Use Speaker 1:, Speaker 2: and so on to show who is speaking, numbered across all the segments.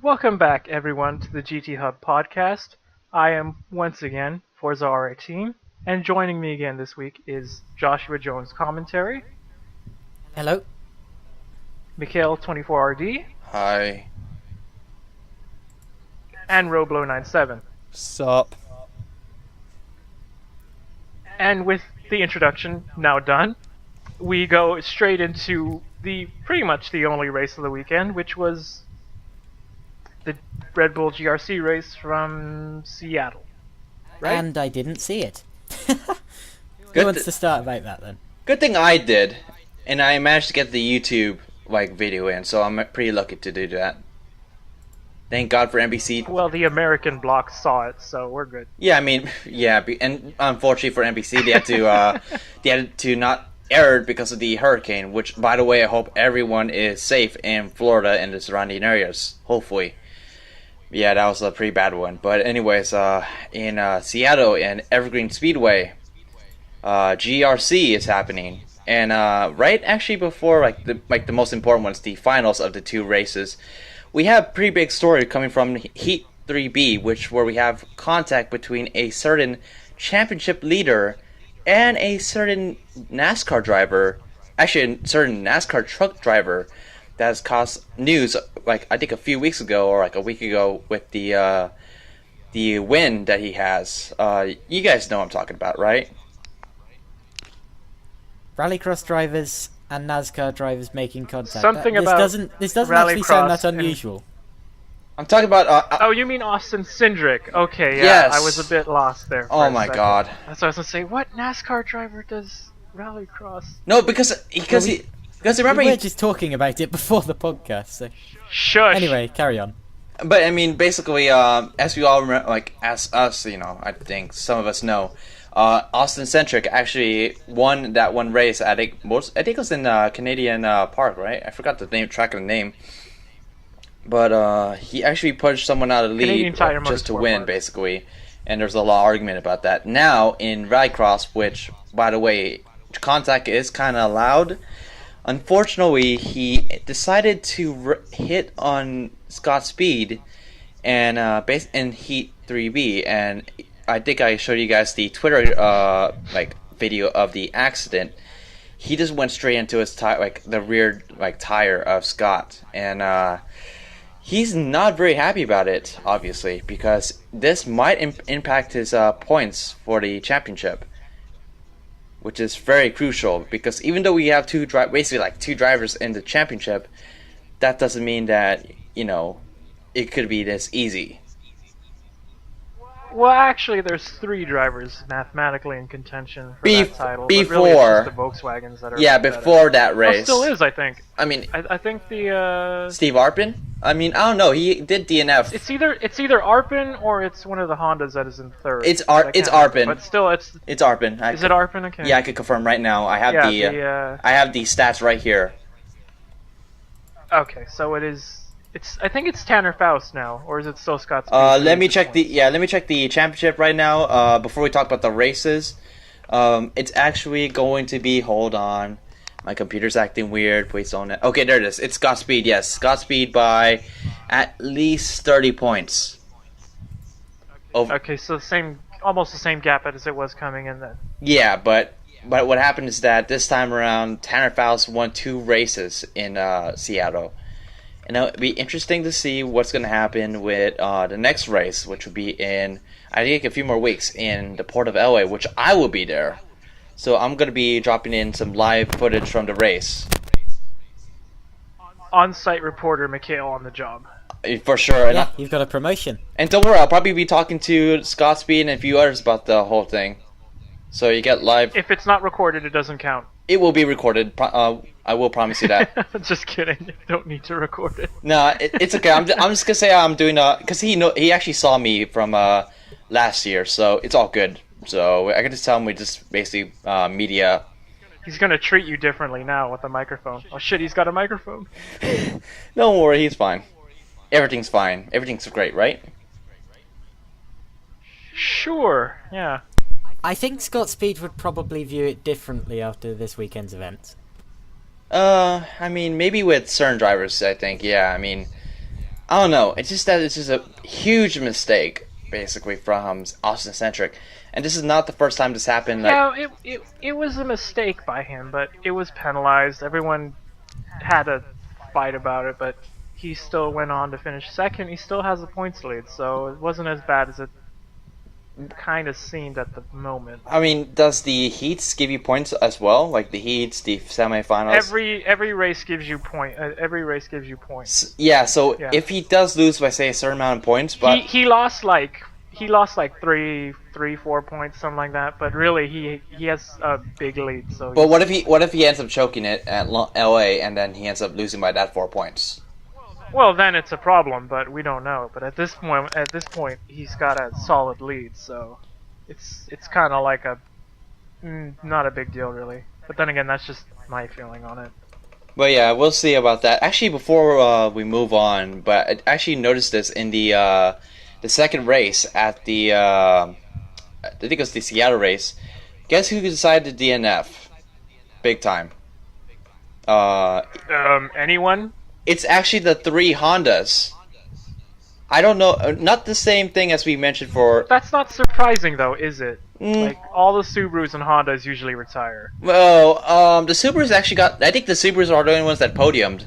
Speaker 1: Welcome back, everyone, to the GTHub Podcast. I am, once again, Forza R18, and joining me again this week is Joshua Jones Commentary,
Speaker 2: Hello.
Speaker 1: Mikhail24RD,
Speaker 3: Hi.
Speaker 1: and Roblo97.
Speaker 4: Sup?
Speaker 1: And with the introduction now done, we go straight into pretty much the only race of the weekend, which was the Red Bull GRC race from Seattle. Right?
Speaker 2: And I didn't see it. Who
Speaker 3: Good
Speaker 2: wants to start about that then?
Speaker 3: Good thing I did, and I managed to get the YouTube video in, so I'm pretty lucky to do that. Thank God for NBC.
Speaker 1: Well, the American block saw it, so we're good.
Speaker 3: Yeah, I mean, yeah, and unfortunately for NBC, they had to not air it because of the hurricane. Which, by the way, I hope everyone is safe in Florida and the surrounding areas. Hopefully. Yeah, that was a pretty bad one. But anyways, in Seattle and Evergreen Speedway, GRC is happening, and right actually before the most important ones, the finals of the two races, we have a pretty big story coming from Heat 3B, where we have contact between a certain championship leader and a certain NASCAR driver, actually a certain NASCAR truck driver, that has caused news I think a few weeks ago or a week ago with the win that he has. You guys know what I'm talking about, right?
Speaker 2: Rallycross drivers and NASCAR drivers making contact.
Speaker 1: Something
Speaker 2: this
Speaker 1: about
Speaker 2: doesn't actually sound that
Speaker 1: Rallycross and-
Speaker 2: unusual.
Speaker 3: I'm talking about.
Speaker 1: Oh, you mean Austin Cindric? Okay, yeah,
Speaker 3: Yes.
Speaker 1: I was a bit lost there. For
Speaker 3: Oh
Speaker 1: a
Speaker 3: my
Speaker 1: second.
Speaker 3: God.
Speaker 1: That's what I was gonna say. What NASCAR driver does rallycross?
Speaker 3: No, because remember
Speaker 2: We were
Speaker 3: he,
Speaker 2: just talking about it before the podcast. So.
Speaker 1: Shush.
Speaker 2: Anyway, carry on.
Speaker 3: But I mean, basically, as we all remember, as us, I think some of us know, Austin Centric actually won that one race. I think it was in Canadian Park, right? I forgot the track of the name. But he actually pushed someone out of the lead just to win, basically. And there's a lot of argument about that. Now, in Rallycross, which, by the way, contact is kind of allowed, unfortunately, he decided to hit on Scott Speed and in Heat 3B. And I think I showed you guys the Twitter video of the accident. He just went straight into his the rear tire of Scott, and he's not very happy about it, obviously, because this might impact his points for the championship, which is very crucial. Because even though we have two drivers in the championship, that doesn't mean that it could be this easy.
Speaker 1: Well, actually, there's 3 drivers mathematically in contention for that title. But really, it's
Speaker 3: Before
Speaker 1: just the Volkswagens that are.
Speaker 3: Yeah, before that
Speaker 1: Well,
Speaker 3: race.
Speaker 1: still is, I think.
Speaker 3: I mean,
Speaker 1: I think the.
Speaker 3: Steve Arpin? I mean, I don't know. He did DNF.
Speaker 1: It's either Arpin or it's one of the Hondas that is in third.
Speaker 3: It's
Speaker 1: It's
Speaker 3: Arpin.
Speaker 1: But still, it's.
Speaker 3: It's Arpin.
Speaker 1: Is it Arpin? Okay.
Speaker 3: Yeah, I could confirm right now. I have I have the stats right here.
Speaker 1: Okay, so it is. I think it's Tanner Faust now, or is it still Scott Speed?
Speaker 3: Let me check the championship right now. Before we talk about the races, it's actually going to be. Hold on, my computer's acting weird. Please don't. Okay, there it is. It's Scott Speed. Yes, Scott Speed by at least 30 points.
Speaker 1: Okay, so almost the same gap as it was coming in then.
Speaker 3: Yeah, but what happened is that this time around, Tanner Faust won 2 races in Seattle. And it'll be interesting to see what's going to happen with the next race, which will be in, I think, a few more weeks in the Port of LA, which I will be there. So I'm going to be dropping in some live footage from the race.
Speaker 1: On-site reporter Mikhail on the job.
Speaker 3: For sure.
Speaker 2: Yeah, you've got a promotion.
Speaker 3: And don't worry, I'll probably be talking to Scott Speed and a few others about the whole thing. So you get live.
Speaker 1: If it's not recorded, it doesn't count.
Speaker 3: It will be recorded. I will promise you that.
Speaker 1: Just kidding. You don't need to record it.
Speaker 3: No, it's okay. I'm just gonna say I'm doing because he actually saw me from last year, so it's all good. So I can just tell him we just basically media.
Speaker 1: He's gonna treat you differently now with a microphone. Oh shit, he's got a microphone.
Speaker 3: Don't worry, he's fine. Everything's fine. Everything's great, right?
Speaker 1: Sure. Yeah.
Speaker 2: I think Scott Speed would probably view it differently after this weekend's events.
Speaker 3: I mean, maybe with certain drivers, I think, yeah. I mean, I don't know. It's just that it's just a huge mistake, basically, from Austin Centric. And this is not the first time this happened.
Speaker 1: Yeah, it was a mistake by him, but it was penalized. Everyone had a fight about it, but he still went on to finish second. He still has a points lead, so it wasn't as bad as it kind of seemed at the moment.
Speaker 3: I mean, does the heats give you points as well? Like the heats, the semifinals?
Speaker 1: Every race gives you every race gives you points.
Speaker 3: Yeah, so if he does lose by, say, a certain amount of points, but...
Speaker 1: He lost like 4 points, something like that. But really, he has a big lead. So.
Speaker 3: But what if he ends up choking it at LA and then he ends up losing by that 4 points?
Speaker 1: Well, then it's a problem, but we don't know. But at this point, he's got a solid lead, so it's kind of like not a big deal really. But then again, that's just my feeling on it.
Speaker 3: But yeah, we'll see about that. Actually, before we move on, but I actually noticed this in the second race at the I think it was the Seattle race. Guess who decided to DNF? Big time.
Speaker 1: Anyone?
Speaker 3: It's actually the 3 Hondas. I don't know, not the same thing as we mentioned for...
Speaker 1: That's not surprising though, is it? Like, all the Subarus and Hondas usually retire.
Speaker 3: Well, the Subarus actually got... I think the Subarus are the only ones that podiumed.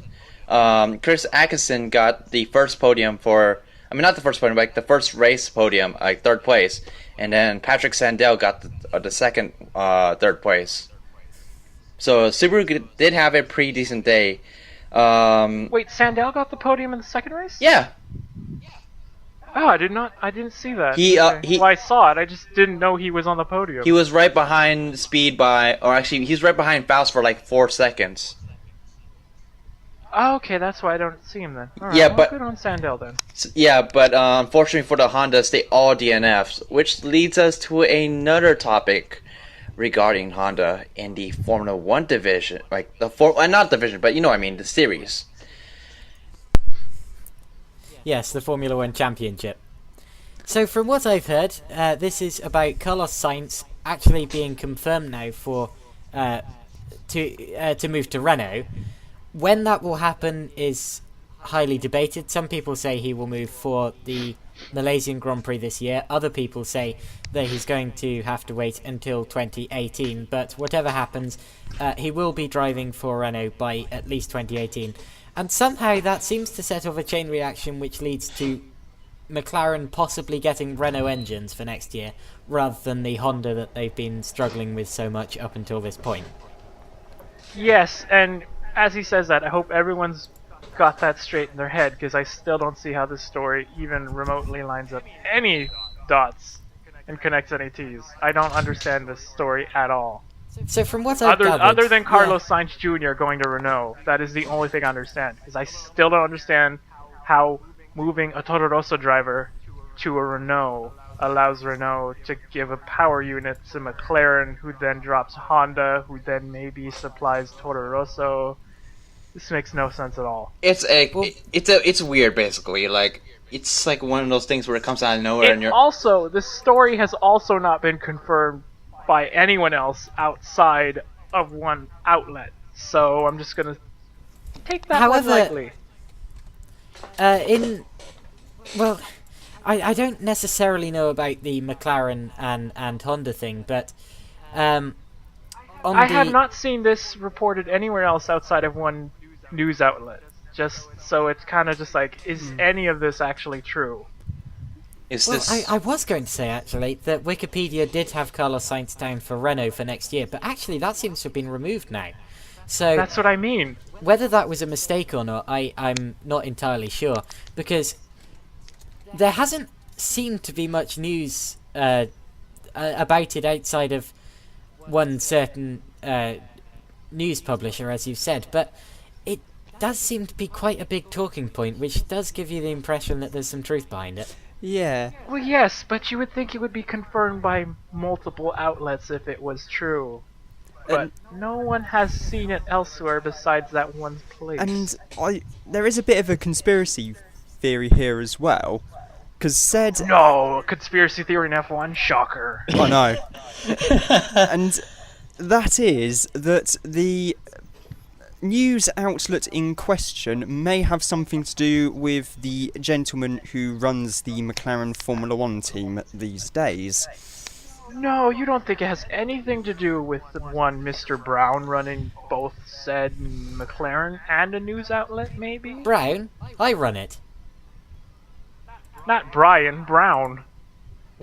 Speaker 3: Chris Atkinson got the first podium for... I mean, not the first podium, but like the first race podium, like 3rd place. And then Patrick Sandell got the second 3rd place. So Subaru did have a pretty decent day.
Speaker 1: Wait, Sandell got the podium in the second race?
Speaker 3: Yeah.
Speaker 1: Oh, I didn't see that.
Speaker 3: Well,
Speaker 1: I saw it. I just didn't know he was on the podium.
Speaker 3: He was right behind Speed he's right behind Faust for like 4 seconds.
Speaker 1: Oh, okay, that's why I don't see him then. Right,
Speaker 3: yeah,
Speaker 1: well,
Speaker 3: but
Speaker 1: good on Sandell then.
Speaker 3: Yeah, but unfortunately for the Hondas, they all DNFs, which leads us to another topic regarding Honda in the Formula 1 division, like not division, but you know what I mean, the series.
Speaker 2: Yes, the Formula 1 Championship. So from what I've heard, this is about Carlos Sainz actually being confirmed now for to move to Renault. When that will happen is highly debated. Some people say he will move for the Malaysian Grand Prix this year. Other people say that he's going to have to wait until 2018. But whatever happens, he will be driving for Renault by at least 2018. And somehow that seems to set off a chain reaction which leads to McLaren possibly getting Renault engines for next year, rather than the Honda that they've been struggling with so much up until this point.
Speaker 1: Yes, and as he says that, I hope everyone's got that straight in their head, because I still don't see how this story even remotely lines up any dots and connects any T's. I don't understand this story at all.
Speaker 2: So from what I've gathered,
Speaker 1: other than Carlos Sainz Jr. going to Renault, that is the only thing I understand. Because I still don't understand how moving a Toro Rosso driver to a Renault allows Renault to give a power unit to McLaren, who then drops Honda, who then maybe supplies Toro Rosso. This makes no sense at all.
Speaker 3: It's weird, basically. Like, it's like one of those things where it comes out of nowhere, and you're...
Speaker 1: Also, this story has also not been confirmed by anyone else outside of one outlet. So I'm just gonna take that one lightly.
Speaker 2: I don't necessarily know about the McLaren and Honda thing, but
Speaker 1: I have not seen this reported anywhere else outside of one news outlet. Just so it's kind of just like, is any of this actually true?
Speaker 2: I was going to say, actually, that Wikipedia did have Carlos Sainz down for Renault for next year, but actually that seems to have been removed now. So
Speaker 1: that's what I mean.
Speaker 2: Whether that was a mistake or not, I'm not entirely sure, because there hasn't seemed to be much news about it outside of one certain news publisher, as you've said, but it does seem to be quite a big talking point, which does give you the impression that there's some truth behind it.
Speaker 4: Yeah.
Speaker 1: Well, yes, but you would think it would be confirmed by multiple outlets if it was true. But no one has seen it elsewhere besides that one place.
Speaker 4: And there is a bit of a conspiracy theory here as well, because said...
Speaker 1: No, conspiracy theory in F1, shocker.
Speaker 4: I know. And that is that the news outlet in question may have something to do with the gentleman who runs the McLaren Formula 1 team these days.
Speaker 1: No, you don't think it has anything to do with the one Mr. Brown running both said McLaren and a news outlet, maybe?
Speaker 2: Brown? I run it.
Speaker 1: Not Brian, Brown.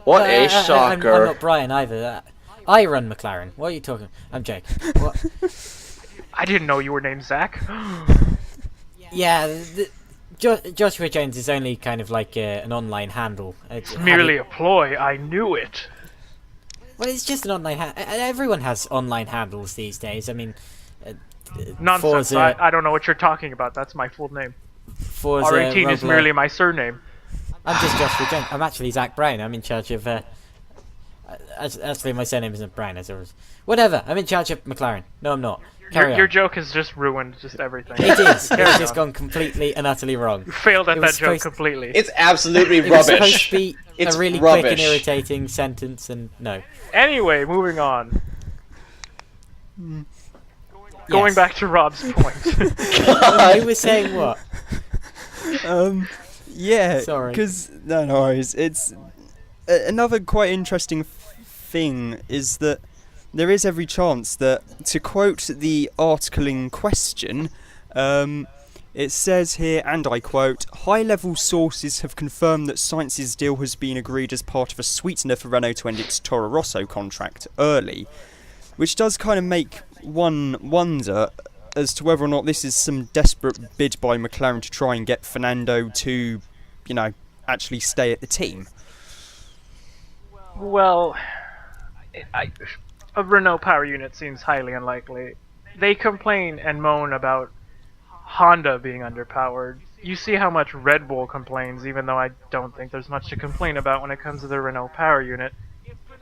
Speaker 3: What a
Speaker 2: I'm
Speaker 3: shocker.
Speaker 2: not Brian either. I run McLaren. What are you talking? I'm joking. What?
Speaker 1: I didn't know you were named Zach.
Speaker 2: Yeah, Joshua Jones is only kind of like an online handle.
Speaker 1: It's merely a ploy, I knew it.
Speaker 2: Well, it's just an online everyone has online handles these days. I mean,
Speaker 1: Nonsense,
Speaker 2: Forza,
Speaker 1: I don't know what you're talking about. That's my full name.
Speaker 2: Forza,
Speaker 1: R18 is
Speaker 2: Roblox.
Speaker 1: merely my surname.
Speaker 2: I'm just Joshua Jones. I'm actually Zach Brown. I'm in charge of... actually, my surname isn't Brown, as it was. Whatever, I'm in charge of McLaren. No, I'm not. Carry
Speaker 1: Your
Speaker 2: on.
Speaker 1: joke has just ruined just everything.
Speaker 2: It is.
Speaker 1: Carry
Speaker 2: It's
Speaker 1: on.
Speaker 2: just gone completely and utterly wrong.
Speaker 1: You failed at
Speaker 2: It
Speaker 1: that
Speaker 2: was
Speaker 1: joke
Speaker 2: supposed-
Speaker 1: completely.
Speaker 3: It's absolutely
Speaker 2: It was supposed
Speaker 3: rubbish.
Speaker 2: to be
Speaker 3: It's
Speaker 2: a really quick and
Speaker 3: rubbish.
Speaker 2: irritating sentence, and no.
Speaker 1: Anyway, moving on. Going
Speaker 2: Yes.
Speaker 1: back to Rob's point.
Speaker 2: Who was saying what?
Speaker 4: Yeah,
Speaker 2: Sorry.
Speaker 4: because no worries. It's another quite interesting thing is that there is every chance that, to quote the article in question, it says here, and I quote, "High-level sources have confirmed that Sainz's deal has been agreed as part of a sweetener for Renault to end its Toro Rosso contract early," which does kind of make one wonder as to whether or not this is some desperate bid by McLaren to try and get Fernando to, actually stay at the team.
Speaker 1: Well, a Renault power unit seems highly unlikely. They complain and moan about Honda being underpowered. You see how much Red Bull complains, even though I don't think there's much to complain about when it comes to the Renault power unit.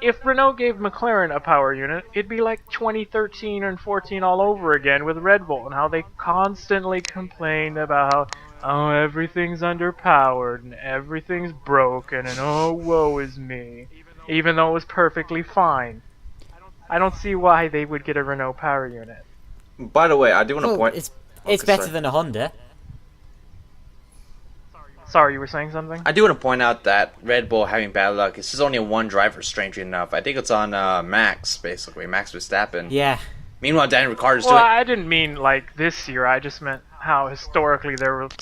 Speaker 1: If Renault gave McLaren a power unit, it'd be like 2013 and 14 all over again with Red Bull, and how they constantly complain about how, everything's underpowered, and everything's broken, and oh, woe is me. Even though it was perfectly fine. I don't see why they would get a Renault power unit.
Speaker 3: By the way, I do want to
Speaker 2: Well,
Speaker 3: point...
Speaker 2: it's
Speaker 3: Okay,
Speaker 2: better
Speaker 3: sorry.
Speaker 2: than a Honda.
Speaker 1: Sorry, you were saying something?
Speaker 3: I do want to point out that Red Bull having bad luck, it's just only one driver, strangely enough. I think it's on Max, basically. Max Verstappen.
Speaker 2: Yeah.
Speaker 3: Meanwhile, Daniel Ricciardo's
Speaker 1: Well,
Speaker 3: doing...
Speaker 1: I didn't mean like this year. I just meant how historically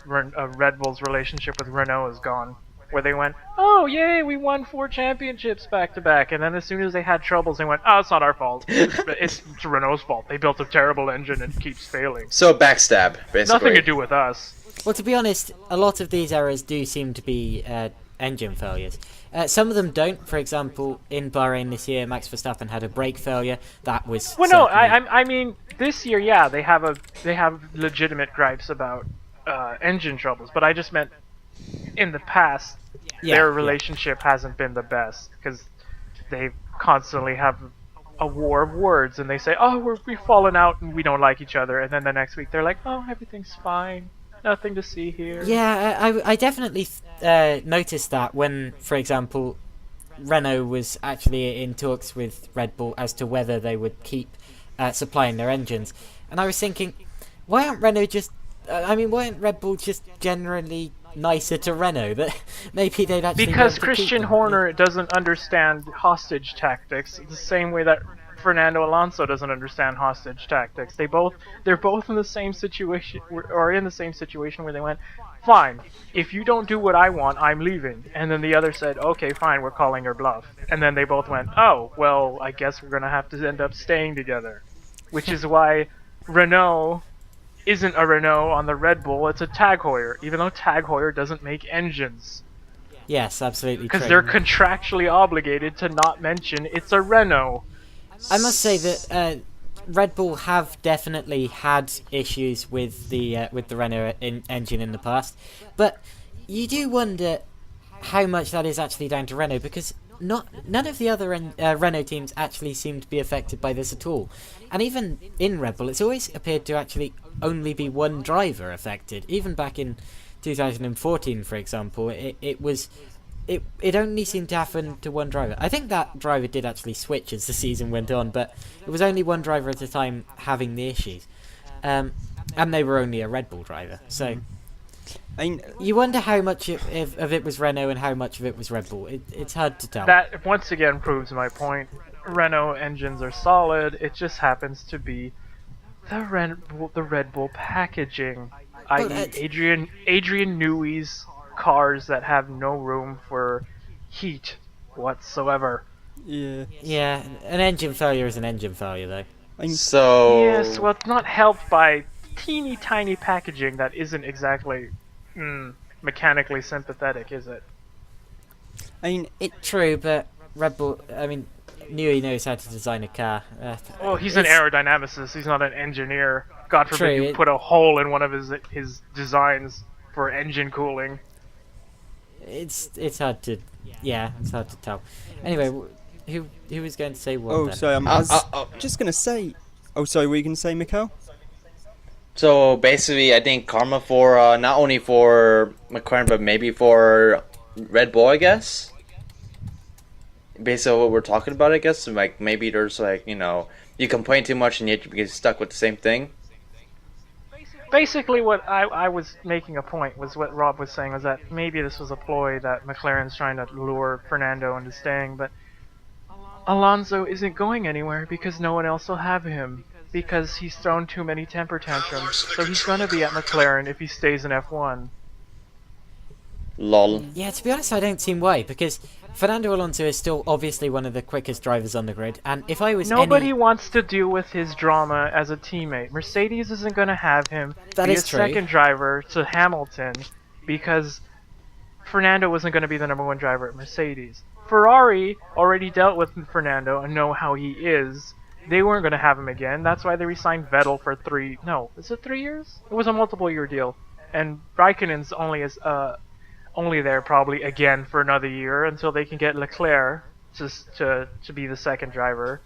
Speaker 1: Red Bull's relationship with Renault has gone. Where they went, oh yay, we won 4 championships back to back, and then as soon as they had troubles, they went, oh, it's not our fault. It's Renault's fault. They built a terrible engine and it keeps failing.
Speaker 3: So, backstab, basically.
Speaker 1: Nothing to do with us.
Speaker 2: Well, to be honest, a lot of these errors do seem to be engine failures. Some of them don't. For example, in Bahrain this year, Max Verstappen had a brake failure. That was
Speaker 1: Well, no,
Speaker 2: certainly-
Speaker 1: I mean this year, yeah, they have legitimate gripes about engine troubles, but I just meant in the past, their relationship hasn't been the best because they constantly have a war of words, and they say, "Oh, we've fallen out and we don't like each other," and then the next week they're like, "Oh, everything's fine, nothing to see here."
Speaker 2: Yeah, I definitely noticed that when, for example, Renault was actually in talks with Red Bull as to whether they would keep supplying their engines, and I was thinking, why aren't Renault just? Why aren't Red Bull just generally nicer to Renault? That maybe they'd actually
Speaker 1: Because
Speaker 2: want to keep
Speaker 1: Christian
Speaker 2: them.
Speaker 1: Horner doesnst understand hostage tactics the same way that Fernando Alonso doesn't understand hostage tactics. They're both in the same situation, or in the same situation where they went, fine, if you don't do what I want, I'm leaving. And then the other said, okay, fine, we're calling her bluff. And then they both went, oh, well, I guess we're gonna have to end up staying together. Which is why Renault isn't a Renault on the Red Bull, it's a Tag Heuer, even though Tag Heuer doesn't make engines.
Speaker 2: Yes, absolutely.
Speaker 1: Because
Speaker 2: true.
Speaker 1: they're contractually obligated to not mention it's a Renault.
Speaker 2: I must say that Red Bull have definitely had issues with the Renault engine in the past, but you do wonder how much that is actually down to Renault, because none of the other Renault teams actually seem to be affected by this at all. And even in Red Bull, it's always appeared to actually only be one driver affected. Even back in 2014, for example, it only seemed to happen to one driver. I think that driver did actually switch as the season went on, but it was only one driver at a time having the issues. and they were only a Red Bull driver. So
Speaker 4: I mean,
Speaker 2: you wonder how much of it was Renault and how much of it was Red Bull. It's hard to tell.
Speaker 1: That once again proves my point. Renault engines are solid. It just happens to be the Red Bull packaging,
Speaker 2: Well,
Speaker 1: i.e. Adrian Newey's cars that have no room for heat whatsoever.
Speaker 4: yeah.
Speaker 2: Yeah, an engine failure is an engine failure, though.
Speaker 4: I mean,
Speaker 3: So
Speaker 1: Yes, well, it's not helped by teeny tiny packaging that isn't exactly mechanically sympathetic, is it?
Speaker 2: True, but Red Bull. I mean, Newey knows how to design a car.
Speaker 1: Well, he's an
Speaker 2: it's-
Speaker 1: aerodynamicist. He's not an engineer. God forbid
Speaker 2: True,
Speaker 1: you
Speaker 2: it-
Speaker 1: put a hole in one of his designs for engine cooling.
Speaker 2: It's hard to it's hard to tell. Anyway, who was going to say what?
Speaker 4: oh,
Speaker 2: then?
Speaker 4: sorry, I was just gonna say. Oh, sorry, were you gonna say, Mikhail?
Speaker 3: So basically, I think karma for not only for McLaren but maybe for Red Bull, I guess. Based on what we're talking about, I guess, like maybe there's you complain too much and you get stuck with the same thing.
Speaker 1: Basically, what I was making a point was what Rob was saying was that maybe this was a ploy that McLaren's trying to lure Fernando into staying, but Alonso isn't going anywhere because no one else will have him. Because he's thrown too many temper tantrums, so he's going to be at McLaren if he stays in F1.
Speaker 3: Lol.
Speaker 2: Yeah, to be honest, I don't see why, because Fernando Alonso is still obviously one of the quickest drivers on the grid, and if I was
Speaker 1: Nobody wants to deal with his drama as a teammate. Mercedes isn't going to have him
Speaker 2: That
Speaker 1: be
Speaker 2: is
Speaker 1: a
Speaker 2: true.
Speaker 1: second driver to Hamilton because Fernando wasn't going to be the number one driver at Mercedes. Ferrari already dealt with Fernando and know how he is. They weren't going to have him again. That's why they re-signed Vettel for 3 years? It was a multiple-year deal. And Raikkonen's only there probably again for another year until they can get Leclerc to be the second driver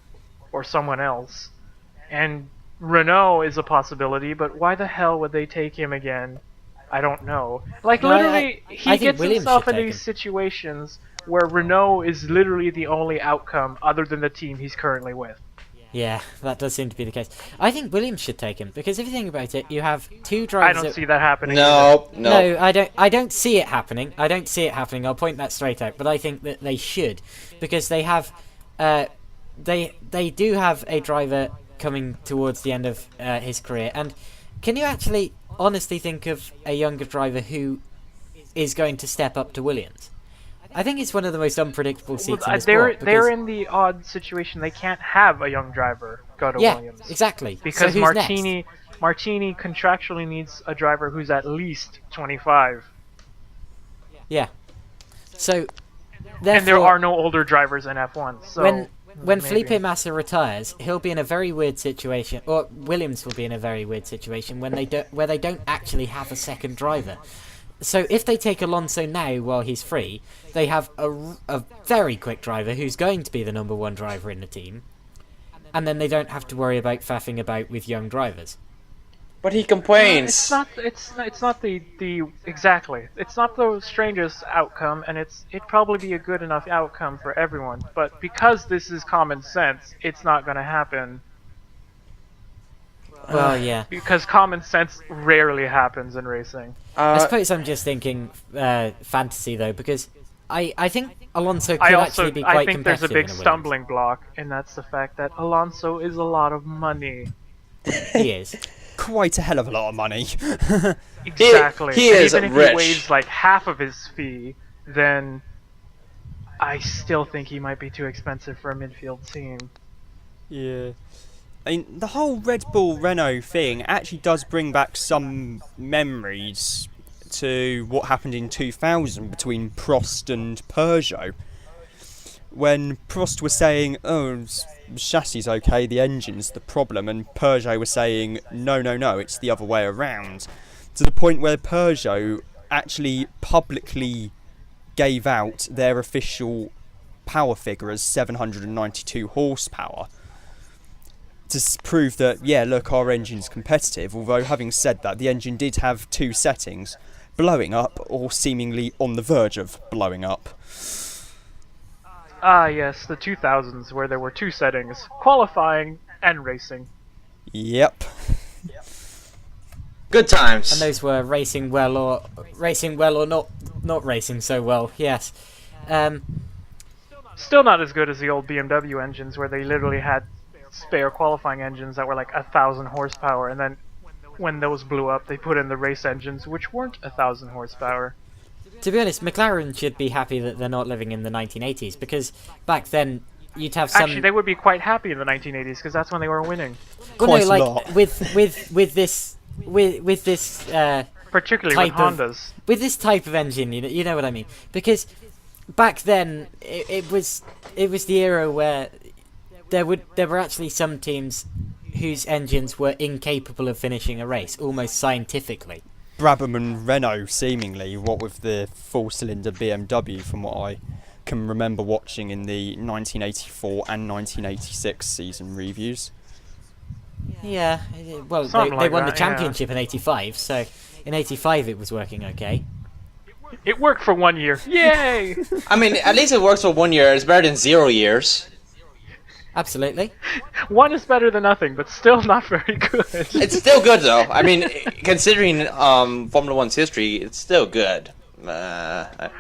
Speaker 1: or someone else. And Renault is a possibility, but why the hell would they take him again? I don't know. Like,
Speaker 2: No,
Speaker 1: literally,
Speaker 2: I
Speaker 1: he
Speaker 2: think
Speaker 1: gets
Speaker 2: Williams
Speaker 1: himself
Speaker 2: should
Speaker 1: in
Speaker 2: take
Speaker 1: these
Speaker 2: him.
Speaker 1: situations where Renault is literally the only outcome other than the team he's currently with.
Speaker 2: Yeah, that does seem to be the case. I think Williams should take him, because if you think about it, you have two
Speaker 1: I
Speaker 2: drivers.
Speaker 1: don't see that happening. either.
Speaker 3: No.
Speaker 2: I don't see it happening. I don't see it happening. I'll point that straight out. But I think that they should, because they have, they do have a driver coming towards the end of his career. And can you actually honestly think of a younger driver who is going to step up to Williams? I think it's one of the most unpredictable seats in the sport.
Speaker 1: They're in the odd situation they can't have a young driver go to Williams.
Speaker 2: Exactly.
Speaker 1: Because
Speaker 2: so who's
Speaker 1: Martini contractually needs a driver who's at least 25.
Speaker 2: Next? Yeah. So,
Speaker 1: And there
Speaker 2: therefore,
Speaker 1: are no older drivers in F1. So
Speaker 2: when
Speaker 1: maybe.
Speaker 2: Felipe Massa retires, he'll be in a very weird situation, or Williams will be in a very weird situation where they don't actually have a second driver. So if they take Alonso now while he's free, they have a very quick driver who's going to be the number one driver in the team, and then they don't have to worry about faffing about with young drivers.
Speaker 3: But he complains.
Speaker 1: It's not the exactly. It's not the strangest outcome, and it'd probably be a good enough outcome for everyone. But because this is common sense, it's not going to happen.
Speaker 2: Well, yeah.
Speaker 1: Because common sense rarely happens in racing.
Speaker 2: I suppose I'm just thinking fantasy though, because I think Alonso could actually be quite
Speaker 1: I think there's a
Speaker 2: competitive
Speaker 1: big
Speaker 2: in Williams.
Speaker 1: stumbling block, and that's the fact that Alonso is a lot of money.
Speaker 2: He is.
Speaker 4: Quite a hell of a lot of money.
Speaker 1: Exactly.
Speaker 3: He
Speaker 1: And
Speaker 3: is
Speaker 1: even if
Speaker 3: rich.
Speaker 1: he waives like half of his fee, then I still think he might be too expensive for a midfield team.
Speaker 4: Yeah. I mean, the whole Red Bull Renault thing actually does bring back some memories to what happened in 2000 between Prost and Peugeot. When Prost was saying, oh, chassis okay, the engine's the problem, and Peugeot was saying, no, it's the other way around. To the point where Peugeot actually publicly gave out their official power figure as 792 horsepower. To prove that, yeah, look, our engine's competitive, although having said that, the engine did have two settings, blowing up or seemingly on the verge of blowing up.
Speaker 1: Ah, yes, the 2000s, where there were two settings, qualifying and racing.
Speaker 4: Yep.
Speaker 3: Good times.
Speaker 2: And those were racing well or not racing so well. Yes.
Speaker 1: Still not as good as the old BMW engines, where they literally had spare qualifying engines that were like 1,000 horsepower, and then when those blew up, they put in the race engines, which weren't 1,000 horsepower.
Speaker 2: To be honest, McLaren should be happy that they're not living in the 1980s, because back then you'd have some.
Speaker 1: Actually, they would be quite happy in the 1980s because that's when they were winning.
Speaker 2: Well,
Speaker 4: Quite
Speaker 2: no,
Speaker 4: a
Speaker 2: like
Speaker 4: lot.
Speaker 2: with this
Speaker 1: Particularly
Speaker 2: type
Speaker 1: with
Speaker 2: of
Speaker 1: Hondas.
Speaker 2: with this type of engine, you know what I mean? Because back then it was the era where there were actually some teams whose engines were incapable of finishing a race, almost scientifically.
Speaker 4: Brabham and Renault, seemingly, what with the four-cylinder BMW, from what I can remember watching in the 1984 and 1986 season reviews.
Speaker 2: Yeah, well,
Speaker 1: Something
Speaker 2: they
Speaker 1: like
Speaker 2: won
Speaker 1: that,
Speaker 2: the championship in '85, so in '85 it was working okay.
Speaker 1: It worked for 1 year. Yay!
Speaker 3: I mean, at least it works for 1 year. It's better than 0 years.
Speaker 2: Absolutely.
Speaker 1: One is better than nothing, but still not very good.
Speaker 3: It's still good though. I mean, considering Formula One's history, it's still good.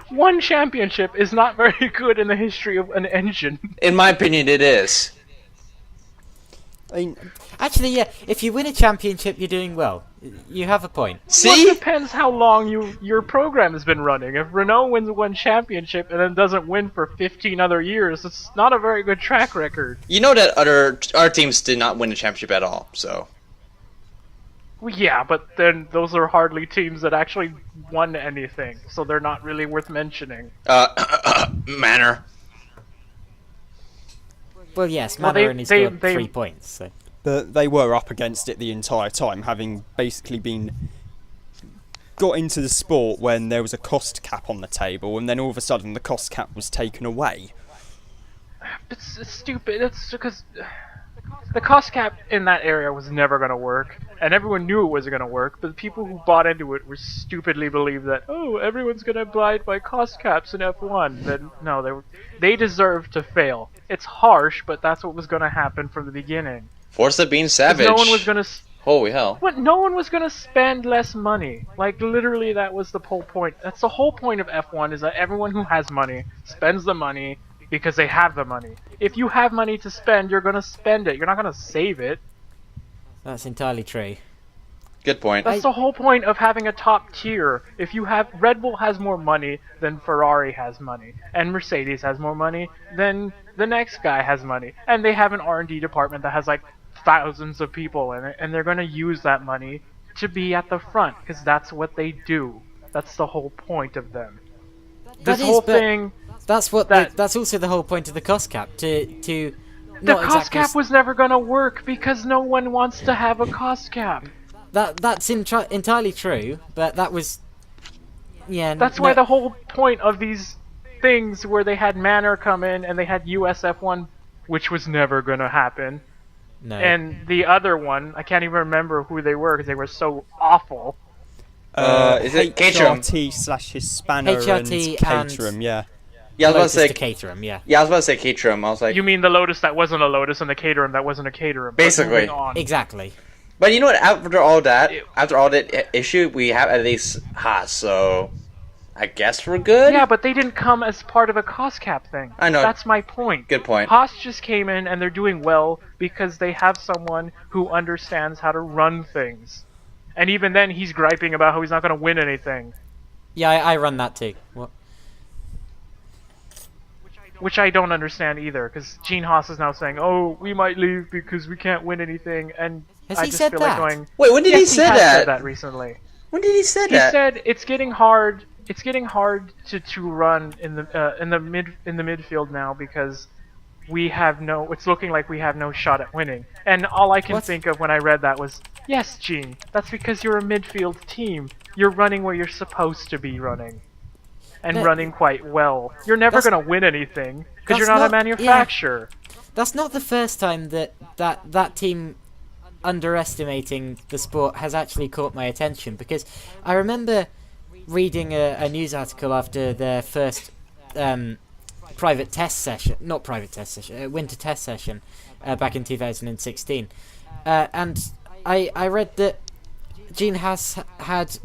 Speaker 1: One championship is not very good in the history of an engine.
Speaker 3: In my opinion, it is.
Speaker 4: I mean,
Speaker 2: Actually, yeah, if you win a championship, you're doing well. You have a point.
Speaker 1: Well,
Speaker 3: See?
Speaker 1: it depends how long your program has been running. If Renault wins one championship and then doesn't win for 15 other years, it's not a very good track record.
Speaker 3: You know that other teams did not win the championship at all, so.
Speaker 1: Well, yeah, but then those are hardly teams that actually won anything, so they're not really worth mentioning.
Speaker 3: Manor.
Speaker 2: Well, yes,
Speaker 1: Well,
Speaker 2: Manor only scored
Speaker 1: they-
Speaker 2: 3 points. So.
Speaker 4: but they were up against it the entire time, having basically got into the sport when there was a cost cap on the table, and then all of a sudden the cost cap was taken away.
Speaker 1: It's stupid. It's because the cost cap in that area was never going to work, and everyone knew it wasn't going to work, but the people who bought into it were stupidly believed that, oh, everyone's going to abide by cost caps in F1. Then, no, they deserve to fail. It's harsh, but that's what was going to happen from the beginning.
Speaker 3: Forza being
Speaker 1: 'Cause
Speaker 3: savage.
Speaker 1: no one was going to...
Speaker 3: Holy hell.
Speaker 1: What? No one was going to spend less money. Like, literally, that was the whole point. That's the whole point of F1, is that everyone who has money spends the money because they have the money. If you have money to spend, you're going to spend it. You're not going to save it.
Speaker 2: That's entirely true.
Speaker 3: Good point.
Speaker 1: That's the whole point of having a top tier. If you have... Red Bull has more money than Ferrari has money. And Mercedes has more money than the next guy has money. And they have an R&D department that has, like, thousands of people in it. And they're going to use that money to be at the front. Because that's what they do. That's the whole point of them. This whole thing...
Speaker 2: That's what. That's also the whole point of the cost cap. To
Speaker 1: The
Speaker 2: not
Speaker 1: cost
Speaker 2: exactly
Speaker 1: cap was never going to work because no one wants to have a cost cap.
Speaker 2: That's entirely true, but that was. Yeah.
Speaker 1: That's why the whole point of these things where they had Manor come in and they had USF1, which was never going to happen.
Speaker 2: No.
Speaker 1: And the other one, I can't even remember who they were because they were so awful.
Speaker 3: Is it Caterham?
Speaker 4: HRT/Hispano
Speaker 2: HRT
Speaker 4: and Caterham, yeah.
Speaker 3: Yeah, I was
Speaker 2: Lotus
Speaker 3: about
Speaker 2: to
Speaker 3: to say.
Speaker 2: Caterham, yeah.
Speaker 3: Yeah, I was about to say Caterham. I was like,
Speaker 1: You mean the Lotus that wasn't a Lotus and the Caterham that wasn't a Caterham. But
Speaker 3: Basically.
Speaker 1: moving on.
Speaker 2: Exactly.
Speaker 3: but you know what? After all that issue, we have at least Haas. So, I guess we're good.
Speaker 1: Yeah, but they didn't come as part of a cost cap thing.
Speaker 3: I know.
Speaker 1: That's my point.
Speaker 3: Good point.
Speaker 1: Haas just came in and they're doing well because they have someone who understands how to run things. And even then, he's griping about how he's not going to win anything.
Speaker 2: Yeah, I run that too. What?
Speaker 1: Which I don't understand either, because Gene Haas is now saying, "Oh, we might leave because we can't win anything," and
Speaker 2: Has
Speaker 1: I
Speaker 2: he
Speaker 1: just
Speaker 2: said
Speaker 1: feel
Speaker 2: that?
Speaker 1: like going.
Speaker 3: Wait, when did he
Speaker 1: Yes,
Speaker 3: say
Speaker 1: has
Speaker 3: that?
Speaker 1: said that recently.
Speaker 3: When did he say
Speaker 1: He
Speaker 3: that?
Speaker 1: said it's getting hard. It's getting hard to run in the midfield now because we have no. It's looking like we have no shot at winning. And all I can
Speaker 2: What?
Speaker 1: think of when I read that was, yes, Gene, that's because you're a midfield team. You're running where you're supposed to be running. And
Speaker 2: That-
Speaker 1: running quite well. You're never
Speaker 2: That's-
Speaker 1: going to win anything because you're
Speaker 2: that's
Speaker 1: not a
Speaker 2: not- yeah.
Speaker 1: manufacturer.
Speaker 2: That's not the first time that team underestimating the sport has actually caught my attention, because I remember reading a news article after their first winter test session back in 2016, and I read that Gene Haas had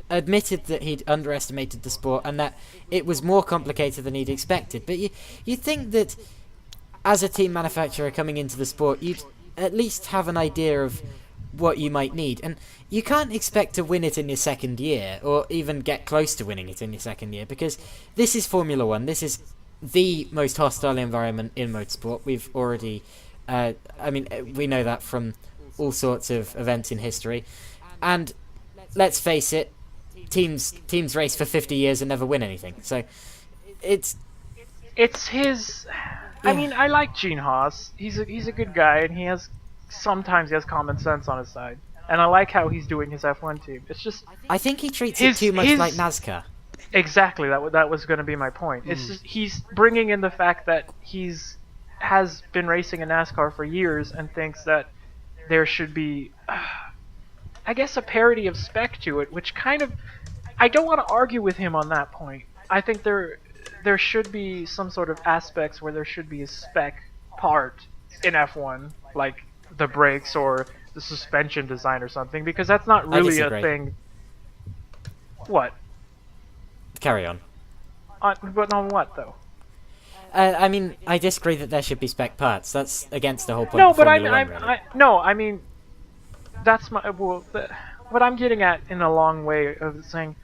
Speaker 2: admitted that he'd underestimated the sport and that it was more complicated than he'd expected. But you think that as a team manufacturer coming into the sport, you'd at least have an idea of what you might need. And you can't expect to win it in your second year, or even get close to winning it in your second year, because this is Formula One. This is the most hostile environment in motorsport. We've already... we know that from all sorts of events in history. And let's face it, teams race for 50 years and never win anything. So it's
Speaker 1: his. I mean, I like Gene Haas. He's a good guy, and sometimes he has common sense on his side. And I like how he's doing his F1 team. It's just
Speaker 2: I think he treats it too much like NASCAR.
Speaker 1: Exactly. That was going to be my point. It's just he's bringing in the fact that has been racing in NASCAR for years and thinks that there should be, I guess, a parity of spec to it, which kind of, I don't want to argue with him on that point. I think there should be some sort of aspects where there should be a spec part in F1, like the brakes or the suspension design or something, because that's not really a thing. What?
Speaker 2: Carry on.
Speaker 1: But on what, though?
Speaker 2: I disagree that there should be spec parts. That's against the whole point.
Speaker 1: No,
Speaker 2: of
Speaker 1: but
Speaker 2: Formula One,
Speaker 1: that's what I'm getting at in a long way of saying.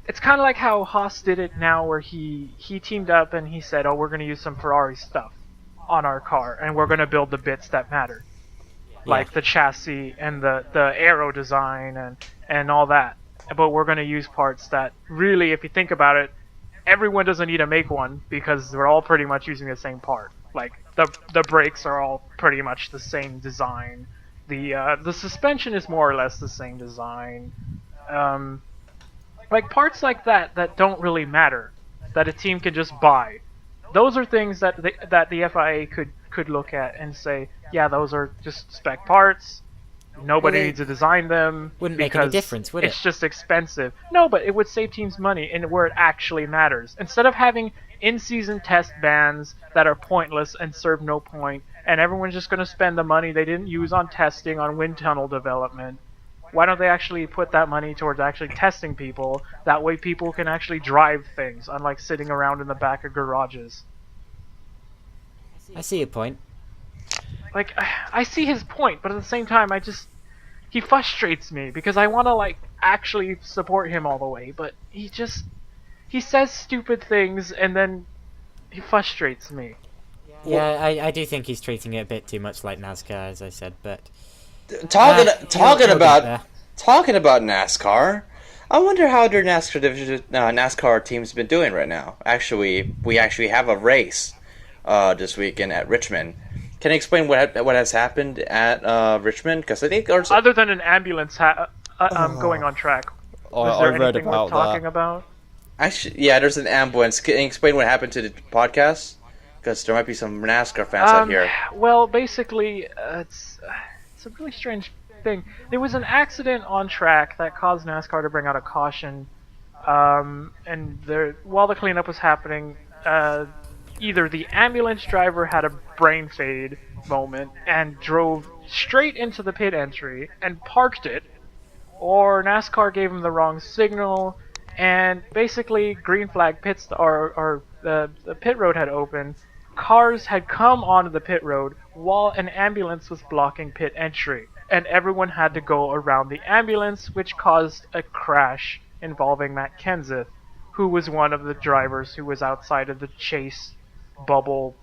Speaker 1: It's kind of like how Haas did it now, where he teamed up and he said, "Oh, we're going to use some Ferrari stuff on our car, and we're going to build the bits that matter, like the chassis and the aero design and all that. But we're going to use parts that really, if you think about it, everyone doesn't need to make one because we're all pretty much using the same part. Like the brakes are all pretty much the same design. The suspension is more or less the same design. Like parts like that don't really matter, that a team can just buy. Those are things that the FIA could look at and say, yeah, those are just spec parts. Nobody needs to design them.
Speaker 2: Wouldn't make any difference, would it?
Speaker 1: It's just expensive. No, but it would save teams money and where it actually matters. Instead of having in-season test bans that are pointless and serve no point, and everyone's just going to spend the money they didn't use on testing on wind tunnel development, why don't they actually put that money towards actually testing people? That way people can actually drive things, unlike sitting around in the back of garages.
Speaker 2: I see your point.
Speaker 1: Like, I see his point, but at the same time, he frustrates me because I want to actually support him all the way, but he says stupid things and then he frustrates me.
Speaker 2: Yeah, I do think he's treating it a bit too much like NASCAR, as I said, but
Speaker 3: talking about NASCAR, I wonder how their NASCAR team's been doing right now. Actually, we actually have a race this weekend at Richmond. Can you explain what has happened at Richmond? Because I think
Speaker 1: other than an ambulance going on track, was there anything worth talking about?
Speaker 3: Actually, yeah, there's an ambulance. Can you explain what happened to the podcast? Because there might be some NASCAR fans out here.
Speaker 1: Well, basically, it's a really strange thing. There was an accident on track that caused NASCAR to bring out a caution, and while the cleanup was happening, either the ambulance driver had a brain fade moment and drove straight into the pit entry and parked it, or NASCAR gave him the wrong signal, and basically green flag pits or the pit road had opened. Cars had come onto the pit road while an ambulance was blocking pit entry, and everyone had to go around the ambulance, which caused a crash involving Matt Kenseth, who was one of the drivers who was outside of the chase bubble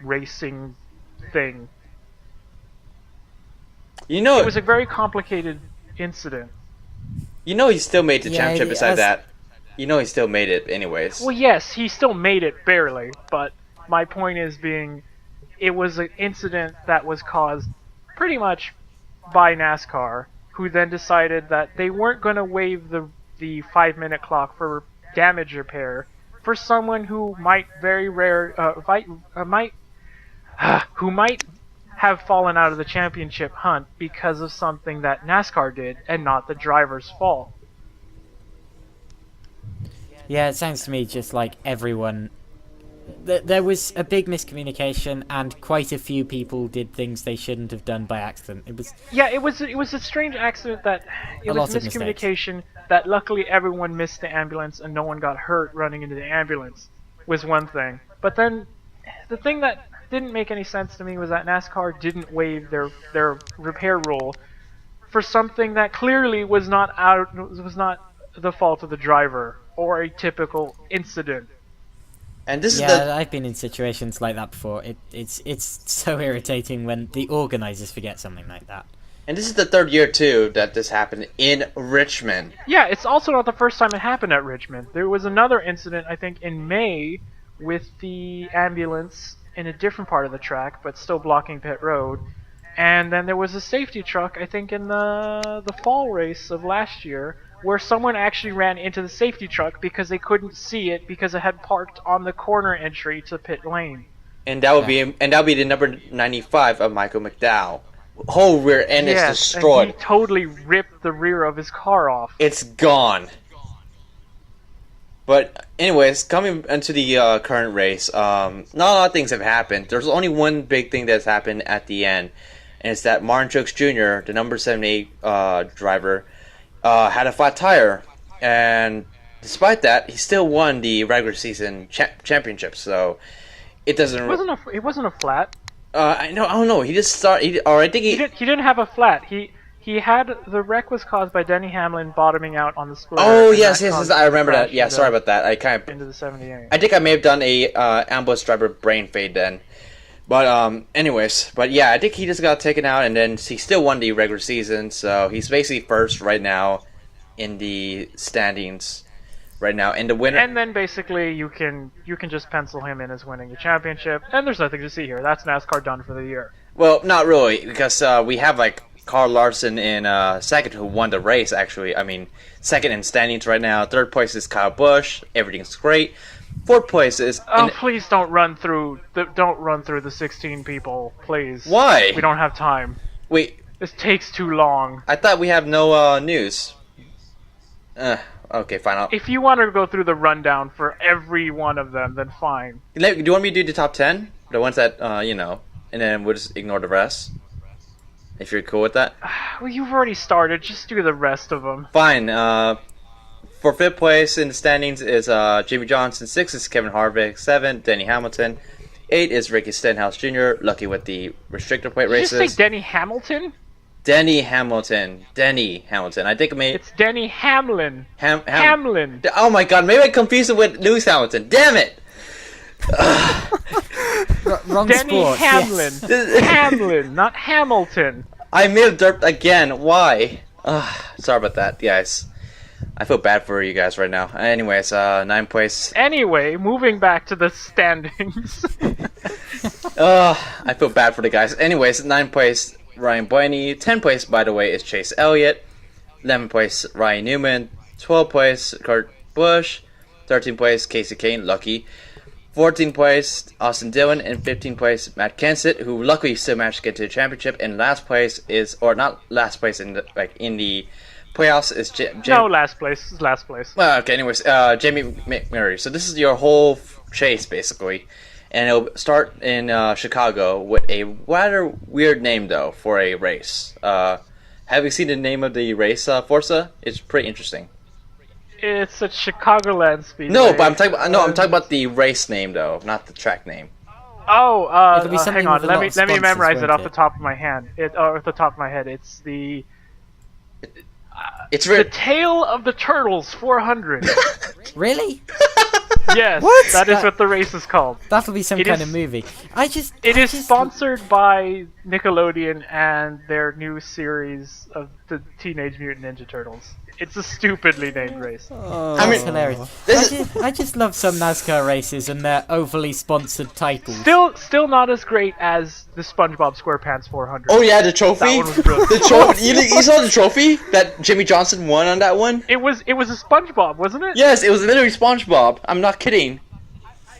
Speaker 1: racing thing.
Speaker 3: You know,
Speaker 1: it was a very complicated incident.
Speaker 3: You know, he still made the championship. Besides that, you know, he still made it anyways.
Speaker 1: Well, yes, he still made it barely, but my point is it was an incident that was caused pretty much by NASCAR, who then decided that they weren't going to waive the 5-minute clock for damage repair for someone who might who might have fallen out of the championship hunt because of something that NASCAR did and not the driver's fault.
Speaker 2: Yeah, it sounds to me just like everyone there was a big miscommunication, and quite a few people did things they shouldn't have done by accident.
Speaker 1: It was a strange accident that it
Speaker 2: A
Speaker 1: was
Speaker 2: lot of
Speaker 1: miscommunication that luckily everyone missed the ambulance and no one got hurt running into the ambulance was one thing. But then the thing that didn't make any sense to me was that NASCAR didn't waive their repair rule for something that clearly was not the fault of the driver or a typical incident.
Speaker 3: And this is
Speaker 2: I've been in situations like that before. It's so irritating when the organizers forget something like that.
Speaker 3: And this is the third year, too, that this happened in Richmond.
Speaker 1: Yeah, it's also not the first time it happened at Richmond. There was another incident, I think, in May with the ambulance in a different part of the track, but still blocking pit road. And then there was a safety truck, I think, in the fall race of last year, where someone actually ran into the safety truck because they couldn't see it because it had parked on the corner entry to pit lane.
Speaker 3: And that would be the number 95 of Michael McDowell. Whole rear end is destroyed.
Speaker 1: And he totally ripped the rear of his car off.
Speaker 3: It's gone. But anyways, coming into the current race, not a lot of things have happened. There's only one big thing that's happened at the end, and it's that Martin Truex Jr., the number 78 driver, had a flat tire, and despite that, he still won the regular season championship. So it doesn't.
Speaker 1: It wasn't a flat.
Speaker 3: I don't know. He just started. I think
Speaker 1: he didn't have a flat. He had the wreck was caused by Denny Hamlin bottoming out on the splitter.
Speaker 3: Oh yes, I remember that. Yeah, sorry about that. I kind of
Speaker 1: into the 78.
Speaker 3: I think I may have done a ambush driver brain fade then. But anyways, but yeah, I think he just got taken out, and then he still won the regular season, so he's basically first right now in the standings right now. And the winner.
Speaker 1: And then basically you can just pencil him in as winning the championship, and there's nothing to see here. That's NASCAR done for the year.
Speaker 3: Well, not really, because we have like Carl Larson in second, who won the race. Actually, I mean second in standings right now. Third place is Kyle Busch. Everything's great. Fourth place is.
Speaker 1: Please don't run through the 16 people, please.
Speaker 3: Why?
Speaker 1: We don't have time.
Speaker 3: Wait.
Speaker 1: This takes too long.
Speaker 3: I thought we have no news. Okay, fine.
Speaker 1: If you want to go through the rundown for every one of them, then fine.
Speaker 3: Do you want me to do the top 10? The ones that, and then we'll just ignore the rest? If you're cool with that?
Speaker 1: Well, you've already started. Just do the rest of them.
Speaker 3: Fine. For fifth place in the standings is Jimmy Johnson. 6 is Kevin Harvick. 7, Denny Hamilton. 8 is Ricky Stenhouse Jr., lucky with the restrictor plate races.
Speaker 1: Did you say Denny Hamilton?
Speaker 3: Denny Hamilton. I think
Speaker 1: it's Denny Hamlin.
Speaker 3: Hamlin. Oh my god, maybe I confused it with Lewis Hamilton. Damn it!
Speaker 2: Wrong
Speaker 1: Denny
Speaker 2: sport.
Speaker 1: Hamlin.
Speaker 3: Yes.
Speaker 1: Hamlin, not Hamilton.
Speaker 3: I made a derp again. Why? Sorry about that, guys. I feel bad for you guys right now. Anyways, 9th place.
Speaker 1: Anyway, moving back to the standings.
Speaker 3: I feel bad for the guys. Anyways, 9th place, Ryan Blaney. 10th place, by the way, is Chase Elliott. 11th place, Ryan Newman. 12th place, Kurt Busch. 13th place, Casey Kane, lucky. 14th place, Austin Dillon. And 15th place, Matt Kenseth, who luckily still managed to get to the championship. And last place is, or not last place in the playoffs is
Speaker 1: No, last place is last place.
Speaker 3: Well, okay, anyways, Jamie McMurray. So this is your whole chase, basically. And it'll start in Chicago with a rather weird name, though, for a race. Have you seen the name of the race, Forza? It's pretty interesting.
Speaker 1: It's at Chicagoland Speedway.
Speaker 3: No, but I'm talking about the race name, though, not the track name.
Speaker 1: Oh,
Speaker 2: It'll be something
Speaker 1: hang on.
Speaker 2: with a lot of
Speaker 1: Let me memorize
Speaker 2: sponsors,
Speaker 1: it off
Speaker 2: won't
Speaker 1: the top of my hand. Off the top of my head. It's the
Speaker 3: It's
Speaker 1: The Tale of the Turtles 400.
Speaker 2: Really?
Speaker 1: Yes,
Speaker 2: What?
Speaker 1: that is what the race is called.
Speaker 2: That'll be some
Speaker 1: It
Speaker 2: kind
Speaker 1: is-
Speaker 2: of movie.
Speaker 1: It is sponsored by Nickelodeon and their new series of the Teenage Mutant Ninja Turtles. It's a stupidly named race.
Speaker 3: I mean,
Speaker 2: That's hilarious. I just love some NASCAR races and their overly sponsored titles.
Speaker 1: Still not as great as the SpongeBob SquarePants 400.
Speaker 3: oh yeah, the trophy.
Speaker 1: That one was brilliant.
Speaker 3: The trophy. You saw the trophy that Jimmy Johnson won on that one?
Speaker 1: It was a SpongeBob, wasn't it?
Speaker 3: Yes, it was literally SpongeBob. I'm not kidding.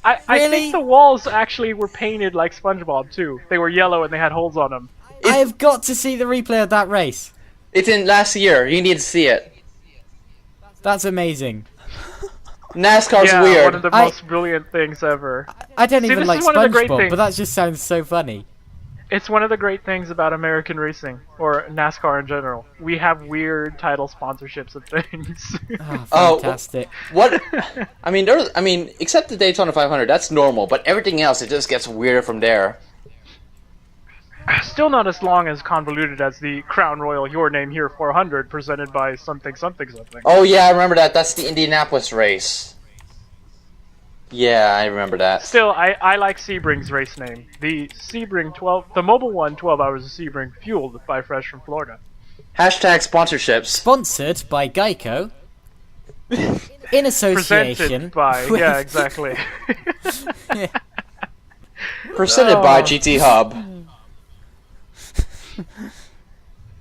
Speaker 1: I
Speaker 2: Really?
Speaker 1: think the walls actually were painted like SpongeBob too. They were yellow and they had holes on them.
Speaker 2: I have got to see the replay of that race.
Speaker 3: It's in last year. You need to see it.
Speaker 2: That's amazing.
Speaker 3: NASCAR's
Speaker 1: yeah,
Speaker 3: weird.
Speaker 1: one of the most brilliant things ever.
Speaker 2: I don't
Speaker 1: See,
Speaker 2: even
Speaker 1: this
Speaker 2: like
Speaker 1: is one of the great
Speaker 2: SpongeBob,
Speaker 1: things.
Speaker 2: but that just sounds so funny.
Speaker 1: It's one of the great things about American racing, or NASCAR in general. We have weird title sponsorships of things.
Speaker 2: Oh, fantastic.
Speaker 3: What? I mean, except the Daytona 500, that's normal. But everything else, it just gets weirder from there.
Speaker 1: Still not as long as convoluted as the Crown Royal Your Name Here 400 presented by something.
Speaker 3: Oh yeah, I remember that. That's the Indianapolis race. Yeah, I remember that.
Speaker 1: Still, I like Sebring's race name. The Sebring 12, the Mobile One 12 Hours of Sebring, fueled by Fresh from Florida.
Speaker 3: Hashtag sponsorships.
Speaker 2: Sponsored by Geico. In association
Speaker 1: Presented by,
Speaker 2: with...
Speaker 1: yeah, exactly.
Speaker 3: Presented by GTHub.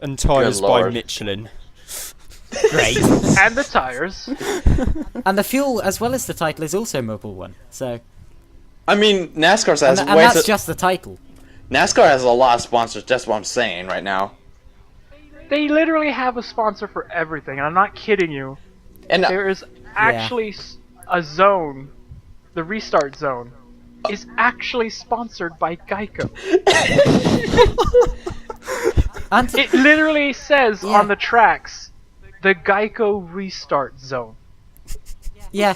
Speaker 4: And tyres
Speaker 3: Good
Speaker 4: by
Speaker 3: lord.
Speaker 4: Michelin.
Speaker 2: Great.
Speaker 1: And the tires.
Speaker 2: And the fuel, as well as the title, is also Mobile One. So,
Speaker 3: I mean, NASCAR has
Speaker 2: and
Speaker 3: way
Speaker 2: that's
Speaker 3: to-
Speaker 2: just the title.
Speaker 3: NASCAR has a lot of sponsors. That's what I'm saying right now.
Speaker 1: They literally have a sponsor for everything, and I'm not kidding you.
Speaker 3: And
Speaker 1: There is actually a zone, the restart zone, is actually sponsored by Geico.
Speaker 2: And
Speaker 1: It literally says
Speaker 2: Yeah.
Speaker 1: on the tracks, the Geico restart zone.
Speaker 2: yeah.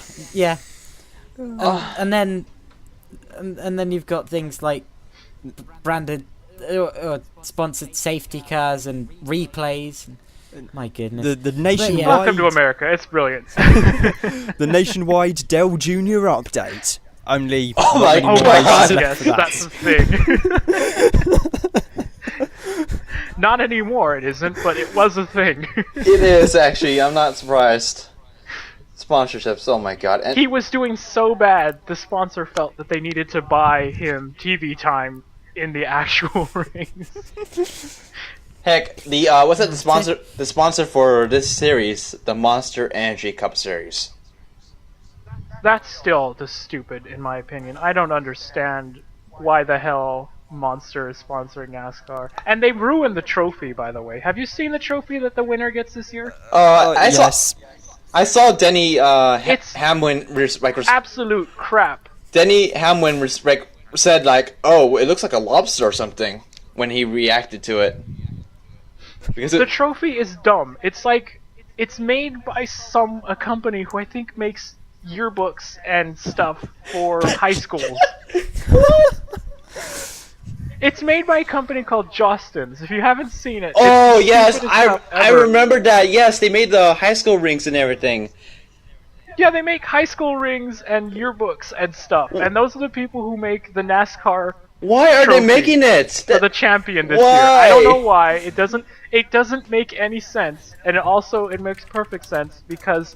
Speaker 2: And then you've got things like branded or sponsored safety cars and replays. My goodness.
Speaker 4: The nationwide
Speaker 1: Welcome to America. It's brilliant.
Speaker 4: the nationwide Dell Junior update. Only
Speaker 3: Oh my
Speaker 1: Oh my
Speaker 3: God.
Speaker 1: god,
Speaker 4: left
Speaker 1: yes,
Speaker 4: for that.
Speaker 1: that's the thing. Not anymore, it isn't, but it was a thing.
Speaker 3: it is actually. I'm not surprised. Sponsorships. Oh my god. And
Speaker 1: He was doing so bad, the sponsor felt that they needed to buy him TV time in the actual race.
Speaker 3: heck, the what's that? The sponsor for this series, the Monster Energy Cup series.
Speaker 1: That's still just stupid, in my opinion. I don't understand why the hell Monster is sponsoring NASCAR. And they ruined the trophy, by the way. Have you seen the trophy that the winner gets this year?
Speaker 4: Yes.
Speaker 3: I saw Denny
Speaker 1: It's
Speaker 3: Hamlin
Speaker 1: absolute crap.
Speaker 3: Denny Hamlin said like, "Oh, it looks like a lobster or something" when he reacted to it. Because
Speaker 1: The trophy is dumb. It's like, it's made by a company who I think makes yearbooks and stuff for high schools. It's made by a company called Jostens. If you haven't seen it,
Speaker 3: oh
Speaker 1: it's the
Speaker 3: yes,
Speaker 1: stupidest
Speaker 3: I
Speaker 1: stuff ever.
Speaker 3: remember that. Yes, they made the high school rings and everything.
Speaker 1: Yeah, they make high school rings and yearbooks and stuff, and those are the people who make the NASCAR
Speaker 3: Why are
Speaker 1: trophy
Speaker 3: they making it?
Speaker 1: for the champion this year. I don't know why. It doesn't make any sense, and it makes perfect sense because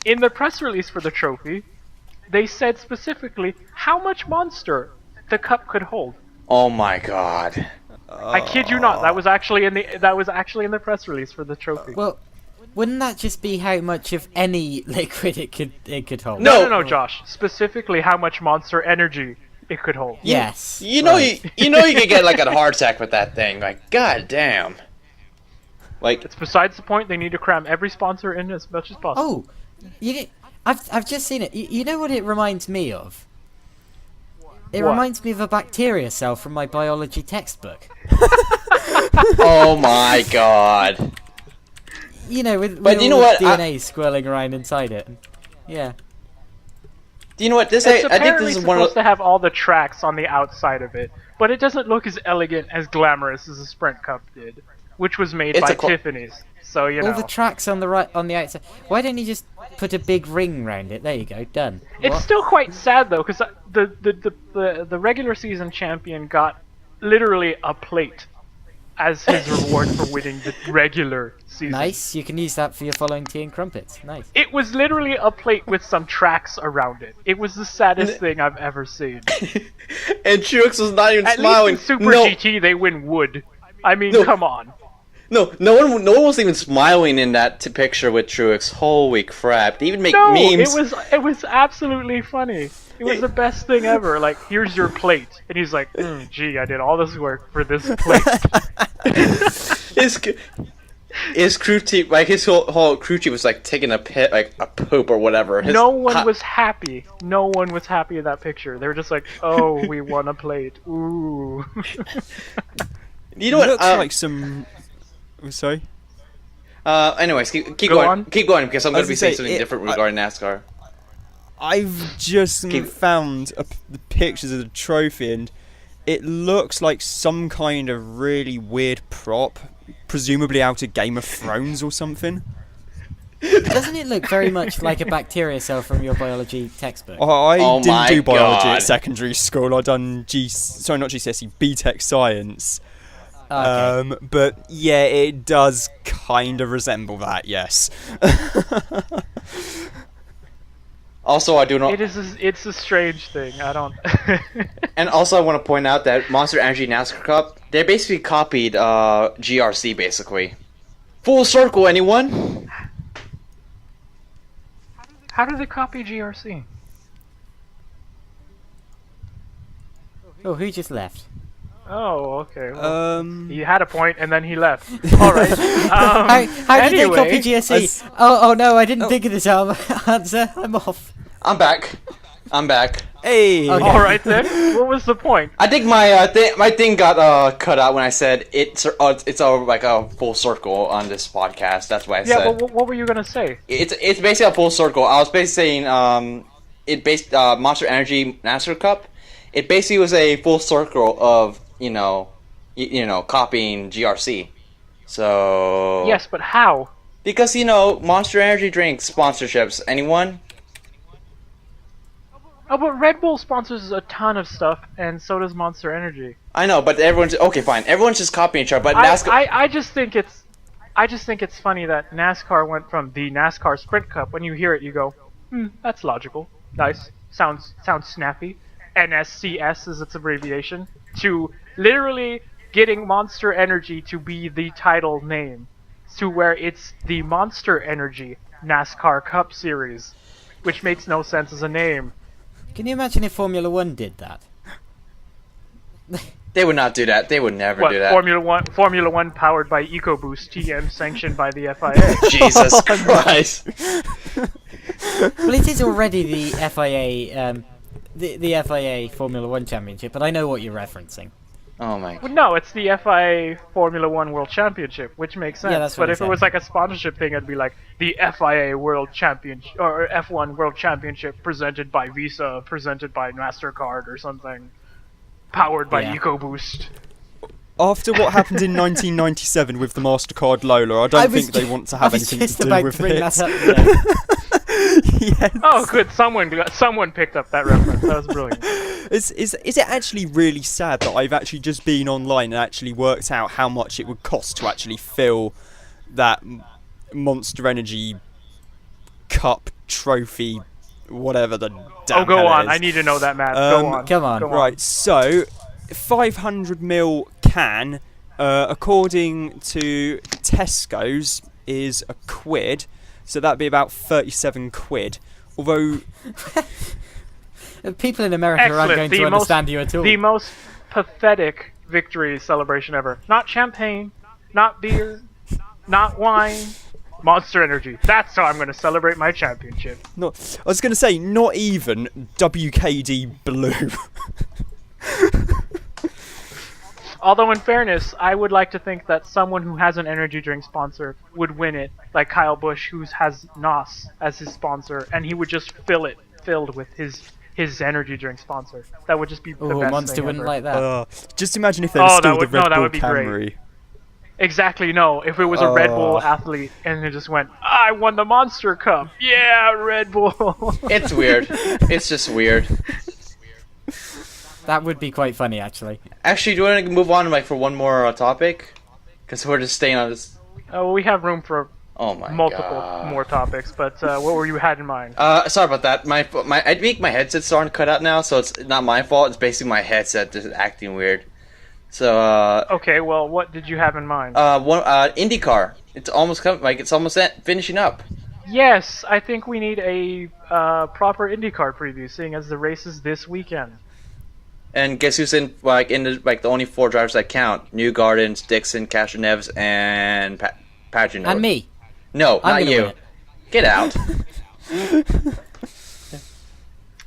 Speaker 1: in the press release for the trophy, they said specifically how much Monster the cup could hold.
Speaker 3: Oh my god.
Speaker 1: I kid you not. That was actually in the press release for the trophy.
Speaker 2: Well, wouldn't that just be how much of any liquid it could hold?
Speaker 1: No, Josh. Specifically, how much Monster Energy it could hold.
Speaker 2: Yes.
Speaker 3: You know,
Speaker 2: right.
Speaker 3: you could get like a heart attack with that thing. Like, god damn. Like,
Speaker 1: It's besides the point. They need to cram every sponsor in as much as possible.
Speaker 2: Oh, I've just seen it. You know what it reminds me of? It
Speaker 1: What?
Speaker 2: reminds me of a bacteria cell from my biology textbook.
Speaker 3: oh my god.
Speaker 2: You know, with
Speaker 3: But you know
Speaker 2: all
Speaker 3: what,
Speaker 2: the DNA swirling around inside it. Yeah.
Speaker 3: Do you know what this?
Speaker 1: It's
Speaker 3: I think
Speaker 1: apparently
Speaker 3: this is one
Speaker 1: supposed
Speaker 3: of.
Speaker 1: to have all the tracks on the outside of it, but it doesn't look as elegant, as glamorous as the Sprint Cup did, which was made
Speaker 3: It's
Speaker 1: by
Speaker 3: a cl-
Speaker 1: Tiffany's. So you
Speaker 2: All
Speaker 1: know,
Speaker 2: the tracks on the outside. Why don't you just put a big ring round it? There you go, done.
Speaker 1: it's
Speaker 2: What?
Speaker 1: still quite sad though, because the regular season champion got literally a plate as his reward for winning the regular season.
Speaker 2: Nice. You can use that for your following tea and crumpets. Nice.
Speaker 1: It was literally a plate with some tracks around it. It was the saddest thing I've ever seen.
Speaker 3: and Truex was not even
Speaker 1: At
Speaker 3: smiling.
Speaker 1: least in Super GT they win wood. I mean,
Speaker 3: No.
Speaker 1: come on.
Speaker 3: No one wasn't even smiling in that picture with Truex. Holy crap! They even make
Speaker 1: No,
Speaker 3: memes.
Speaker 1: it was absolutely funny. It was the best thing ever. Like, here's your plate, and he's like, gee, I did all this work for this plate.
Speaker 3: It's g- his crew chief, like his whole crew chief was like taking a poop or whatever.
Speaker 1: No one was happy. No one was happy in that picture. They were just like, "Oh, we won a plate. Ooh."
Speaker 3: You know what?
Speaker 4: Looks like some. Sorry.
Speaker 3: Anyways, keep
Speaker 1: Go
Speaker 3: going.
Speaker 1: on.
Speaker 3: Keep going because I'm going to be saying something
Speaker 4: it-
Speaker 3: different regarding NASCAR.
Speaker 4: I've just found the pictures of the trophy, and it looks like some kind of really weird prop, presumably out of Game of Thrones or something.
Speaker 2: Doesn't it look very much like a bacteria cell from your biology textbook?
Speaker 4: I
Speaker 3: Oh
Speaker 4: didn't
Speaker 3: my
Speaker 4: do biology
Speaker 3: God.
Speaker 4: at secondary school. I done not GCSE, BTEC Science.
Speaker 2: Okay.
Speaker 4: But yeah, it does kind of resemble that. Yes.
Speaker 3: Also, I do not.
Speaker 1: It's a strange thing. I don't.
Speaker 3: And also, I want to point out that Monster Energy NASCAR Cup, they basically copied GRC, basically. Full circle, anyone?
Speaker 1: How did they copy GRC?
Speaker 2: Oh, who just left?
Speaker 1: Oh, okay. Well, he
Speaker 4: Yeah.
Speaker 1: had a point and then he left. All right.
Speaker 2: How did they copy
Speaker 1: anyway,
Speaker 2: GSE? Oh no, I didn't think of this answer. I'm off.
Speaker 3: I'm back.
Speaker 4: Hey.
Speaker 2: Okay.
Speaker 1: All right then. What was the point?
Speaker 3: I think my thing got cut out when I said it's all like a full circle on this podcast. That's why I
Speaker 1: Yeah,
Speaker 3: said
Speaker 1: but what were you gonna say?
Speaker 3: it's basically a full circle. I was basically saying Monster Energy NASCAR Cup. It basically was a full circle of copying GRC. So
Speaker 1: Yes, but how?
Speaker 3: because Monster Energy drink sponsorships. Anyone?
Speaker 1: Oh, but Red Bull sponsors a ton of stuff, and so does Monster Energy.
Speaker 3: I know, but everyone's okay. Fine, everyone's just copying each other. But
Speaker 1: I
Speaker 3: NASCAR.
Speaker 1: just think it's funny that NASCAR went from the NASCAR Sprint Cup. When you hear it, you go, that's logical. Nice. Sounds snappy. NSCS is its abbreviation. To literally getting Monster Energy to be the title name. To where it's the Monster Energy NASCAR Cup Series. Which makes no sense as a name.
Speaker 2: Can you imagine if Formula One did that?
Speaker 3: They would not do that. They would never
Speaker 1: What,
Speaker 3: do that.
Speaker 1: Formula One powered by EcoBoost TM sanctioned by the FIA.
Speaker 3: Jesus Christ.
Speaker 2: Well, it is already the FIA, the FIA Formula One Championship, but I know what you're referencing.
Speaker 3: Oh my.
Speaker 1: Well, no, it's the FIA Formula One World Championship, which makes sense.
Speaker 2: Yeah, that's what
Speaker 1: but
Speaker 2: I
Speaker 1: if it
Speaker 2: said.
Speaker 1: was like a sponsorship thing, it'd be like the FIA World Championship or F1 World Championship presented by Visa, presented by MasterCard or something, powered by
Speaker 2: Yeah.
Speaker 1: EcoBoost.
Speaker 4: After what happened in 1997 with the MasterCard Lola, I don't think they want to have anything to do with it.
Speaker 2: That up,
Speaker 4: Yes.
Speaker 1: Oh, good! Someone picked up that reference. That was brilliant.
Speaker 4: Is it actually really sad that I've actually just been online and actually worked out how much it would cost to actually fill that Monster Energy Cup trophy, whatever the damn
Speaker 1: Go
Speaker 4: hell it
Speaker 1: on.
Speaker 4: is.
Speaker 1: I need to know that, Matt. Go on.
Speaker 2: Come on.
Speaker 1: Go
Speaker 4: Right, so 500ml can, according to Tesco's, is £1. So that'd be about 37 quid. Although
Speaker 2: People in America aren't
Speaker 1: Excellent.
Speaker 2: going to understand you at all.
Speaker 1: The most pathetic victory celebration ever. Not champagne, not beer, not wine. Monster Energy. That's how I'm going to celebrate my championship.
Speaker 4: I was going to say, not even WKD Blue.
Speaker 1: Although, in fairness, I would like to think that someone who has an energy drink sponsor would win it, like Kyle Busch, who has NOS as his sponsor, and he would just filled with his energy drink sponsor. That would just be the best
Speaker 2: Monster
Speaker 1: thing
Speaker 2: wouldn't
Speaker 1: ever.
Speaker 2: like that.
Speaker 4: Just imagine if they
Speaker 1: Oh,
Speaker 4: were
Speaker 1: that
Speaker 4: still
Speaker 1: would-
Speaker 4: the Red
Speaker 1: no, that
Speaker 4: Bull
Speaker 1: would be great.
Speaker 4: Camry.
Speaker 1: Exactly, no. If it was a Red Bull athlete and it just went, I won the Monster Cup. Yeah, Red Bull.
Speaker 3: It's weird. It's just weird.
Speaker 2: That would be quite funny, actually.
Speaker 3: Actually, do you want to move on for one more topic? Because we're just staying on this.
Speaker 1: We have room for
Speaker 3: Oh my
Speaker 1: multiple
Speaker 3: God.
Speaker 1: more topics, but what were you had in mind?
Speaker 3: Sorry about that. I think my headset's starting to cut out now, so it's not my fault. It's basically my headset just acting weird. So
Speaker 1: Okay, well, what did you have in mind?
Speaker 3: IndyCar. It's almost finishing up.
Speaker 1: Yes, I think we need a proper IndyCar preview, seeing as the race is this weekend.
Speaker 3: And guess who's in the only 4 drivers that count? New Gardens, Dixon, Castroneves, and Pagano.
Speaker 2: And me.
Speaker 3: No,
Speaker 2: I'm
Speaker 3: not
Speaker 2: gonna
Speaker 3: you.
Speaker 2: win it.
Speaker 3: Get out.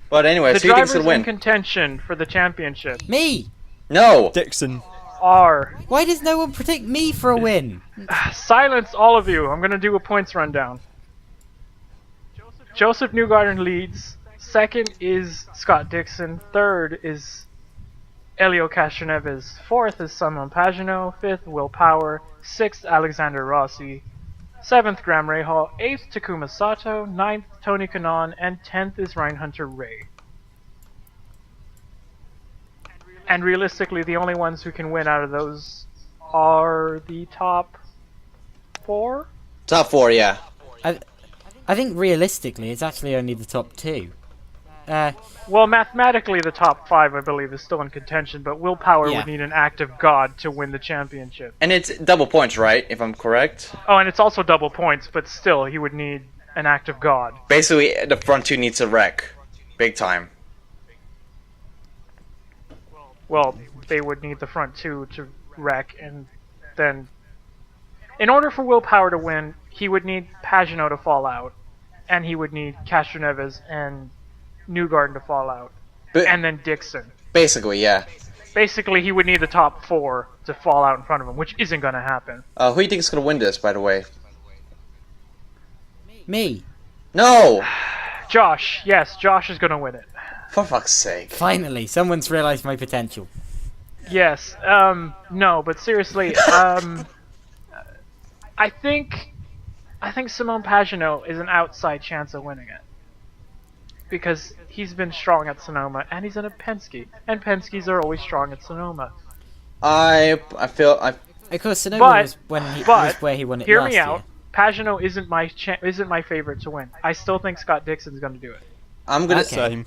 Speaker 3: But anyways,
Speaker 1: The
Speaker 3: who do you think's
Speaker 1: drivers
Speaker 3: gonna win?
Speaker 1: in contention for the championship
Speaker 2: Me.
Speaker 3: No.
Speaker 4: Dixon.
Speaker 1: are...
Speaker 2: Why does no one predict me for a win?
Speaker 1: Silence, all of you. I'm going to do a points rundown. Joseph Newgarden leads. Second is Scott Dixon. Third is Elio Castroneves. Fourth is Simon Pagano. Fifth, Will Power. Sixth, Alexander Rossi. Seventh, Graham Rahal. Eighth, Takuma Sato. Ninth, Tony Kanaan. And 10th is Ryan Hunter Ray. And realistically, the only ones who can win out of those are the top 4?
Speaker 3: Top 4, yeah.
Speaker 2: I think realistically, it's actually only the top 2.
Speaker 1: Well, mathematically, the top 5, I believe, is still in contention, but Will Power
Speaker 2: Yeah.
Speaker 1: would need an act of God to win the championship.
Speaker 3: And it's double points, right? If I'm correct.
Speaker 1: Oh, and it's also double points, but still, he would need an act of God.
Speaker 3: Basically, the front 2 needs a wreck. Big time.
Speaker 1: Well, they would need the front 2 to wreck, and then... In order for Will Power to win, he would need Pagano to fall out, and he would need Castroneves and Newgarden to fall out,
Speaker 3: But
Speaker 1: and then Dixon.
Speaker 3: basically, yeah.
Speaker 1: Basically, he would need the top 4 to fall out in front of him, which isn't going to happen.
Speaker 3: Who do you think is gonna win this, by the way?
Speaker 2: Me.
Speaker 3: No!
Speaker 1: Josh, yes, Josh is going to win it.
Speaker 3: For fuck's sake.
Speaker 2: Finally, someone's realised my potential.
Speaker 1: Yes, no, but seriously, I think Simone Pagano is an outside chance of winning it. Because he's been strong at Sonoma, and he's in a Penske, and Penskes are always strong at Sonoma.
Speaker 3: I feel
Speaker 2: Of course, Sonoma was
Speaker 1: but
Speaker 2: where he won it
Speaker 1: hear
Speaker 2: last
Speaker 1: me out.
Speaker 2: year.
Speaker 1: Pagano isn't my favorite to win. I still think Scott Dixon's going to do it.
Speaker 3: I'm gonna
Speaker 2: Okay.
Speaker 4: Same.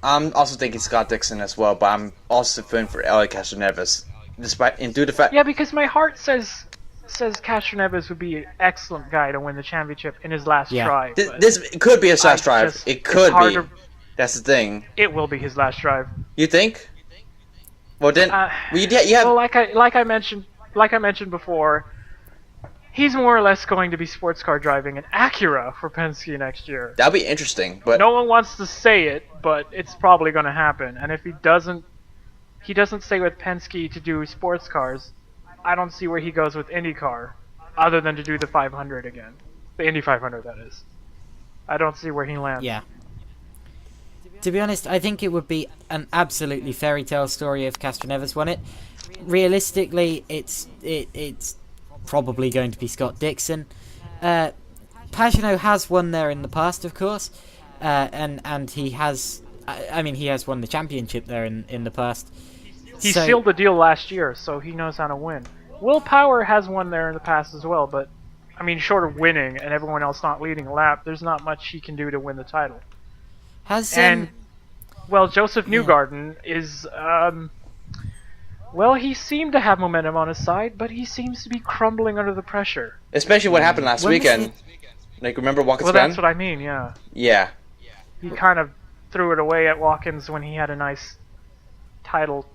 Speaker 3: I'm also thinking Scott Dixon as well, but I'm also feeling for Elio Castroneves, despite and due to the fact.
Speaker 1: Yeah, because my heart says Castroneves would be an excellent guy to win the championship in his last
Speaker 2: Yeah.
Speaker 1: try. but
Speaker 3: This could be his last
Speaker 1: I
Speaker 3: drive.
Speaker 1: just-
Speaker 3: It
Speaker 1: it's
Speaker 3: could
Speaker 1: hard
Speaker 3: be.
Speaker 1: to-
Speaker 3: That's the thing.
Speaker 1: It will be his last drive.
Speaker 3: You think? Well then,
Speaker 1: Uh,
Speaker 3: you have.
Speaker 1: Well, like I mentioned before, he's more or less going to be sports car driving an Acura for Penske next year.
Speaker 3: That'd be interesting, but
Speaker 1: No one wants to say it, but it's probably going to happen. And if he doesn't stay with Penske to do sports cars, I don't see where he goes with IndyCar, other than to do the 500 again, the Indy 500, that is. I don't see where he lands.
Speaker 2: Yeah. To be honest, I think it would be an absolutely fairy tale story if Castroneves won it. Realistically, it's probably going to be Scott Dixon. Pagano has won there in the past, of course, and he has. I mean, he has won the championship there in the past.
Speaker 1: He
Speaker 2: So-
Speaker 1: sealed the deal last year, so he knows how to win. Will Power has won there in the past as well, but, I mean, short of winning and everyone else not leading a lap, there's not much he can do to win the title.
Speaker 2: Has
Speaker 1: And, well, Joseph Newgarden is, well, he seemed to have momentum on his side, but he seems to be crumbling under the pressure.
Speaker 3: especially what happened last
Speaker 2: When was
Speaker 3: weekend. Like, remember Watkins
Speaker 1: Well,
Speaker 3: Glen?
Speaker 1: that's what I mean, yeah.
Speaker 3: Yeah.
Speaker 1: He kind of threw it away at Watkins when he had a nice title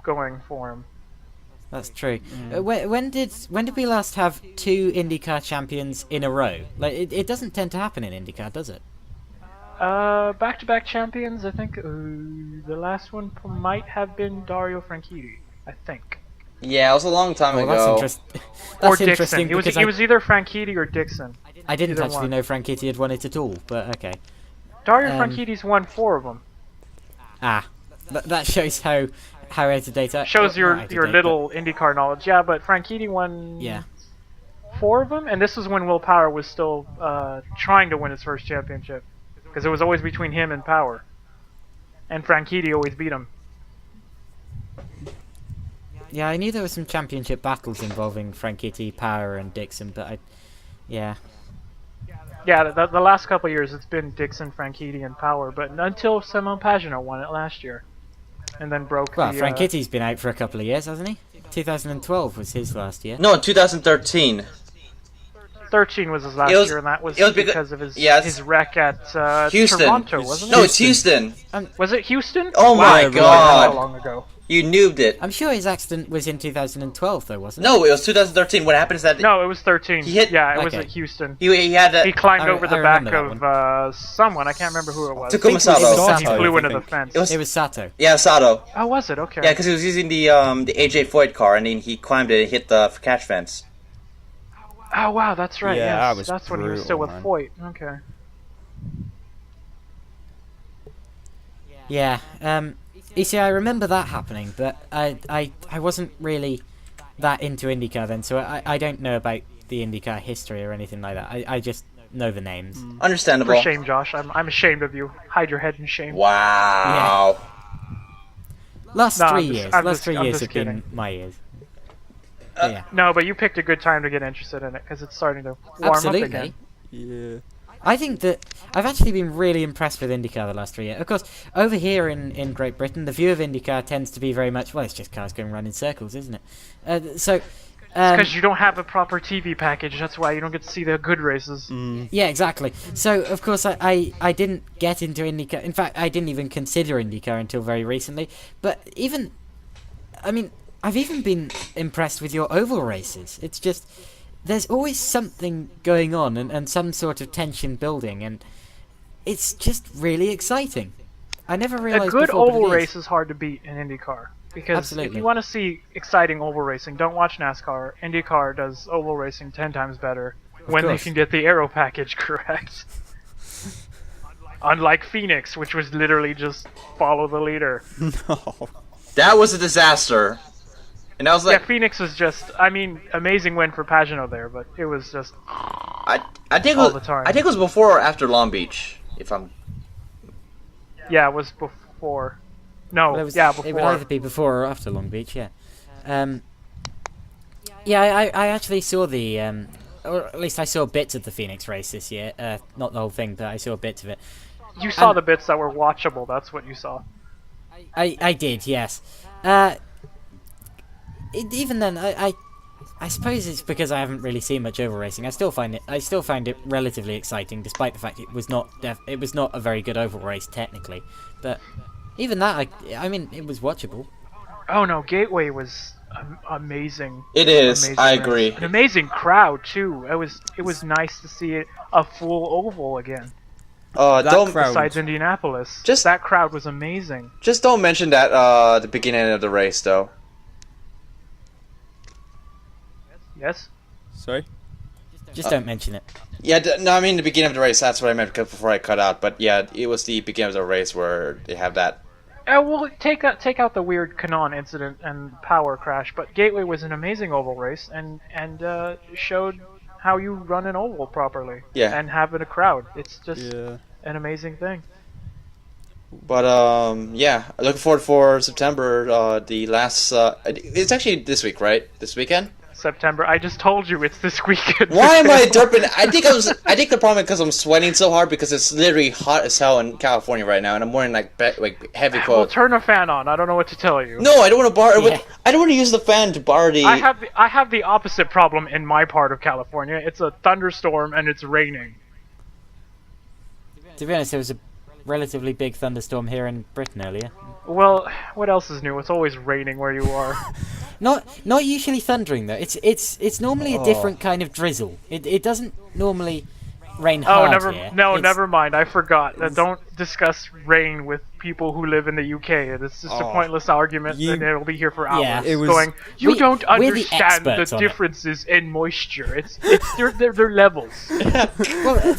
Speaker 1: going for him.
Speaker 2: That's true. When did we last have 2 IndyCar champions in a row? Like it doesn't tend to happen in IndyCar, does it?
Speaker 1: Back-to-back champions, I think the last one might have been Dario Franchitti, I think.
Speaker 3: Yeah, it was a long time
Speaker 2: Well,
Speaker 3: ago.
Speaker 2: that's interesting.
Speaker 1: Or
Speaker 2: That's
Speaker 1: Dixon.
Speaker 2: interesting
Speaker 1: It was
Speaker 2: because
Speaker 1: either Franchitti or Dixon.
Speaker 2: I didn't
Speaker 1: either
Speaker 2: actually
Speaker 1: one.
Speaker 2: know Franchitti had won it at all. But okay.
Speaker 1: Dario
Speaker 2: Um,
Speaker 1: Franchitti's won 4 of them.
Speaker 2: That shows how out of date.
Speaker 1: Shows
Speaker 2: not
Speaker 1: your
Speaker 2: out of date,
Speaker 1: little IndyCar knowledge. Yeah, but Franchitti won
Speaker 2: but- Yeah.
Speaker 1: 4 of them, and this was when Will Power was still trying to win his first championship, because it was always between him and Power, and Franchitti always beat him.
Speaker 2: Yeah, I knew there were some championship battles involving Franchitti, Power, and Dixon, but yeah.
Speaker 1: Yeah, the last couple of years it's been Dixon, Franchitti, and Power, but until Simon Pagano won it last year, and then broke
Speaker 2: Well,
Speaker 1: the...
Speaker 2: Franchitti's been out for a couple of years, hasn't he? 2012 was his last year.
Speaker 3: No, in 2013.
Speaker 1: 13 was his last
Speaker 3: It was-
Speaker 1: year, and that was
Speaker 3: it was
Speaker 1: because of his
Speaker 3: yes.
Speaker 1: his wreck at
Speaker 3: Houston.
Speaker 1: Toronto, wasn't
Speaker 3: No,
Speaker 1: it?
Speaker 3: it's Houston.
Speaker 1: Was it Houston?
Speaker 3: Oh my
Speaker 1: Wow,
Speaker 3: God.
Speaker 1: How long ago?
Speaker 3: You noobed it.
Speaker 2: I'm sure his accident was in 2012, though, wasn't it?
Speaker 3: No, it was 2013. What happened is that
Speaker 1: No, it was 13.
Speaker 3: He hit-
Speaker 1: Yeah, it was
Speaker 2: Okay.
Speaker 1: at Houston.
Speaker 3: he had
Speaker 1: He climbed
Speaker 2: I-
Speaker 1: over
Speaker 2: I
Speaker 1: the back
Speaker 2: remember that
Speaker 1: of someone. I can't remember who it was.
Speaker 3: Takuma
Speaker 2: it was
Speaker 3: Sato.
Speaker 2: Sato.
Speaker 1: He
Speaker 2: Sato,
Speaker 1: flew
Speaker 4: I
Speaker 1: into the
Speaker 4: think.
Speaker 1: fence.
Speaker 3: It was
Speaker 2: Sato.
Speaker 3: Yeah, Sato.
Speaker 1: Oh, was it? Okay.
Speaker 3: Yeah, because he was using the AJ Foyt car, and then he climbed it and hit the catch fence.
Speaker 1: Oh, wow, that's right.
Speaker 4: Yeah,
Speaker 1: yes.
Speaker 4: that was
Speaker 1: That's when he was still with
Speaker 4: brutal,
Speaker 1: Foyt. Okay.
Speaker 2: Yeah. You see, I remember that happening, but I wasn't really that into IndyCar then, so I don't know about the IndyCar history or anything like that. I just know the names.
Speaker 3: Understandable.
Speaker 1: For shame, Josh. I'm ashamed of you. Hide your head in shame.
Speaker 3: Wow.
Speaker 2: Last
Speaker 1: No,
Speaker 2: 3
Speaker 1: I'm just-
Speaker 2: years.
Speaker 1: I'm
Speaker 2: Last
Speaker 1: just-
Speaker 2: 3
Speaker 1: I'm
Speaker 2: years
Speaker 1: just
Speaker 2: have been
Speaker 1: kidding.
Speaker 2: my years. But yeah.
Speaker 1: No, but you picked a good time to get interested in it because it's starting to warm up
Speaker 2: Absolutely.
Speaker 1: again.
Speaker 4: Yeah.
Speaker 2: I think that I've actually been really impressed with IndyCar the last 3 years. Of course, over here in Great Britain, the view of IndyCar tends to be very much, well, it's just cars going around in circles, isn't it?
Speaker 1: Because you don't have a proper TV package. That's why you don't get to see the good races.
Speaker 2: Yeah, exactly. So, of course, I didn't get into IndyCar. In fact, I didn't even consider IndyCar until very recently. But I've even been impressed with your oval races. It's just, there's always something going on and some sort of tension building, and it's just really exciting. I never realized
Speaker 1: A good
Speaker 2: before, but
Speaker 1: oval
Speaker 2: it
Speaker 1: race is hard to beat in IndyCar. Because
Speaker 2: Absolutely.
Speaker 1: if you want to see exciting oval racing, don't watch NASCAR. IndyCar does oval racing 10 times better when they
Speaker 2: course.
Speaker 1: can get the aero package correct. Unlike Phoenix, which was literally just follow the leader.
Speaker 4: No.
Speaker 3: That was a disaster. And I was
Speaker 1: Yeah,
Speaker 3: like,
Speaker 1: Phoenix was just, amazing win for Pagano there, but it was just,
Speaker 3: I think
Speaker 1: all
Speaker 3: it
Speaker 1: the
Speaker 3: was,
Speaker 1: time.
Speaker 3: I think it was before or after Long Beach. If I'm
Speaker 1: yeah, it was before. No,
Speaker 2: Well, it
Speaker 1: yeah,
Speaker 2: would either
Speaker 1: before.
Speaker 2: be before or after Long Beach, yeah. I actually saw the, or at least I saw bits of the Phoenix race this year. Not the whole thing, but I saw bits of it.
Speaker 1: You saw
Speaker 2: And-
Speaker 1: the bits that were watchable, that's what you saw.
Speaker 2: I did, yes. Even then, I suppose it's because I haven't really seen much oval racing. I still find it relatively exciting, despite the fact it was not a very good oval race technically. But even that, it was watchable.
Speaker 1: Oh no, Gateway was amazing.
Speaker 3: It is.
Speaker 1: Amazing
Speaker 3: I
Speaker 1: race.
Speaker 3: agree.
Speaker 1: An amazing crowd too. It was nice to see a full oval again.
Speaker 4: That
Speaker 3: Don't
Speaker 4: crowd.
Speaker 1: Besides Indianapolis,
Speaker 3: Just-
Speaker 1: that crowd was amazing.
Speaker 3: just don't mention that at the beginning of the race though.
Speaker 1: Yes.
Speaker 4: Sorry.
Speaker 2: Just don't mention it.
Speaker 3: Yeah, no, I mean the beginning of the race. That's what I meant before I cut out. But yeah, it was the beginning of the race where they have that.
Speaker 1: Well, take out the weird Kanon incident and power crash, but Gateway was an amazing oval race and showed how you run an oval properly.
Speaker 3: Yeah.
Speaker 1: And having a crowd, it's just
Speaker 4: Yeah.
Speaker 1: an amazing thing.
Speaker 3: But yeah, looking forward for September. The last. It's actually this week, right? This weekend.
Speaker 1: September. I just told you it's this weekend.
Speaker 3: Why am I derping? I think the problem is because I'm sweating so hard because it's literally hot as hell in California right now, and I'm wearing like heavy
Speaker 1: Well,
Speaker 3: clothes.
Speaker 1: turn a fan on. I don't know what to tell you.
Speaker 3: No, I don't want to borrow.
Speaker 2: Yeah.
Speaker 3: I don't want to use the fan to borrow the.
Speaker 1: I have the opposite problem in my part of California. It's a thunderstorm and it's raining.
Speaker 2: To be honest, there was a relatively big thunderstorm here in Britain earlier.
Speaker 1: Well, what else is new? It's always raining where you are.
Speaker 2: Not usually thundering though. It's normally a different kind of drizzle. It doesn't normally rain
Speaker 1: Oh,
Speaker 2: hard here. It's-
Speaker 1: never mind. I forgot. Don't discuss rain with people who live in the UK. It's just a
Speaker 4: Oh,
Speaker 1: pointless argument,
Speaker 4: you-
Speaker 1: and it'll be here for hours.
Speaker 2: Yeah.
Speaker 4: It was-
Speaker 1: Going, you
Speaker 2: We-
Speaker 1: don't
Speaker 2: we're the
Speaker 1: understand the
Speaker 2: experts on it."
Speaker 1: differences in moisture. It's they're levels.
Speaker 2: Well,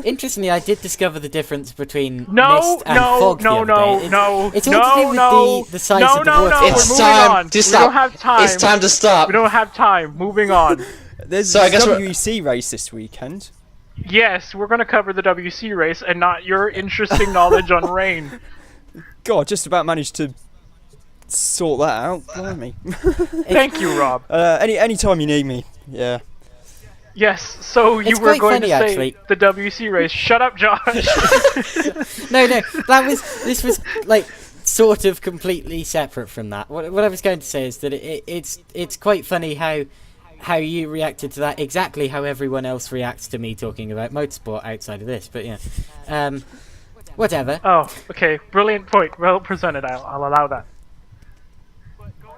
Speaker 2: interestingly, I did discover the difference between
Speaker 1: No,
Speaker 2: mist and
Speaker 1: no,
Speaker 2: fog the
Speaker 1: no,
Speaker 2: other
Speaker 1: no,
Speaker 2: day.
Speaker 1: no,
Speaker 2: It's all to do with
Speaker 1: no,
Speaker 2: the size
Speaker 1: no,
Speaker 2: of the
Speaker 1: no,
Speaker 2: water.
Speaker 1: no, we're
Speaker 3: It's
Speaker 1: moving
Speaker 3: time
Speaker 1: on.
Speaker 3: to
Speaker 1: We
Speaker 3: stop.
Speaker 1: don't have time.
Speaker 3: It's time to stop.
Speaker 1: We don't have time. Moving on.
Speaker 4: There's
Speaker 3: So I guess
Speaker 4: a
Speaker 3: we're-
Speaker 4: WEC race this weekend.
Speaker 1: Yes, we're gonna cover the WC race and not your interesting knowledge on rain.
Speaker 4: God, just about managed to sort that out. Blimey.
Speaker 1: Thank you, Rob.
Speaker 4: Any time you need me. Yeah.
Speaker 1: Yes, so you
Speaker 2: It's
Speaker 1: were
Speaker 2: quite
Speaker 1: going
Speaker 2: funny,
Speaker 1: to say
Speaker 2: actually.
Speaker 1: the WC race. Shut up, Josh.
Speaker 2: No, this was like sort of completely separate from that. What I was going to say is that it's quite funny how you reacted to that, exactly how everyone else reacts to me talking about motorsport outside of this. But yeah, Whatever.
Speaker 1: Oh, okay. Brilliant point. Well presented. I'll allow that.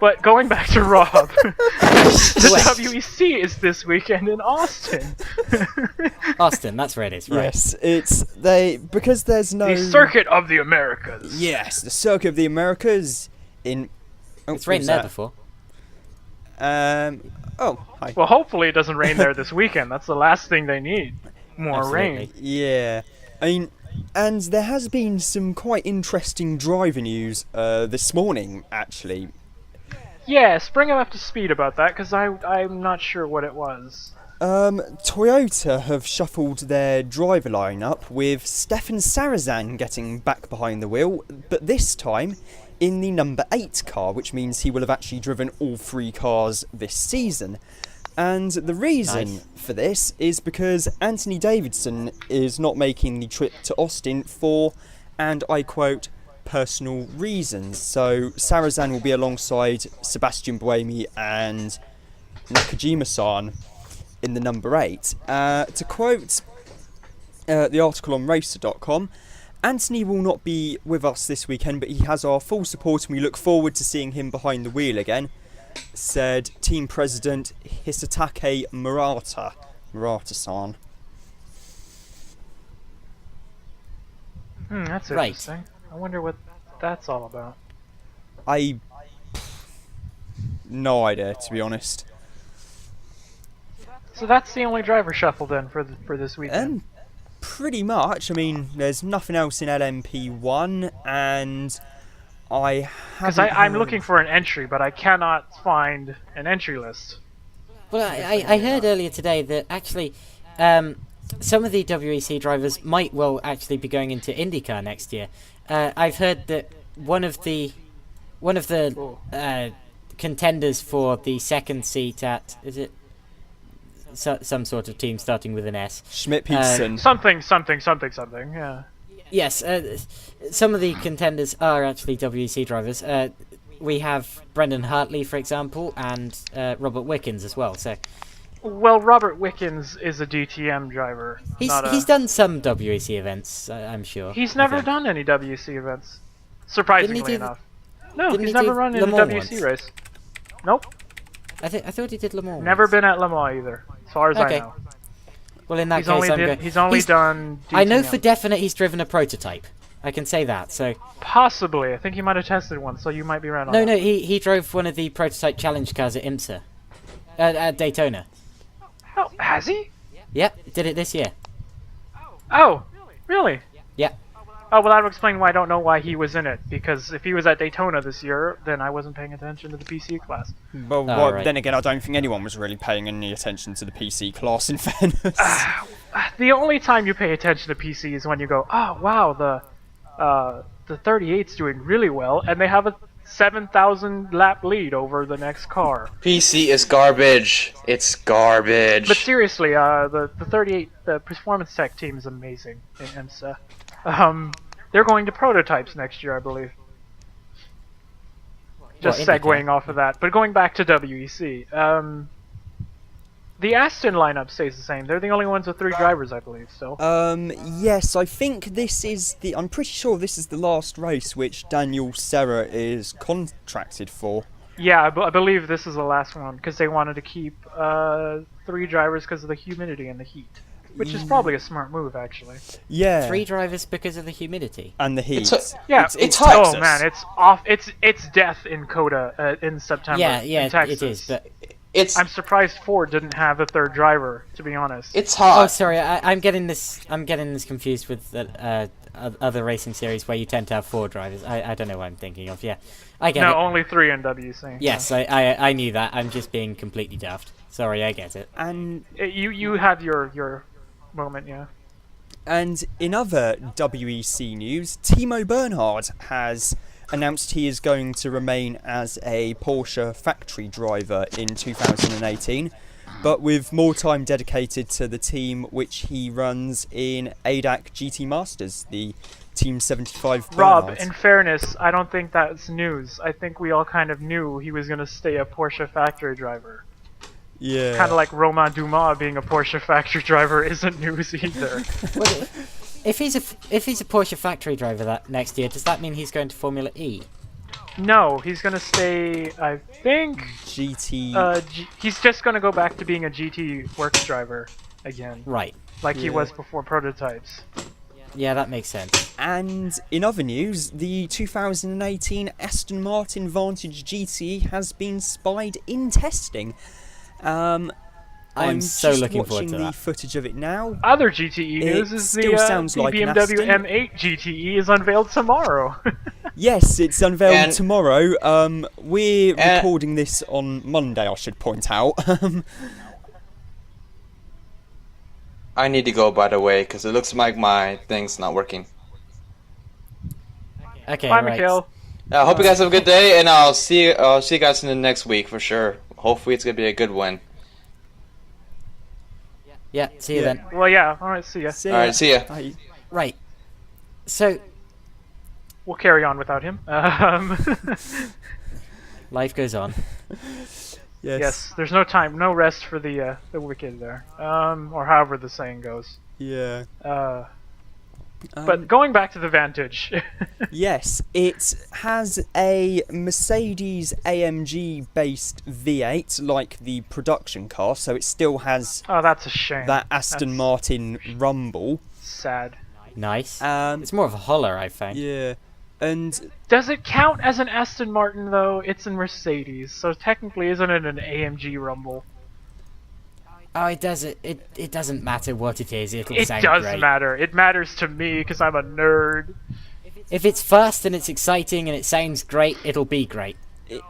Speaker 1: But going back to Rob, the WEC is this weekend in Austin.
Speaker 2: Austin, that's where it is, right?
Speaker 4: Yes, because there's no...
Speaker 1: The Circuit of the Americas.
Speaker 4: Yes, the Circuit of the Americas in... Oh,
Speaker 2: It's rained there before.
Speaker 4: Oh, hi.
Speaker 1: Well, hopefully it doesn't rain there this weekend. That's the last thing they need. More
Speaker 2: Absolutely.
Speaker 1: rain.
Speaker 4: Yeah, I mean, and there has been some quite interesting driver news this morning, actually.
Speaker 1: Yes, bring him up to speed about that, because I'm not sure what it was.
Speaker 4: Toyota have shuffled their driver lineup with Stefan Sarazan getting back behind the wheel, but this time in the number 8 car, which means he will have actually driven all 3 cars this season. And the reason for this is because Anthony Davidson is not making the trip to Austin for, and I quote, personal reasons. So Sarazan will be alongside Sebastian Buemi and Nakajima-san in the number 8. To quote the article on Racer.com, Anthony will not be with us this weekend, but he has our full support and we look forward to seeing him behind the wheel again, said team president Hisatake Murata-san.
Speaker 1: That's
Speaker 2: Right.
Speaker 1: interesting. I wonder what that's all about.
Speaker 4: No idea, to be honest.
Speaker 1: So that's the only driver shuffle then for this weekend.
Speaker 4: Pretty much. I mean, there's nothing else in LMP1, and I
Speaker 1: Because
Speaker 4: haven't
Speaker 1: I'm
Speaker 4: heard-
Speaker 1: looking for an entry, but I cannot find an entry list.
Speaker 2: Well, I heard earlier today that actually some of the WEC drivers might well actually be going into IndyCar next year. I've heard that one of the contenders for the second seat at, is it some sort of team starting with an S?
Speaker 4: Schmidt-Peterson.
Speaker 1: Something, yeah.
Speaker 2: Yes, some of the contenders are actually WEC drivers. We have Brendan Hartley, for example, and Robert Wickens as well. So
Speaker 1: Well, Robert Wickens is a DTM driver.
Speaker 2: he's done some WEC events, I'm sure.
Speaker 1: He's
Speaker 2: I
Speaker 1: never
Speaker 2: think.
Speaker 1: done any WEC events. Surprisingly
Speaker 2: do
Speaker 1: enough. No,
Speaker 2: didn't
Speaker 1: he's
Speaker 2: he
Speaker 1: never
Speaker 2: do
Speaker 1: run in
Speaker 2: Le
Speaker 1: a
Speaker 2: Mans
Speaker 1: WEC
Speaker 2: once?
Speaker 1: race. Nope.
Speaker 2: I thought he did Le Mans.
Speaker 1: Never
Speaker 2: once.
Speaker 1: been at Le Mans either, as far as
Speaker 2: Okay.
Speaker 1: I know.
Speaker 2: Well, in that
Speaker 1: He's
Speaker 2: case,
Speaker 1: only,
Speaker 2: I'm going.
Speaker 1: he's only done DTM.
Speaker 2: I know for definite he's driven a prototype. I can say that. So
Speaker 1: Possibly. I think he might have tested one, so you might be right on
Speaker 2: no,
Speaker 1: that.
Speaker 2: he drove one of the prototype challenge cars at IMSA, at Daytona.
Speaker 1: Oh, has he?
Speaker 2: Yep, did it this year.
Speaker 1: Oh, really?
Speaker 2: Yeah.
Speaker 1: Oh, well, that would explain why I don't know why he was in it. Because if he was at Daytona this year, then I wasn't paying attention to the PC class.
Speaker 4: Well,
Speaker 2: right.
Speaker 4: then again, I don't think anyone was really paying any attention to the PC class, in fairness.
Speaker 1: The only time you pay attention to PC is when you go, oh, wow, the 38's doing really well, and they have a 7,000 lap lead over the next car.
Speaker 3: PC is garbage. It's garbage.
Speaker 1: But seriously, the 38, the Performance Tech team is amazing in IMSA. They're going to prototypes next year, I believe. Just
Speaker 2: IndyCar.
Speaker 1: segueing off of that. But going back to WEC, the Aston lineup stays the same. They're the only ones with 3 drivers, I believe, so.
Speaker 4: Yes, I think I'm pretty sure this is the last race which Daniel Serra is contracted for.
Speaker 1: Yeah, I believe this is the last one, because they wanted to keep 3 drivers because of the humidity and the heat. Which is probably a smart move, actually.
Speaker 4: Yeah.
Speaker 2: 3 drivers because of the humidity.
Speaker 4: And the heat.
Speaker 1: Yeah,
Speaker 3: it's hot.
Speaker 1: Oh man, it's off. It's death in Coda in September.
Speaker 2: Yeah,
Speaker 1: in Texas.
Speaker 2: it is. But
Speaker 1: I'm surprised Ford didn't have a 3rd driver, to be honest.
Speaker 3: It's hot.
Speaker 2: oh, sorry, I'm getting this confused with other racing series where you tend to have 4 drivers. I don't know what I'm thinking of. Yeah, I get
Speaker 1: No,
Speaker 2: it.
Speaker 1: only 3 in WC.
Speaker 2: Yes, I knew that. I'm just being completely daft. Sorry, I get it.
Speaker 4: And
Speaker 1: You had your moment, yeah.
Speaker 4: And in other WEC news, Timo Bernhard has announced he is going to remain as a Porsche factory driver in 2018, but with more time dedicated to the team which he runs in ADAC GT Masters, the Team 75
Speaker 1: Rob,
Speaker 4: Bernhard.
Speaker 1: in fairness, I don't think that's news. I think we all kind of knew he was going to stay a Porsche factory driver.
Speaker 4: Yeah.
Speaker 1: Kind of like Romain Dumas being a Porsche factory driver isn't news either.
Speaker 2: if he's a Porsche factory driver that next year, does that mean he's going to Formula E?
Speaker 1: No, he's gonna stay. I think
Speaker 4: GT.
Speaker 1: he's just gonna go back to being a GT works driver again,
Speaker 2: Right.
Speaker 1: like he
Speaker 4: Yeah.
Speaker 1: was before prototypes.
Speaker 2: Yeah, that makes sense.
Speaker 4: And in other news, the 2018 Aston Martin Vantage GT has been spied in testing. I'm
Speaker 2: so
Speaker 4: just
Speaker 2: looking forward
Speaker 4: watching
Speaker 2: to
Speaker 4: the
Speaker 2: that.
Speaker 4: footage of it now.
Speaker 1: Other GTE
Speaker 4: It
Speaker 1: news is
Speaker 4: still sounds
Speaker 1: the
Speaker 4: like an
Speaker 1: BMW
Speaker 4: Aston.
Speaker 1: M8 GTE is unveiled tomorrow.
Speaker 4: Yes, it's unveiled
Speaker 3: And-
Speaker 4: tomorrow. We're recording this on Monday, I should point out.
Speaker 3: I need to go, by the way, because it looks like my thing's not working.
Speaker 2: Okay,
Speaker 1: Bye,
Speaker 2: right.
Speaker 1: Mikhail.
Speaker 3: I hope you guys have a good day, and I'll see you guys in the next week for sure. Hopefully, it's gonna be a good one.
Speaker 2: Yeah, see you
Speaker 4: Yeah.
Speaker 2: then.
Speaker 1: Well, yeah. All right. See ya.
Speaker 4: See
Speaker 3: All right, see ya.
Speaker 4: Bye.
Speaker 2: Right. So,
Speaker 1: We'll carry on without him.
Speaker 2: life goes on.
Speaker 1: Yes. There's no time, no rest for the wicked there. Or however the saying goes.
Speaker 4: Yeah.
Speaker 1: But going back to the Vantage.
Speaker 4: Yes, it has a Mercedes AMG based V8 like the production car, so it still has
Speaker 1: Oh, that's a shame.
Speaker 4: that Aston
Speaker 1: That's
Speaker 4: Martin rumble.
Speaker 1: sad.
Speaker 2: Nice.
Speaker 4: Um,
Speaker 2: It's more of a holler, I think.
Speaker 4: yeah, and
Speaker 1: Does it count as an Aston Martin though? It's a Mercedes, so technically isn't it an AMG Rumble?
Speaker 2: Oh, it doesn't. It doesn't matter what it is. It'll
Speaker 1: It
Speaker 2: sound
Speaker 1: does
Speaker 2: great.
Speaker 1: matter. It matters to me because I'm a nerd.
Speaker 2: If it's fast and it's exciting and it sounds great, it'll be great.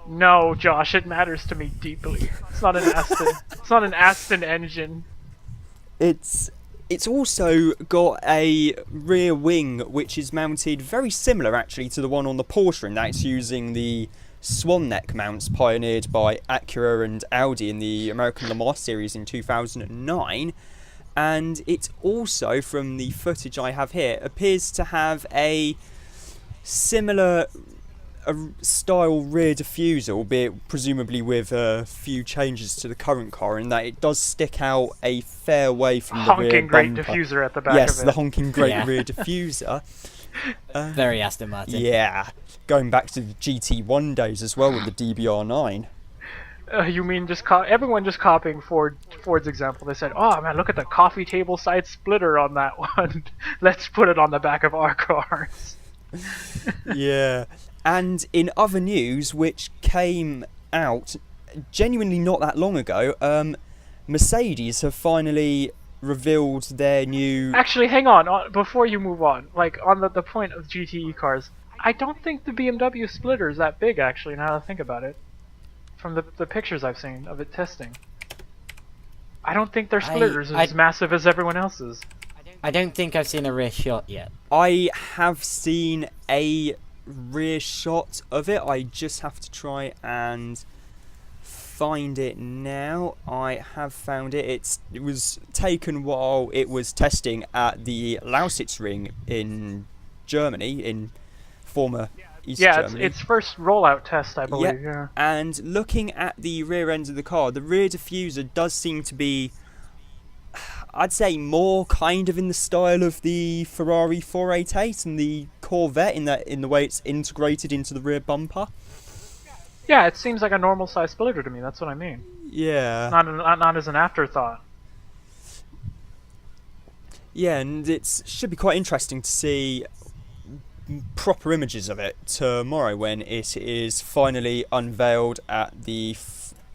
Speaker 1: No, Josh, it matters to me deeply. It's not an Aston. It's not an Aston engine.
Speaker 4: it's also got a rear wing which is mounted very similar actually to the one on the Porsche, and that's using the swan neck mounts pioneered by Acura and Audi in the American Le Mans series in 2009. And it also, from the footage I have here, appears to have a similar style rear diffuser, albeit presumably with a few changes to the current car, in that it does stick out a fair way from the rear
Speaker 1: Honking great
Speaker 4: bumper.
Speaker 1: diffuser at the back
Speaker 4: Yes,
Speaker 1: of it.
Speaker 4: the honking great
Speaker 2: Yeah.
Speaker 4: rear diffuser.
Speaker 2: Very Aston Martin.
Speaker 4: Yeah, going back to the GT1 days as well with the DBR9.
Speaker 1: You mean just everyone just copying Ford's example? They said, "Oh man, look at the coffee table side splitter on that one. Let's put it on the back of our cars."
Speaker 4: Yeah. And in other news, which came out genuinely not that long ago, Mercedes have finally revealed their new...
Speaker 1: Actually, hang on. Before you move on, like on the point of GTE cars, I don't think the BMW splitter is that big. Actually, now that I think about it, from the pictures I've seen of it testing, I don't think their splitters is as massive as everyone else's.
Speaker 2: I don't think I've seen a rear shot yet.
Speaker 4: I have seen a rear shot of it. I just have to try and find it now. I have found it. It was taken while it was testing at the Lausitz Ring in Germany, in former East
Speaker 1: Yeah,
Speaker 4: Germany.
Speaker 1: it's first rollout test, I believe. Yeah.
Speaker 4: And looking at the rear end of the car, the rear diffuser does seem to be, I'd say, more kind of in the style of the Ferrari 488 and the Corvette in the way it's integrated into the rear bumper.
Speaker 1: Yeah, it seems like a normal size splitter to me. That's what I mean.
Speaker 4: Yeah.
Speaker 1: Not as an afterthought.
Speaker 4: Yeah, and it should be quite interesting to see proper images of it tomorrow when it is finally unveiled at the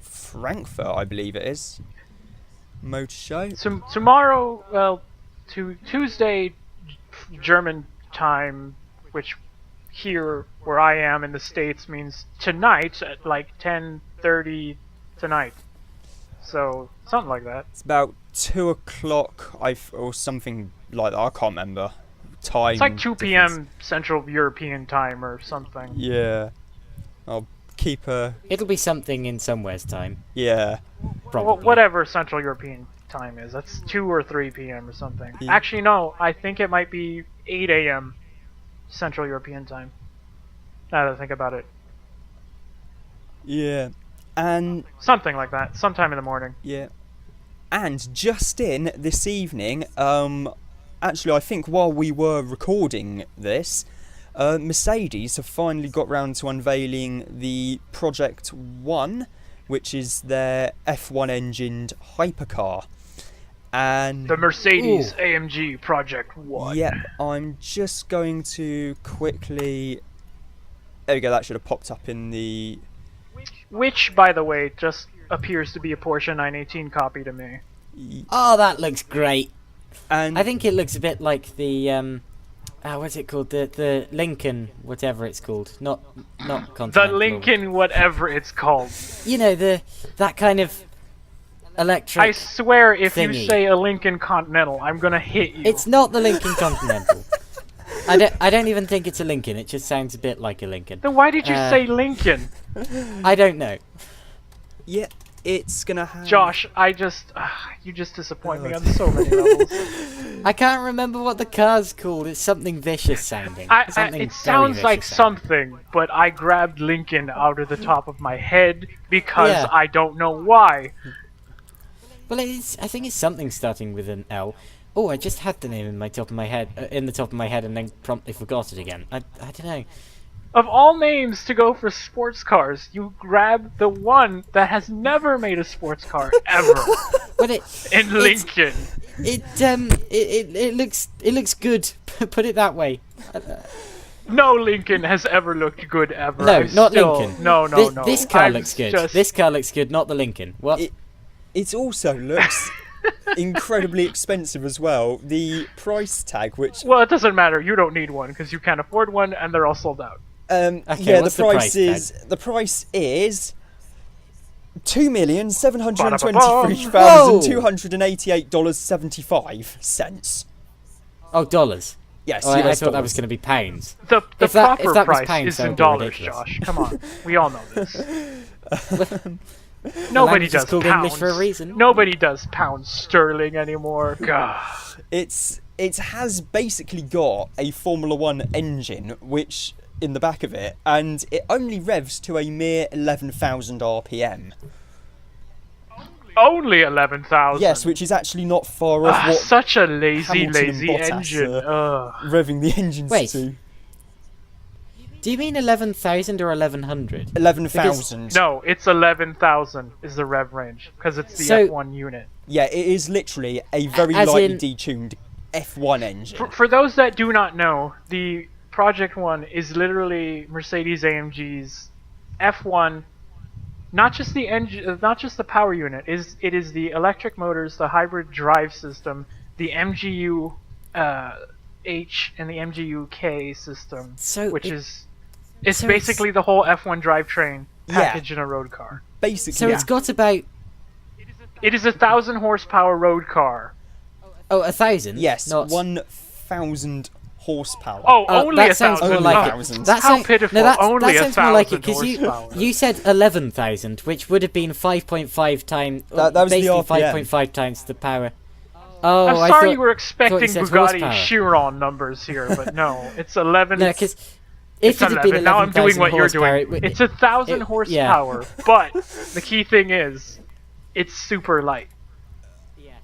Speaker 4: Frankfurt, I believe it is, motor show.
Speaker 1: Tomorrow, well, Tuesday German time, which here where I am in the States means tonight at like 10:30 tonight. So something like that.
Speaker 4: It's about 2 o'clock, or something like that. I can't remember. Time.
Speaker 1: It's like 2
Speaker 4: difference.
Speaker 1: p.m. Central European time or something.
Speaker 4: Yeah. I'll keep a...
Speaker 2: It'll be something in somewhere's time.
Speaker 4: Yeah.
Speaker 2: Probably.
Speaker 1: Whatever Central European time is. That's 2 or 3 p.m. or something.
Speaker 4: Yeah.
Speaker 1: Actually, no. I think it might be 8 a.m. Central European time. Now that I think about it.
Speaker 4: Yeah. And...
Speaker 1: Something like that. Sometime in the morning.
Speaker 4: Yeah. And just in this evening, actually, I think while we were recording this, Mercedes have finally got round to unveiling the Project 1, which is their F1 engined hypercar. And
Speaker 1: The Mercedes AMG Project 1.
Speaker 4: yeah, I'm just going to quickly... There we go, that should have popped up in the...
Speaker 1: Which, by the way, just appears to be a Porsche 918 copy to me.
Speaker 2: Oh, that looks great.
Speaker 4: And
Speaker 2: I think it looks a bit like the what's it called? The Lincoln, whatever it's called. Not
Speaker 1: The
Speaker 2: Continental.
Speaker 1: Lincoln, whatever it's called.
Speaker 2: You know, that kind of electric.
Speaker 1: I swear, if you
Speaker 2: thingy.
Speaker 1: say a Lincoln Continental, I'm gonna hit you.
Speaker 2: It's not the Lincoln Continental. I don't even think it's a Lincoln. It just sounds a bit like a Lincoln.
Speaker 1: Then why did you say Lincoln?
Speaker 2: I don't know.
Speaker 4: yeah, it's gonna have...
Speaker 1: Josh, you just disappoint me on so many levels.
Speaker 2: I can't remember what the car's called. It's something vicious sounding. Something
Speaker 1: It
Speaker 2: very
Speaker 1: sounds like
Speaker 2: vicious sounding.
Speaker 1: something, but I grabbed Lincoln out of the top of my head because
Speaker 2: Yeah.
Speaker 1: I don't know why.
Speaker 2: Well, I think it's something starting with an L. Oh, I just had the name in the top of my head, and then promptly forgot it again. I don't know.
Speaker 1: Of all names to go for sports cars, you grab the one that has never made a sports car ever.
Speaker 2: But
Speaker 1: In Lincoln.
Speaker 2: it looks good. Put it that way.
Speaker 1: No Lincoln has ever looked good ever.
Speaker 2: No,
Speaker 1: I
Speaker 2: not
Speaker 1: still-
Speaker 2: Lincoln.
Speaker 1: No.
Speaker 2: This car
Speaker 1: I'm
Speaker 2: looks good.
Speaker 1: just-
Speaker 2: This car looks good, not the Lincoln. What?
Speaker 4: It also looks incredibly expensive as well. The price tag, which...
Speaker 1: Well, it doesn't matter. You don't need one because you can't afford one, and they're all sold out.
Speaker 2: Okay,
Speaker 4: yeah,
Speaker 2: what's
Speaker 4: the price
Speaker 2: tag?
Speaker 4: is $2,723,288.75.
Speaker 2: Oh, dollars.
Speaker 4: Yes,
Speaker 2: Oh, I
Speaker 4: US
Speaker 2: thought that was
Speaker 4: dollars.
Speaker 2: going to be pounds.
Speaker 1: The
Speaker 2: If that
Speaker 1: proper
Speaker 2: was
Speaker 1: price
Speaker 2: pounds,
Speaker 1: is
Speaker 2: that
Speaker 1: in
Speaker 2: would be
Speaker 1: dollars,
Speaker 2: ridiculous.
Speaker 1: Josh. Come on. We all know this. Nobody
Speaker 2: language is
Speaker 1: does
Speaker 2: called
Speaker 1: pounds.
Speaker 2: English for a reason.
Speaker 1: Nobody does pounds sterling anymore. God.
Speaker 4: It has basically got a Formula 1 engine, which in the back of it, and it only revs to a mere 11,000 RPM.
Speaker 1: Only 11,000.
Speaker 4: Yes, which is actually not far off what
Speaker 1: Such a lazy,
Speaker 4: Hamilton and
Speaker 1: lazy
Speaker 4: Bottas
Speaker 1: engine.
Speaker 4: are revving the engines
Speaker 2: Wait.
Speaker 4: to.
Speaker 2: Do you mean 11,000 or 1100?
Speaker 4: 11,000.
Speaker 1: No, it's 11,000 is the rev range because it's the
Speaker 2: So-
Speaker 1: F1 unit.
Speaker 4: Yeah, it is literally a very
Speaker 2: As
Speaker 4: lightly
Speaker 2: in-
Speaker 4: detuned F1 engine.
Speaker 1: For those that do not know, the Project 1 is literally Mercedes AMG's F1. Not just the engine, not just the power unit. It is the electric motors, the hybrid drive system, the MGU H and the MGU K system,
Speaker 2: So
Speaker 1: which
Speaker 2: it-
Speaker 1: is
Speaker 2: so it's-
Speaker 1: basically the whole F1 drivetrain
Speaker 4: Yeah.
Speaker 1: package in a road car.
Speaker 4: Basically,
Speaker 2: So it's got about
Speaker 1: It is a 1,000 horsepower road car.
Speaker 2: 1,000.
Speaker 4: yes,
Speaker 2: Not
Speaker 4: 1,000 horsepower.
Speaker 1: Oh,
Speaker 2: Oh,
Speaker 1: only
Speaker 2: that
Speaker 1: 1,000.
Speaker 2: sounds more like
Speaker 1: Oh,
Speaker 2: it.
Speaker 1: How
Speaker 2: sound-
Speaker 1: pitiful.
Speaker 2: No, that
Speaker 1: Only
Speaker 2: sounds more like it
Speaker 1: 1,000
Speaker 2: because
Speaker 1: horsepower.
Speaker 2: you said 11,000, which would have been 5.5 times.
Speaker 4: That was the
Speaker 2: basically
Speaker 4: RPM.
Speaker 2: 5.5 times the power. Oh,
Speaker 1: I'm
Speaker 2: I
Speaker 1: sorry
Speaker 2: thought,
Speaker 1: you were expecting
Speaker 2: thought you said
Speaker 1: Bugatti
Speaker 2: horsepower.
Speaker 1: Chiron numbers here, but no, it's 11.
Speaker 2: No, because
Speaker 1: It's
Speaker 2: if it had been
Speaker 1: 11. Now I'm doing
Speaker 2: 11,000
Speaker 1: what you're
Speaker 2: horsepower,
Speaker 1: doing.
Speaker 2: it would-
Speaker 1: It's 1,000
Speaker 2: yeah.
Speaker 1: horsepower, but the key thing is, it's super light.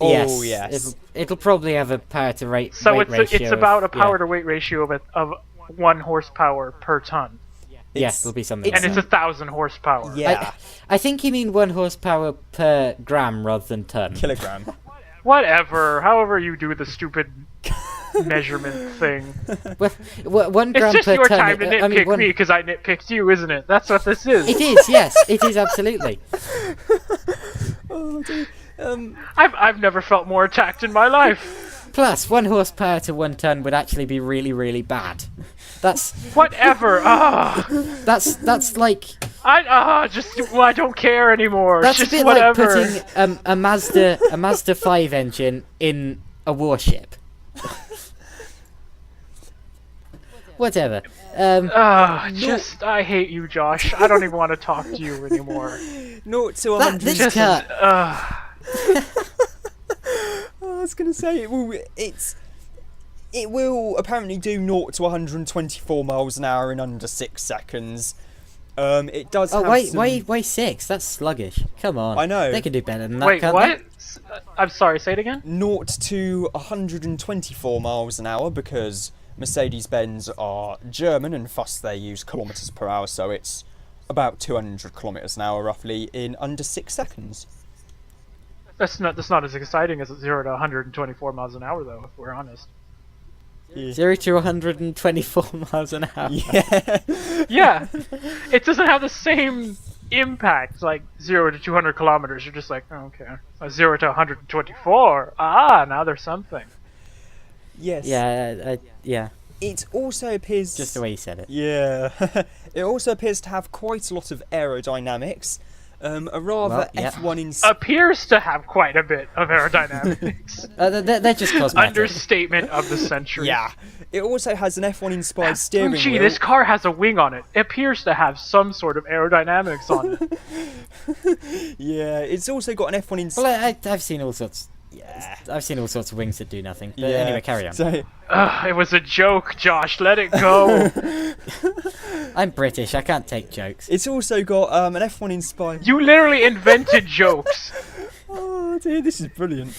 Speaker 4: Oh,
Speaker 2: yes,
Speaker 4: yes.
Speaker 2: It'll probably have a power to weight
Speaker 1: So
Speaker 2: weight ratio.
Speaker 1: it's about a
Speaker 2: of-
Speaker 1: power
Speaker 2: yeah.
Speaker 1: to weight ratio of 1 horsepower per ton,
Speaker 2: Yes, it'll be something.
Speaker 1: and
Speaker 2: like
Speaker 1: it's
Speaker 2: that.
Speaker 1: 1,000 horsepower.
Speaker 4: Yeah,
Speaker 2: I think you mean 1 horsepower per gram rather than ton.
Speaker 4: kilogram.
Speaker 1: Whatever, however you do the stupid measurement thing.
Speaker 2: Well, 1
Speaker 1: It's
Speaker 2: gram
Speaker 1: just
Speaker 2: per
Speaker 1: your
Speaker 2: ton.
Speaker 1: time to
Speaker 2: I mean,
Speaker 1: nitpick me because I nitpicked you, isn't it? That's what this is.
Speaker 2: It is, yes, it is absolutely.
Speaker 4: Oh, dear.
Speaker 1: I've never felt more attacked in my life.
Speaker 2: Plus, 1 horsepower to 1 ton would actually be really, really bad. That's
Speaker 1: Whatever.
Speaker 2: that's like
Speaker 1: I don't care anymore.
Speaker 2: that's a
Speaker 1: just
Speaker 2: bit
Speaker 1: whatever.
Speaker 2: like putting a Mazda 5 engine in a warship. Whatever.
Speaker 1: I hate you, Josh. I don't even want to talk to you anymore.
Speaker 4: 0 to 100.
Speaker 2: This car.
Speaker 4: I was going to say it will apparently do 0 to 124 miles an hour in under 6 seconds. It does.
Speaker 2: Oh,
Speaker 4: have
Speaker 2: why 6? That's sluggish. Come on.
Speaker 4: I know.
Speaker 2: They can do better than that.
Speaker 1: Wait,
Speaker 2: can't
Speaker 1: what? I'm sorry, say it again?
Speaker 4: 0 to 124 miles an hour because Mercedes-Benz are German and thus they use kilometres per hour, so it's about 200 kilometres an hour roughly in under 6 seconds.
Speaker 1: That's not as exciting as 0 to 124 miles an hour, though, if we're honest.
Speaker 4: Yeah.
Speaker 2: 0 to 124 miles an hour.
Speaker 4: Yeah.
Speaker 1: Yeah, it doesn't have the same impact like 0 to 200 kilometers. You're just like, oh, okay. 0 to 124. Now there's something.
Speaker 4: Yes.
Speaker 2: Yeah, yeah.
Speaker 4: It also appears...
Speaker 2: Just the way you said it.
Speaker 4: Yeah. It also appears to have quite a lot of aerodynamics. A rather
Speaker 2: Well, yeah.
Speaker 4: F1
Speaker 1: Appears to have quite a bit of aerodynamics.
Speaker 2: They're just cosmetic.
Speaker 1: Understatement of the century.
Speaker 4: Yeah. It also has an F1-inspired steering
Speaker 1: Gee,
Speaker 4: wheel.
Speaker 1: this car has a wing on it. It appears to have some sort of aerodynamics on it.
Speaker 4: Yeah, it's also got an F1-inspired...
Speaker 2: Well, I've seen all sorts.
Speaker 4: Yeah.
Speaker 2: I've seen all sorts of wings that do nothing. But
Speaker 4: Yeah.
Speaker 2: anyway, carry on.
Speaker 4: So,
Speaker 1: It was a joke, Josh. Let it go.
Speaker 2: I'm British. I can't take jokes.
Speaker 4: it's also got an F1-inspired...
Speaker 1: You literally invented jokes.
Speaker 4: Oh dear, this is brilliant.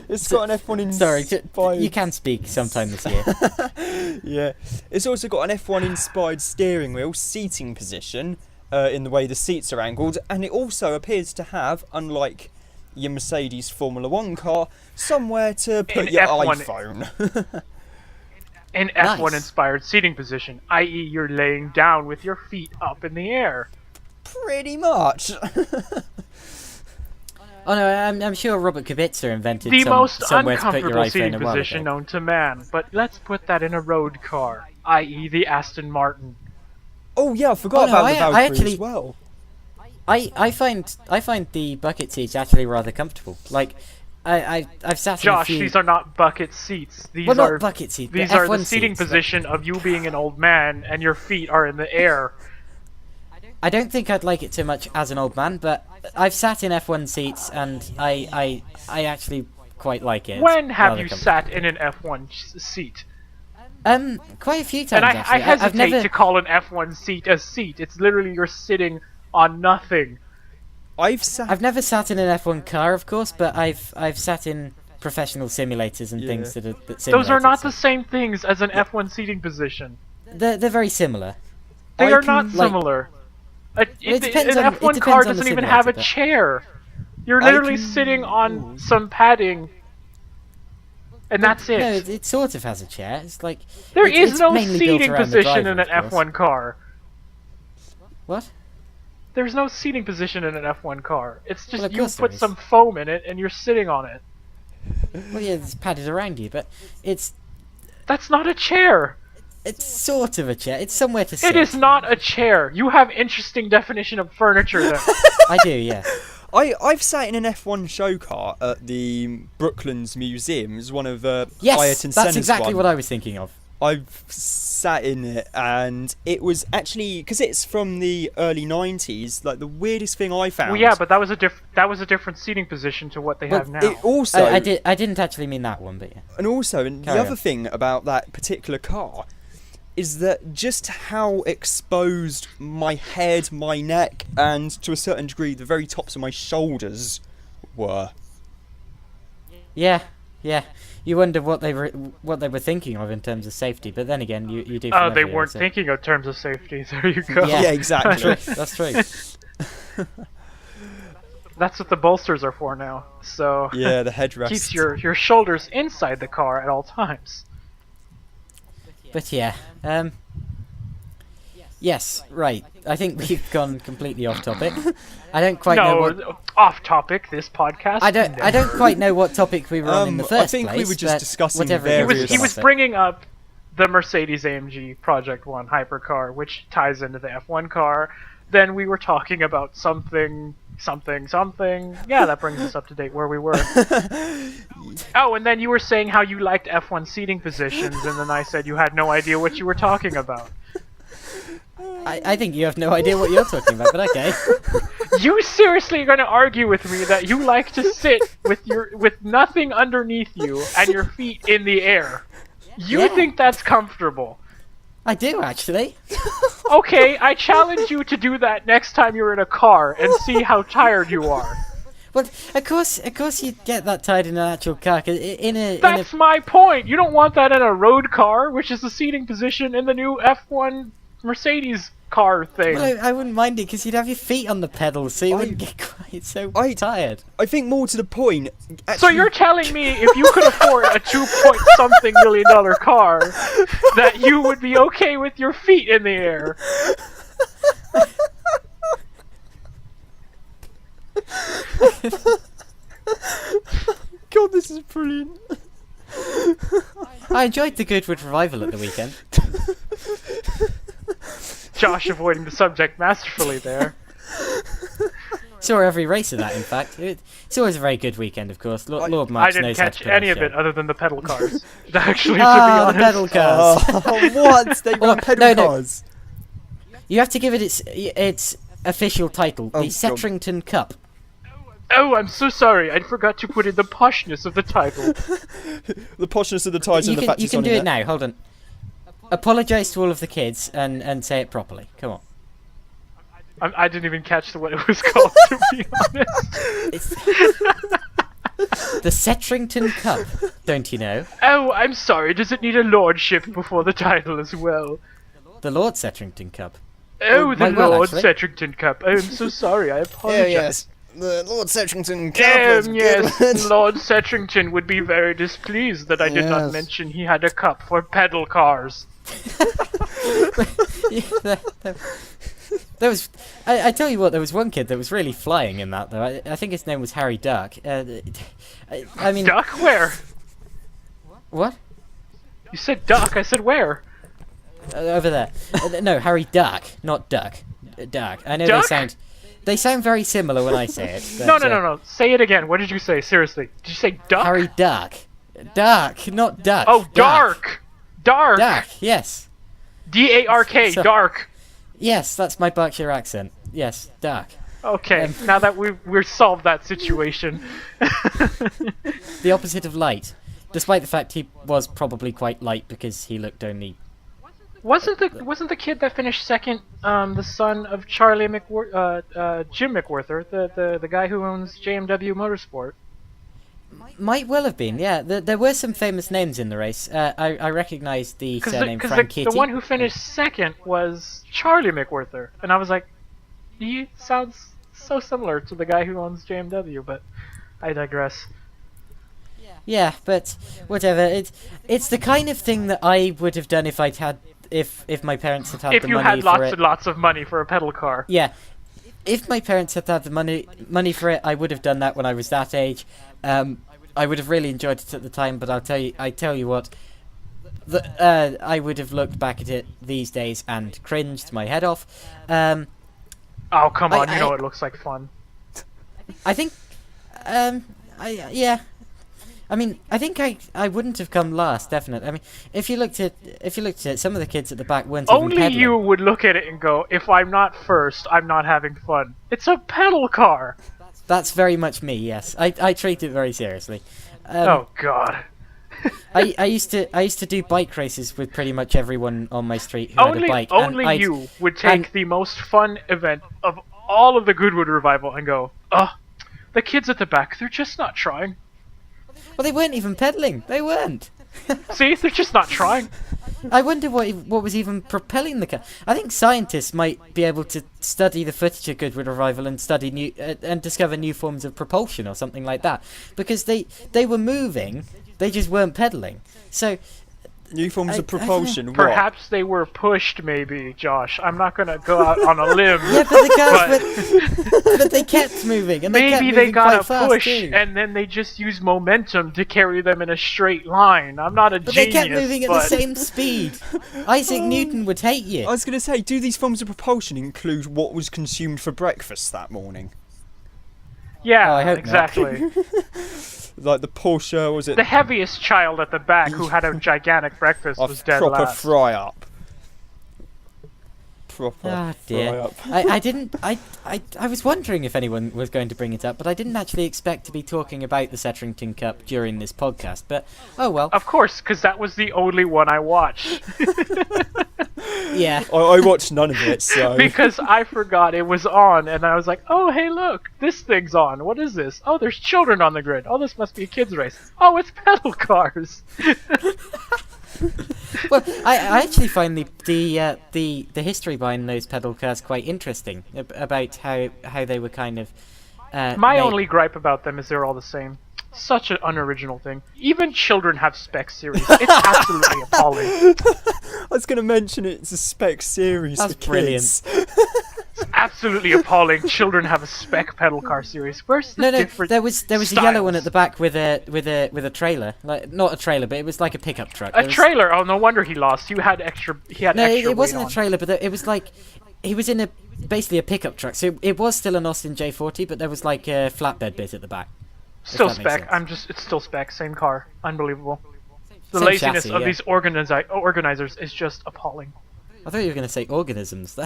Speaker 4: It's got an F1
Speaker 2: Sorry,
Speaker 4: inspired...
Speaker 2: you can speak sometime this year.
Speaker 4: Yeah. It's also got an F1 inspired steering wheel, seating position, in the way the seats are angled, and it also appears to have, unlike your Mercedes Formula 1 car, somewhere to put
Speaker 1: An
Speaker 4: your
Speaker 1: F1
Speaker 4: iPhone.
Speaker 1: An
Speaker 2: Nice.
Speaker 1: F1 inspired seating position, i.e., you're laying down with your feet up in the air.
Speaker 4: Pretty much.
Speaker 2: Oh no, I'm sure Robert Kubica invented
Speaker 1: The most
Speaker 2: somewhere to put your
Speaker 1: uncomfortable
Speaker 2: iPhone
Speaker 1: seating
Speaker 2: a while
Speaker 1: position
Speaker 2: ago.
Speaker 1: known to man, but let's put that in a road car, i.e., the Aston Martin.
Speaker 4: Oh yeah, I forgot
Speaker 2: Oh, no,
Speaker 4: about the
Speaker 2: I
Speaker 4: Valkyrie
Speaker 2: actually-
Speaker 4: as well.
Speaker 2: I find the bucket seats actually rather comfortable. Like, I've sat in a
Speaker 1: Josh,
Speaker 2: few...
Speaker 1: these are not bucket seats. These
Speaker 2: well,
Speaker 1: are
Speaker 2: not bucket seats.
Speaker 1: these
Speaker 2: but
Speaker 1: are the
Speaker 2: F1
Speaker 1: seating
Speaker 2: seats.
Speaker 1: position of you being an old man and your feet are in the air.
Speaker 2: I don't think I'd like it so much as an old man, but I've sat in F1 seats and I actually quite like it. It's
Speaker 1: When have
Speaker 2: rather
Speaker 1: you
Speaker 2: comfortable.
Speaker 1: sat in an F1 seat?
Speaker 2: Quite a few times
Speaker 1: And I
Speaker 2: actually.
Speaker 1: hesitate
Speaker 2: I've never...
Speaker 1: to call an F1 seat a seat. It's literally you're sitting on nothing.
Speaker 2: I've never sat in an F1 car, of course, but I've sat in professional simulators and things that simulate
Speaker 1: Those are not
Speaker 2: it, so-
Speaker 1: the same things as an F1 seating position.
Speaker 2: They're very similar.
Speaker 1: They
Speaker 4: I
Speaker 1: are
Speaker 4: can,
Speaker 1: not
Speaker 2: like-
Speaker 1: similar.
Speaker 2: it depends
Speaker 1: An
Speaker 2: on- it
Speaker 1: F1
Speaker 2: depends
Speaker 1: car
Speaker 2: on the
Speaker 1: doesn't even have a
Speaker 2: simulator, but-
Speaker 1: chair. You're
Speaker 4: I
Speaker 1: literally
Speaker 4: can-
Speaker 1: sitting on some padding, and that's it.
Speaker 2: No, it sort of has a chair. It's like
Speaker 1: There
Speaker 2: it's
Speaker 1: is no
Speaker 2: mainly built
Speaker 1: seating
Speaker 2: around the
Speaker 1: position
Speaker 2: driver,
Speaker 1: in an
Speaker 2: of course.
Speaker 1: F1 car.
Speaker 2: What?
Speaker 1: There's no seating position in an F1 car. It's just
Speaker 2: Well, of
Speaker 1: you
Speaker 2: course there
Speaker 1: put
Speaker 2: is.
Speaker 1: some foam in it and you're sitting on it.
Speaker 2: Well, yeah, it's padded around you, but it's
Speaker 1: That's not a chair.
Speaker 2: sort of a chair. It's somewhere to sit.
Speaker 1: It is not a chair. You have interesting definition of furniture then.
Speaker 2: I do, yeah.
Speaker 4: I've sat in an F1 show car at the Brooklands Museums, one of
Speaker 2: Yes,
Speaker 4: Ayrton
Speaker 2: that's
Speaker 4: Senna's
Speaker 2: exactly
Speaker 4: one.
Speaker 2: what I was thinking of.
Speaker 4: I've sat in it, and it was actually because it's from the early '90s. Like the weirdest thing I found.
Speaker 1: Well, yeah, but that was a different seating position to what they
Speaker 2: Well,
Speaker 1: have now.
Speaker 4: it also
Speaker 2: I didn't actually mean that one, but yeah.
Speaker 4: and also, and the
Speaker 2: Carry
Speaker 4: other
Speaker 2: on.
Speaker 4: thing about that particular car is that just how exposed my head, my neck, and to a certain degree the very tops of my shoulders were.
Speaker 2: Yeah. You wonder what they were thinking of in terms of safety, but then again, you do.
Speaker 1: Oh,
Speaker 2: from
Speaker 1: they
Speaker 2: everywhere,
Speaker 1: weren't
Speaker 2: so-
Speaker 1: thinking of terms of safety. There you go.
Speaker 2: Yeah.
Speaker 4: Yeah, exactly.
Speaker 2: That's true.
Speaker 1: That's what the bolsters are for now. So
Speaker 4: Yeah, the headrest.
Speaker 1: keeps your shoulders inside the car at all times.
Speaker 2: But yeah, yes, right. I think we've gone completely off topic. I don't quite know what.
Speaker 1: Off topic. This podcast.
Speaker 2: I don't quite know what topic we were on in the first
Speaker 4: I think
Speaker 2: place.
Speaker 4: we were just
Speaker 2: but
Speaker 4: discussing
Speaker 2: whatever
Speaker 1: He
Speaker 2: it
Speaker 1: was
Speaker 4: various-
Speaker 1: he was
Speaker 2: discuss it.
Speaker 1: bringing up the Mercedes AMG Project One hypercar, which ties into the F1 car. Then we were talking about something. Yeah, that brings us up to date where we were. Oh, and then you were saying how you liked F1 seating positions, and then I said you had no idea what you were talking about.
Speaker 2: I think you have no idea what you're talking about, but okay.
Speaker 1: You seriously are going to argue with me that you like to sit with nothing underneath you and your feet in the air? You
Speaker 2: Yeah.
Speaker 1: think that's comfortable?
Speaker 2: I do, actually.
Speaker 1: Okay, I challenge you to do that next time you're in a car and see how tired you are.
Speaker 2: Well, of course you get that tied in an actual car.
Speaker 1: That's my point. You don't want that in a road car, which is the seating position in the new F1 Mercedes car thing.
Speaker 2: Well, I wouldn't mind it because you'd have your feet on the pedals, so you wouldn't get quite so tired.
Speaker 4: I think more to the point. Actually,
Speaker 1: So you're telling me if you could afford a 2-point-something million car, that you would be okay with your feet in the air?
Speaker 4: God, this is brilliant.
Speaker 2: I enjoyed the Goodwood Revival at the weekend.
Speaker 1: Josh avoiding the subject masterfully there.
Speaker 2: Saw every race of that, in fact. It's always a very good weekend, of course. Lord
Speaker 1: I
Speaker 2: Marks
Speaker 1: didn't
Speaker 2: knows how to
Speaker 1: catch
Speaker 2: put on
Speaker 1: any
Speaker 2: a
Speaker 1: of
Speaker 2: show.
Speaker 1: it other than the pedal cars. Actually, to be
Speaker 2: Ah,
Speaker 1: honest.
Speaker 2: the pedal cars.
Speaker 4: Oh, what? They run pedal
Speaker 2: no.
Speaker 4: cars.
Speaker 2: You have to give it its official title,
Speaker 4: Oh,
Speaker 2: the
Speaker 4: God.
Speaker 2: Setrington Cup.
Speaker 1: Oh, I'm so sorry. I forgot to put in the poshness of the title.
Speaker 4: The poshness of the ties and the fact
Speaker 2: You
Speaker 4: it's
Speaker 2: can
Speaker 4: on
Speaker 2: do
Speaker 4: in
Speaker 2: it now. Hold on. Apologise to all of the kids and say it properly. Come on.
Speaker 1: I didn't even catch what it was called, to be honest.
Speaker 2: It's the Setrington Cup. Don't you know?
Speaker 1: Oh, I'm sorry. Does it need a lordship before the title as well?
Speaker 2: The Lord Setrington Cup.
Speaker 1: Oh, the
Speaker 2: might well,
Speaker 1: Lord
Speaker 2: actually.
Speaker 1: Setrington Cup. Oh, I'm so sorry. I apologize.
Speaker 4: The Lord Setrington Cup.
Speaker 1: Yes, Lord Setrington would be very displeased that I did not
Speaker 4: Yes.
Speaker 1: mention he had a cup for pedal cars.
Speaker 2: Yeah, there was. I tell you what, there was one kid that was really flying in that though. I think his name was Harry Duck. I mean,
Speaker 1: Duck? Where?
Speaker 2: what?
Speaker 1: You said duck. I said where?
Speaker 2: Over there. No, Harry Duck, not Duck. Duck. I know
Speaker 1: Duck?
Speaker 2: they sound very similar when I say it. But,
Speaker 1: No. Say it again. What did you say? Seriously. Did you say duck?
Speaker 2: Harry Duck. Duck, not Duck.
Speaker 1: Oh,
Speaker 2: Duck.
Speaker 1: dark. Dark.
Speaker 2: Duck. Yes.
Speaker 1: D-A-R-K.
Speaker 2: So-
Speaker 1: Dark.
Speaker 2: Yes, that's my Berkshire accent. Yes, Duck.
Speaker 1: Okay. Now that we've solved that situation.
Speaker 2: The opposite of light. Despite the fact he was probably quite light because he looked only.
Speaker 1: Wasn't the kid that finished second the son of Charlie Jim McWhorter, the guy who owns JMW Motorsport?
Speaker 2: Might well have been, yeah. There were some famous names in the race. I recognised the surname Franchitti.
Speaker 1: The one who finished second was Charlie McWhorter, and I was like, he sounds so similar to the guy who owns JMW, but I digress.
Speaker 2: Yeah, but whatever. It's the kind of thing that I would have done if I'd had if my parents had had
Speaker 1: If
Speaker 2: the
Speaker 1: you
Speaker 2: money
Speaker 1: had
Speaker 2: for
Speaker 1: lots
Speaker 2: it.
Speaker 1: and lots of money for a pedal car.
Speaker 2: Yeah. If my parents had had the money for it, I would have done that when I was that age. I would have really enjoyed it at the time, but I tell you what, I would have looked back at it these days and cringed my head off.
Speaker 1: Oh, come on, you know
Speaker 2: I-
Speaker 1: it looks like fun.
Speaker 2: I think, yeah. I mean, I think I wouldn't have come last, definitely. I mean, if you looked at it, some of the kids at the back weren't even
Speaker 1: Only
Speaker 2: pedaling.
Speaker 1: you would look at it and go, if I'm not first, I'm not having fun. It's a pedal car!
Speaker 2: That's very much me. Yes, I treat it very seriously.
Speaker 1: Oh, God.
Speaker 2: I used to do bike races with pretty much everyone on my street who had a bike. and
Speaker 1: Only
Speaker 2: I'd-
Speaker 1: you would take
Speaker 2: and-
Speaker 1: the most fun event of all of the Goodwood Revival and go, the kids at the back, they're just not trying.
Speaker 2: Well, they weren't even pedaling. They weren't.
Speaker 1: See, they're just not trying.
Speaker 2: I wonder what was even propelling the car. I think scientists might be able to study the footage of Goodwood Revival and study new and discover new forms of propulsion or something like that, because they were moving, they just weren't pedaling. So
Speaker 4: New forms
Speaker 2: I
Speaker 4: of
Speaker 2: don't know.
Speaker 4: propulsion. What?
Speaker 1: Perhaps they were pushed, maybe, Josh. I'm not going to go out on a limb.
Speaker 2: yeah, but the cars but they kept moving, and they kept
Speaker 1: Maybe
Speaker 2: moving
Speaker 1: they got
Speaker 2: quite
Speaker 1: a
Speaker 2: fast
Speaker 1: push,
Speaker 2: too.
Speaker 1: and then they just used momentum to carry them in a straight line. I'm not a
Speaker 2: But
Speaker 1: genius,
Speaker 2: they kept moving at the
Speaker 1: but
Speaker 2: same speed. Isaac Newton would hate you.
Speaker 4: I was going to say, do these forms of propulsion include what was consumed for breakfast that morning?
Speaker 1: yeah,
Speaker 2: Oh, I hope not.
Speaker 1: exactly.
Speaker 4: Like the Porsche, was it?
Speaker 1: The heaviest child at the back who had a gigantic breakfast
Speaker 4: A
Speaker 1: was dead
Speaker 4: proper
Speaker 1: last.
Speaker 4: fry up. Proper
Speaker 2: Oh
Speaker 4: fry
Speaker 2: dear.
Speaker 4: up.
Speaker 2: I was wondering if anyone was going to bring it up, but I didn't actually expect to be talking about the Setrington Cup during this podcast. But oh well.
Speaker 1: Of course, because that was the only one I watched.
Speaker 2: Yeah.
Speaker 4: I watched none of it, so...
Speaker 1: Because I forgot it was on, and I was like, oh, hey, look, this thing's on. What is this? Oh, there's children on the grid. Oh, this must be a kid's race. Oh, it's pedal cars.
Speaker 2: Well, I actually find the history behind those pedal cars quite interesting, about how they were kind of...
Speaker 1: My only gripe about them is they're all the same. Such an unoriginal thing. Even children have spec series. It's absolutely appalling.
Speaker 4: I was going to mention it's a spec series.
Speaker 2: That's
Speaker 4: for
Speaker 2: brilliant.
Speaker 4: kids.
Speaker 1: It's absolutely appalling. Children have a spec pedal car series. Where's the different
Speaker 2: there was a
Speaker 1: styles?
Speaker 2: yellow one at the back with a trailer, like not a trailer, but it was like a pickup truck.
Speaker 1: A trailer? Oh, no wonder he lost. He had extra.
Speaker 2: No,
Speaker 1: extra
Speaker 2: it wasn't
Speaker 1: weight
Speaker 2: a
Speaker 1: on.
Speaker 2: trailer, but it was like he was in basically a pickup truck. So it was still an Austin J40, but there was like a flatbed bit at the back.
Speaker 1: Still
Speaker 2: that makes
Speaker 1: spec.
Speaker 2: sense.
Speaker 1: It's still spec. Same car. Unbelievable. The
Speaker 2: Same
Speaker 1: laziness
Speaker 2: chassis,
Speaker 1: of
Speaker 2: yeah.
Speaker 1: these organizers is just appalling.
Speaker 2: I thought you were going to say organisms.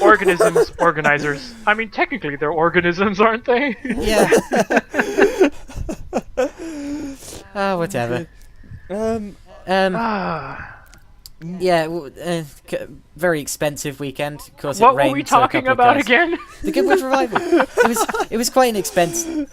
Speaker 1: Organisms, organizers. I mean, technically they're organisms, aren't they?
Speaker 2: Yeah. Oh, whatever.
Speaker 1: Ah.
Speaker 2: Yeah, very expensive weekend. Of course,
Speaker 1: What
Speaker 2: it rained,
Speaker 1: were we
Speaker 2: so a
Speaker 1: talking
Speaker 2: couple of
Speaker 1: about
Speaker 2: cars-
Speaker 1: again?
Speaker 2: The Goodwood Revival. It was quite an expensive.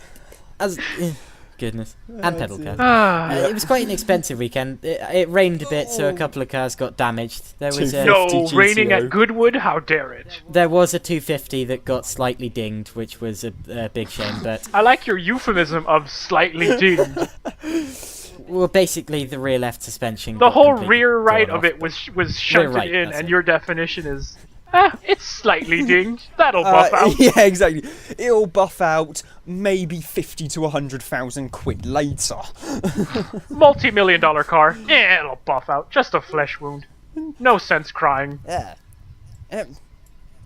Speaker 2: Goodness, and pedal cars.
Speaker 1: Ah.
Speaker 2: It was quite an expensive weekend. It rained a bit, so a couple of cars got damaged. There was a,
Speaker 1: No,
Speaker 4: 50
Speaker 1: raining
Speaker 4: GTO.
Speaker 1: at Goodwood? How dare it?
Speaker 2: there was a 250 that got slightly dinged, which was a big shame. But
Speaker 1: I like your euphemism of slightly dinged.
Speaker 2: well, basically the rear left suspension.
Speaker 1: The
Speaker 2: got
Speaker 1: whole
Speaker 2: completely
Speaker 1: rear right
Speaker 2: torn
Speaker 1: of it
Speaker 2: off.
Speaker 1: was shunted
Speaker 2: right,
Speaker 1: in,
Speaker 2: that's
Speaker 1: and
Speaker 2: it.
Speaker 1: your definition is, it's slightly dinged. That'll buff out.
Speaker 4: Yeah, exactly. It'll buff out maybe 50 to 100,000 quid later.
Speaker 1: Multi-million-dollar car. Yeah, it'll buff out. Just a flesh wound. No sense crying.
Speaker 4: Yeah.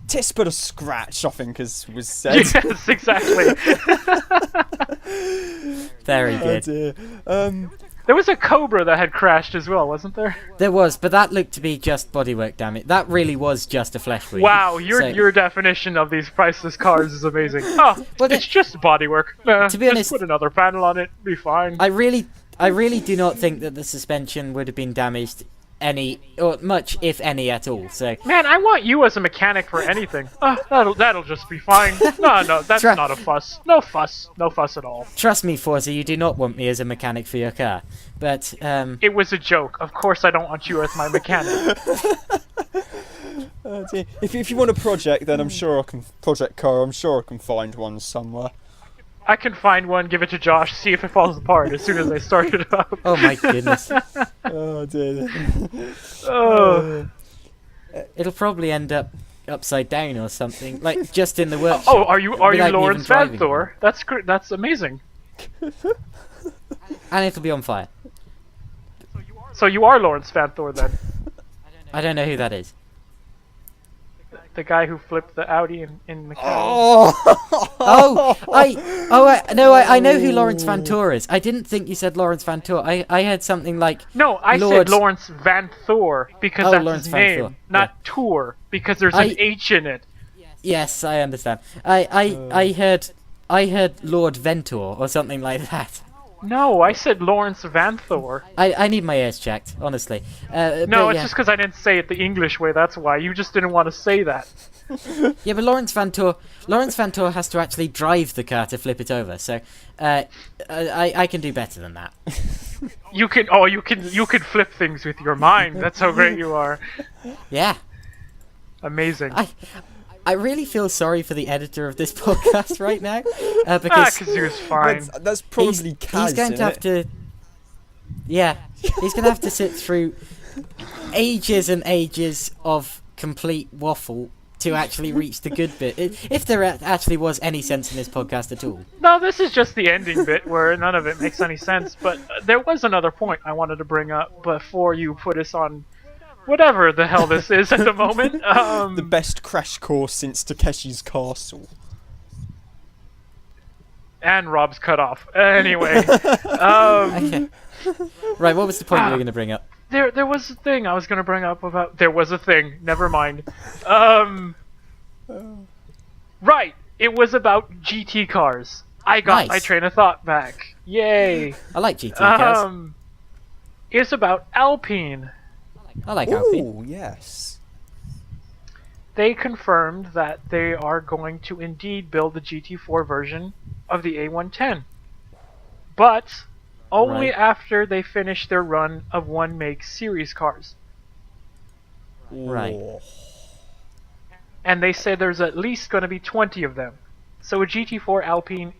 Speaker 4: Tis but a scratch, I think, as was said.
Speaker 1: Yes, exactly.
Speaker 2: Very
Speaker 4: Oh
Speaker 2: good.
Speaker 4: dear.
Speaker 1: There was a Cobra that had crashed as well, wasn't there?
Speaker 2: There was, but that looked to be just bodywork damage. That really was just a flesh wound.
Speaker 1: Wow, your
Speaker 2: So-
Speaker 1: your definition of these priceless cars is amazing. Oh,
Speaker 2: Well,
Speaker 1: it's just bodywork.
Speaker 2: to be
Speaker 1: just
Speaker 2: honest-
Speaker 1: put another panel on it, be fine.
Speaker 2: I really do not think that the suspension would have been damaged any or much, if any, at all. So
Speaker 1: Man, I want you as a mechanic for anything. That'll just be fine. No, that's
Speaker 2: Try-
Speaker 1: not a fuss. No fuss at all.
Speaker 2: trust me, Forza, you do not want me as a mechanic for your car. But
Speaker 1: It was a joke. Of course, I don't want you as my mechanic.
Speaker 4: Oh dear. If you want a project, then I'm sure I can find one somewhere.
Speaker 1: I can find one, give it to Josh, see if it falls apart as soon as I start it up.
Speaker 2: oh my goodness,
Speaker 4: Oh dear.
Speaker 1: Oh.
Speaker 2: it'll probably end up upside down or something, like just in the workshop.
Speaker 1: Oh, are you
Speaker 2: without me
Speaker 1: Lawrence
Speaker 2: even driving
Speaker 1: Vanthor? That's great. That's amazing.
Speaker 2: And it'll be on fire.
Speaker 1: So you are Lawrence Vanthor then,
Speaker 2: I don't know who that is.
Speaker 1: the guy who flipped the Audi in the car.
Speaker 2: Oh, I know who Lawrence Vantor is. I didn't think you said Lawrence Vantor. I heard something like
Speaker 1: No, I
Speaker 2: Lord-
Speaker 1: said Lawrence Vanthor because
Speaker 2: Oh,
Speaker 1: that's
Speaker 2: Lawrence
Speaker 1: his name,
Speaker 2: Vanthor,
Speaker 1: not Tour because there's
Speaker 2: I-
Speaker 1: an H in it.
Speaker 2: yes, I understand. I heard Lord Ventor or something like that.
Speaker 1: No, I said Lawrence Vanthor.
Speaker 2: I need my ears checked, honestly.
Speaker 1: No,
Speaker 2: but
Speaker 1: it's
Speaker 2: yeah.
Speaker 1: just because I didn't say it the English way. That's why you just didn't want to say that.
Speaker 2: Yeah, but Lawrence Vantor has to actually drive the car to flip it over. So I can do better than that.
Speaker 1: You can flip things with your mind. That's how great you are.
Speaker 2: Yeah.
Speaker 1: Amazing.
Speaker 2: I really feel sorry for the editor of this podcast right now, because
Speaker 1: Kazuo's fine.
Speaker 4: That's probably Kaz,
Speaker 2: he's going to have to. Yeah, he's going to have to sit through ages and ages of complete waffle to actually reach the good bit. If there actually was any sense in this podcast at all.
Speaker 1: No, this is just the ending bit where none of it makes any sense. But there was another point I wanted to bring up before you put us on whatever the hell this is at the moment.
Speaker 4: the best crash course since Takeshi's Castle.
Speaker 1: And Rob's cut off. Anyway,
Speaker 2: Okay. Right, what was the point you were going to bring up?
Speaker 1: there was a thing I was going to bring up about. There was a thing. Never mind. Right. It was about GT cars. I got my
Speaker 2: Nice.
Speaker 1: train of thought back. Yay.
Speaker 2: I like GT cars.
Speaker 1: It's about Alpine.
Speaker 2: I like Alpine.
Speaker 4: Oh, yes.
Speaker 1: They confirmed that they are going to indeed build the GT4 version of the A110. But only
Speaker 2: Right.
Speaker 1: after they finish their run of one-make series cars.
Speaker 2: Right.
Speaker 4: Oh.
Speaker 1: And they say there's at least going to be 20 of them. So a GT4 Alpine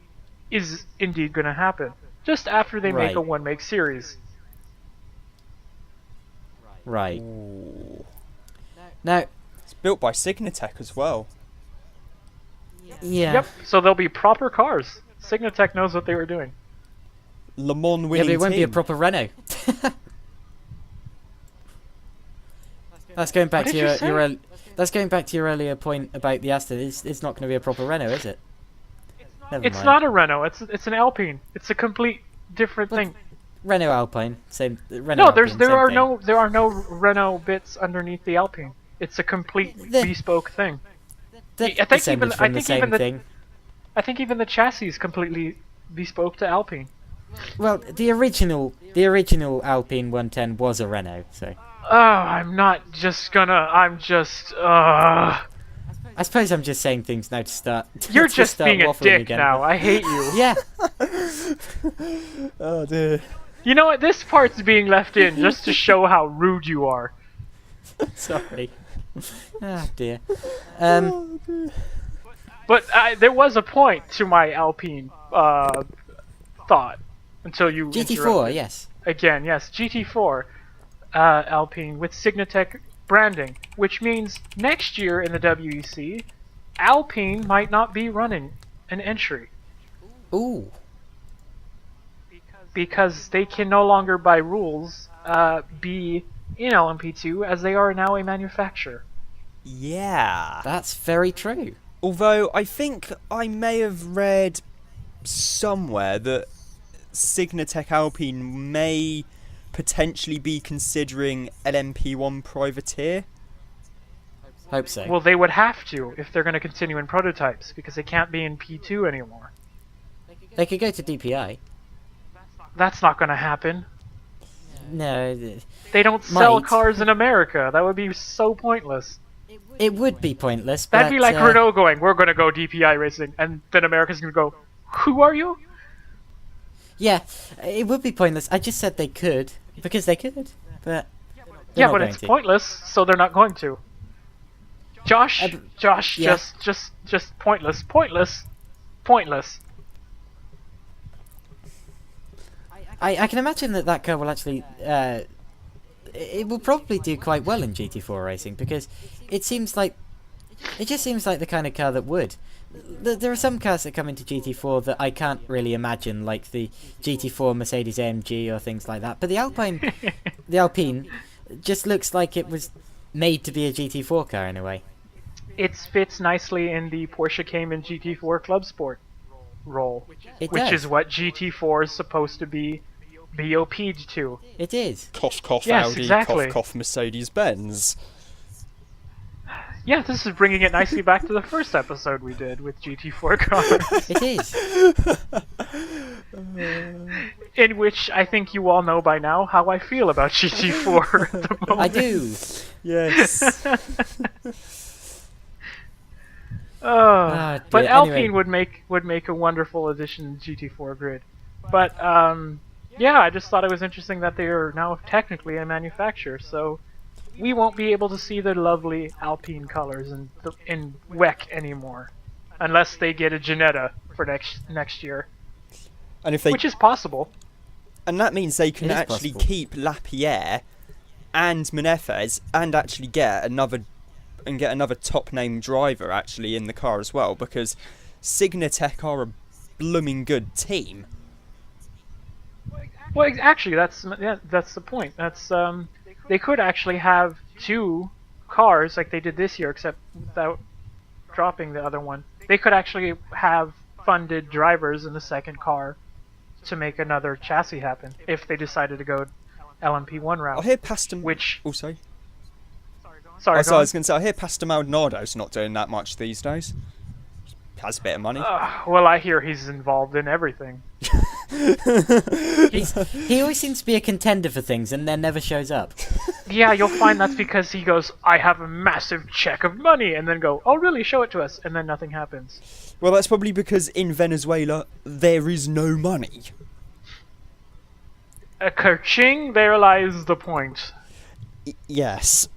Speaker 1: is indeed going to happen. Just after they make
Speaker 2: Right.
Speaker 1: a one-make series.
Speaker 2: Right.
Speaker 4: Ooh.
Speaker 2: Now,
Speaker 4: It's built by Signatech as well.
Speaker 2: yeah.
Speaker 1: Yep, so they'll be proper cars. Signatech knows what they were doing.
Speaker 4: Le Mans
Speaker 2: Yeah,
Speaker 4: winning
Speaker 2: but it won't be a
Speaker 4: team.
Speaker 2: proper Renault. That's going back
Speaker 1: What
Speaker 2: to
Speaker 1: did you
Speaker 2: your,
Speaker 1: say?
Speaker 2: your earl- that's going back to your earlier point about the Aston. It's not going to be a proper Renault, is it? Never
Speaker 1: It's
Speaker 2: mind.
Speaker 1: not a Renault, it's an Alpine. It's a complete different
Speaker 2: But-
Speaker 1: thing.
Speaker 2: Renault Alpine, same. Renault
Speaker 1: No,
Speaker 2: Alpine,
Speaker 1: there
Speaker 2: same
Speaker 1: are
Speaker 2: thing.
Speaker 1: there are no Renault bits underneath the Alpine. It's a complete
Speaker 2: The-
Speaker 1: bespoke thing.
Speaker 2: They're
Speaker 1: I think
Speaker 2: descended
Speaker 1: even-
Speaker 2: from
Speaker 1: I
Speaker 2: the
Speaker 1: think
Speaker 2: same
Speaker 1: even the-
Speaker 2: thing.
Speaker 1: I think even the chassis is completely bespoke to Alpine.
Speaker 2: Well, the original Alpine 110 was a Renault, so
Speaker 1: Oh, I'm just.
Speaker 2: I suppose I'm just saying things now to start.
Speaker 1: You're
Speaker 2: to
Speaker 1: just
Speaker 2: start
Speaker 1: being a
Speaker 2: waffling
Speaker 1: dick
Speaker 2: again.
Speaker 1: now. I hate you.
Speaker 2: Yeah.
Speaker 4: Oh dear.
Speaker 1: You know what? This part's being left in just to show how rude you are.
Speaker 2: Sorry. Ah dear.
Speaker 1: But there was a point to my Alpine thought until you
Speaker 2: GT4,
Speaker 1: interrupted.
Speaker 2: yes.
Speaker 1: Again, yes, GT4 Alpine with Signatech branding, which means next year in the WEC, Alpine might not be running an entry
Speaker 2: Ooh.
Speaker 1: because they can no longer, by rules, be in LMP2 as they are now a manufacturer.
Speaker 4: Yeah.
Speaker 2: That's very true.
Speaker 4: Although I think I may have read somewhere that Signatech Alpine may potentially be considering LMP1 Privateer.
Speaker 2: Hope so.
Speaker 1: Well, they would have to if they're going to continue in prototypes because they can't be in P2 anymore.
Speaker 2: They could go to DPI.
Speaker 1: That's not going to happen.
Speaker 2: No,
Speaker 1: They don't sell
Speaker 2: Might.
Speaker 1: cars in America. That would be so pointless.
Speaker 2: it would be pointless.
Speaker 1: That'd
Speaker 2: but,
Speaker 1: be like Renault going, we're going to go DPI racing, and then America's going to go, who are you?
Speaker 2: Yeah, it would be pointless. I just said they could because they could, but
Speaker 1: Yeah,
Speaker 2: they're not
Speaker 1: but
Speaker 2: going
Speaker 1: it's
Speaker 2: to.
Speaker 1: pointless, so they're not going to. Josh,
Speaker 2: b-
Speaker 1: Josh,
Speaker 2: yeah.
Speaker 1: just pointless, pointless, pointless.
Speaker 2: I can imagine that car will actually. It will probably do quite well in GT4 racing because it just seems like the kind of car that would. There are some cars that come into GT4 that I can't really imagine, like the GT4 Mercedes AMG or things like that. But the Alpine just looks like it was made to be a GT4 car in a way.
Speaker 1: It fits nicely in the Porsche Cayman GT4 Club Sport role,
Speaker 2: It
Speaker 1: which
Speaker 2: does.
Speaker 1: is what GT4 is supposed to be BOP'd to.
Speaker 2: It is.
Speaker 4: Cough, cough,
Speaker 1: Yes,
Speaker 4: Audi,
Speaker 1: exactly.
Speaker 4: cough, cough, Mercedes-Benz.
Speaker 1: Yeah, this is bringing it nicely back to the first episode we did with GT4 cars,
Speaker 2: It is.
Speaker 1: in which I think you all know by now how I feel about GT4 at the moment.
Speaker 2: I do.
Speaker 4: Yes.
Speaker 2: Ah, dear.
Speaker 1: But Alpine
Speaker 2: Anyway.
Speaker 1: would make a wonderful addition to GT4 grid. But yeah, I just thought it was interesting that they are now technically a manufacturer, so we won't be able to see the lovely Alpine colors in WEC anymore, unless they get a Ginetta for next year,
Speaker 4: And if they
Speaker 1: which is possible.
Speaker 4: and that means they can
Speaker 2: It is
Speaker 4: actually
Speaker 2: possible.
Speaker 4: keep Lapierre and Menezes and actually get another top name driver actually in the car as well, because Signatech are a blooming good team.
Speaker 1: Well, actually, that's the point. That's they could actually have two cars like they did this year, except without dropping the other one. They could actually have funded drivers in the second car to make another chassis happen if they decided to go LMP1
Speaker 4: I
Speaker 1: route.
Speaker 4: hear Pastor.
Speaker 1: Which,
Speaker 4: Also,
Speaker 1: sorry,
Speaker 4: I
Speaker 1: go on.
Speaker 4: was going to say I hear Pastor Maldonado's not doing that much these days. Has a bit of money.
Speaker 1: Well, I hear he's involved in everything.
Speaker 2: He always seems to be a contender for things and then never shows up.
Speaker 1: Yeah, you'll find that's because he goes, I have a massive check of money, and then go, oh really, show it to us, and then nothing happens.
Speaker 4: Well, that's probably because in Venezuela there is no money.
Speaker 1: A kerching, there lies the point.
Speaker 4: Yes.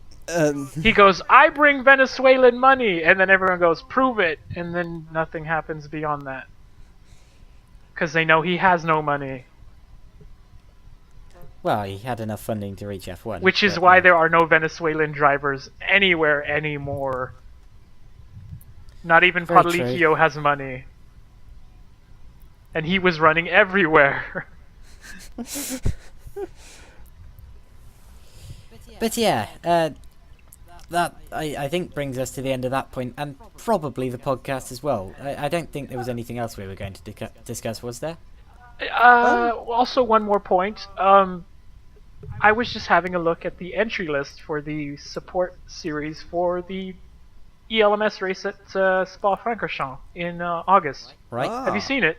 Speaker 1: He goes, I bring Venezuelan money, and then everyone goes, prove it, and then nothing happens beyond that. Because they know he has no money.
Speaker 2: Well, he had enough funding to reach F1.
Speaker 1: Which is why there are no Venezuelan drivers anywhere anymore. Not even
Speaker 2: Very
Speaker 1: Padlicchio has money. And he was running everywhere.
Speaker 2: But yeah, that I think brings us to the end of that point, and probably the podcast as well. I don't think there was anything else we were going to discuss, was there?
Speaker 1: Also, one more point. I was just having a look at the entry list for the support series for the ELMS race at Spa-Francorchamps in August.
Speaker 2: Right?
Speaker 1: Have you seen it?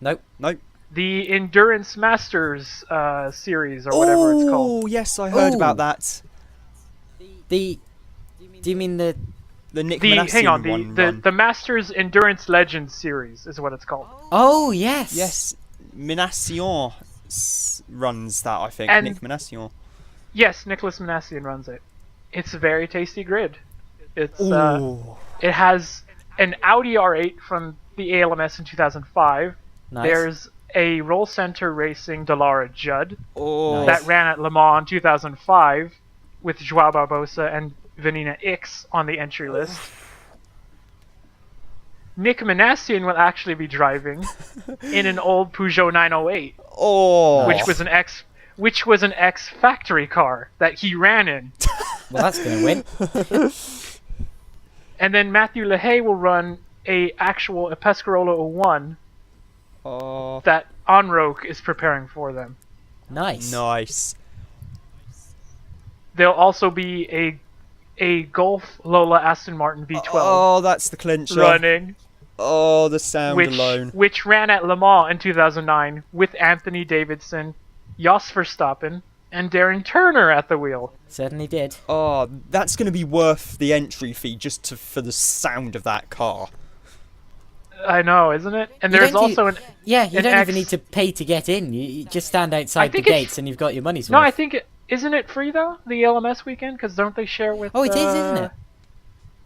Speaker 2: Nope.
Speaker 4: Nope.
Speaker 1: The Endurance Masters series, or whatever it's called.
Speaker 4: Oh, yes, I heard about that.
Speaker 2: Do you mean the
Speaker 4: Nick
Speaker 1: Hang on,
Speaker 4: Manassian
Speaker 1: the Masters Endurance Legends series is what it's called.
Speaker 2: Oh, yes.
Speaker 4: Yes, Manassian runs that, I think.
Speaker 1: And-
Speaker 4: Nick Manassian.
Speaker 1: Yes, Nicholas Manassian runs it. It's a very tasty grid. It's
Speaker 4: Ooh.
Speaker 1: it has an Audi R8 from the ALMS in 2005.
Speaker 2: Nice.
Speaker 1: There's a Roll Center Racing Dallara Judd
Speaker 4: Oh.
Speaker 2: Nice.
Speaker 1: that ran at Le Mans in 2005 with Joao Barbosa and Vanina X on the entry list. Nick Manassian will actually be driving in an old Peugeot 908,
Speaker 4: Oh.
Speaker 1: which was an X factory car that he ran in.
Speaker 2: Well, that's going to win.
Speaker 1: And then Matthew LaHaye will run a Pescarola 01
Speaker 4: Oh.
Speaker 1: that Onroke is preparing for them.
Speaker 2: Nice.
Speaker 4: Nice.
Speaker 1: There'll also be a Golf Lola Aston Martin V12
Speaker 4: Oh, that's the clincher.
Speaker 1: running,
Speaker 4: Oh, the sound alone.
Speaker 1: which ran at Le Mans in 2009 with Anthony Davidson, Jos Verstappen, and Darren Turner at the wheel.
Speaker 2: Certainly did.
Speaker 4: Oh, that's going to be worth the entry fee just for the sound of that car.
Speaker 1: I know, isn't it? And
Speaker 2: You
Speaker 1: there's
Speaker 2: don't
Speaker 1: also
Speaker 2: you
Speaker 1: an
Speaker 2: don't
Speaker 1: X-
Speaker 2: even need to pay to get in. You just stand outside the
Speaker 1: think it's-
Speaker 2: gates and you've got your money's
Speaker 1: No,
Speaker 2: worth.
Speaker 1: I think isn't it free though? The LMS weekend, because don't they share with?
Speaker 2: Oh, it is, isn't it?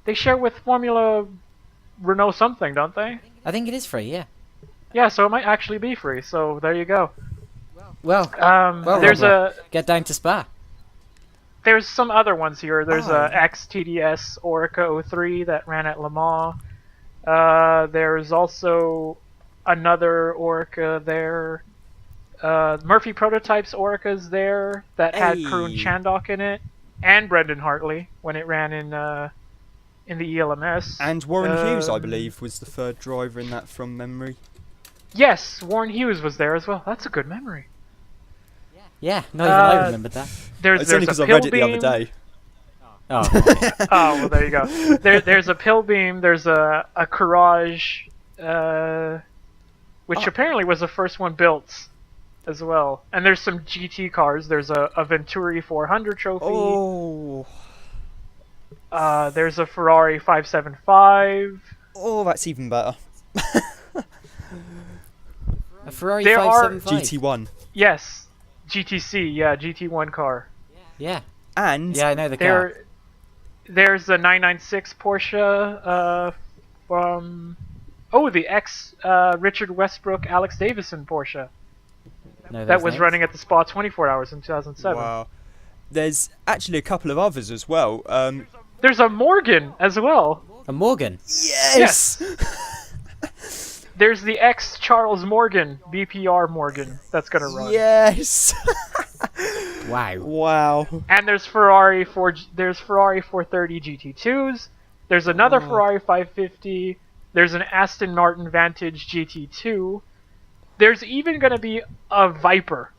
Speaker 1: They share with Formula Renault something, don't they?
Speaker 2: I think it is free, yeah.
Speaker 1: Yeah, so it might actually be free. So there you go.
Speaker 2: Well,
Speaker 1: There's
Speaker 2: Robert, get down to Spa.
Speaker 1: there's some other ones here. There's
Speaker 4: Oh.
Speaker 1: a XTDS Orica 03 that ran at Le Mans. There's also another Orica there. Murphy Prototypes Oricas there that had
Speaker 4: Hey.
Speaker 1: Karun Chandok in it, and Brendan Hartley when it ran in the ELMS.
Speaker 4: And Warren Hughes, I
Speaker 1: Um,
Speaker 4: believe, was the third driver in that from memory.
Speaker 1: Yes, Warren Hughes was there as well. That's a good memory.
Speaker 2: Yeah, not even I
Speaker 1: Uh,
Speaker 2: remembered that.
Speaker 4: It's only because I read it the other day.
Speaker 2: Oh, right.
Speaker 1: Oh, well, there you go. There's a Pilbeam, there's a Courage, which apparently was the first one built as well. And there's some GT cars. There's a Venturi 400 trophy.
Speaker 4: Oh.
Speaker 1: There's a Ferrari 575.
Speaker 4: Oh, that's even better.
Speaker 2: A Ferrari
Speaker 1: There are
Speaker 2: 575.
Speaker 4: GT1.
Speaker 1: Yes, GTC, yeah, GT1 car.
Speaker 2: Yeah.
Speaker 4: And
Speaker 2: Yeah, I know the car.
Speaker 1: There's a 996 Porsche from... Oh, the Richard Westbrook Alex Davison Porsche.
Speaker 2: Know
Speaker 1: That
Speaker 2: those
Speaker 1: was
Speaker 2: names.
Speaker 1: running at the Spa 24 Hours in 2007.
Speaker 4: wow. There's actually a couple of others as well.
Speaker 1: There's a Morgan as well.
Speaker 2: A Morgan.
Speaker 4: Yes!
Speaker 1: There's the Charles Morgan, BPR Morgan, that's going to run.
Speaker 4: Yes!
Speaker 2: Wow.
Speaker 4: Wow.
Speaker 1: And there's Ferrari 430 GT2s. There's another Ferrari 550. There's an Aston Martin Vantage GT2. There's even going to be a Viper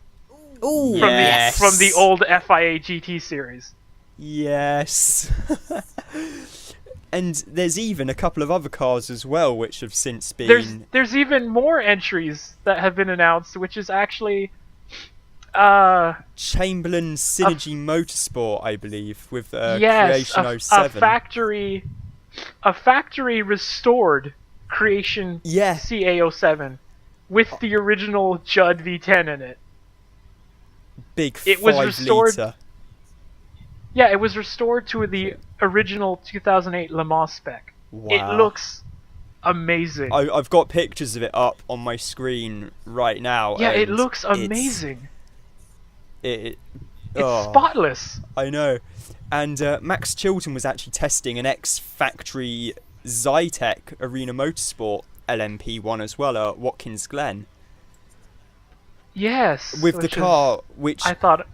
Speaker 2: Ooh.
Speaker 4: Yes.
Speaker 1: from the old FIA GT series.
Speaker 4: Yes. And there's even a couple of other cars as well, which have since been...
Speaker 1: There's even more entries that have been announced, which is actually...
Speaker 4: Chamberlain Synergy Motorsport, I believe, with
Speaker 1: yes,
Speaker 4: Creation 07.
Speaker 1: A factory restored Creation CA07 with the original Judd V10 in it.
Speaker 4: Big
Speaker 1: It was
Speaker 4: 5
Speaker 1: restored-
Speaker 4: litre.
Speaker 1: Yeah, it was restored to the original 2008 Le Mans spec.
Speaker 4: Wow.
Speaker 1: It looks amazing.
Speaker 4: I've got pictures of it up on my screen right now.
Speaker 1: Yeah, it
Speaker 4: and
Speaker 1: looks amazing.
Speaker 4: It's
Speaker 1: spotless.
Speaker 4: I know. And Max Chilton was actually testing an ex-factory Zytec Arena Motorsport LMP1 as well at Watkins Glen.
Speaker 1: Yes.
Speaker 4: With the car, which...
Speaker 1: I thought...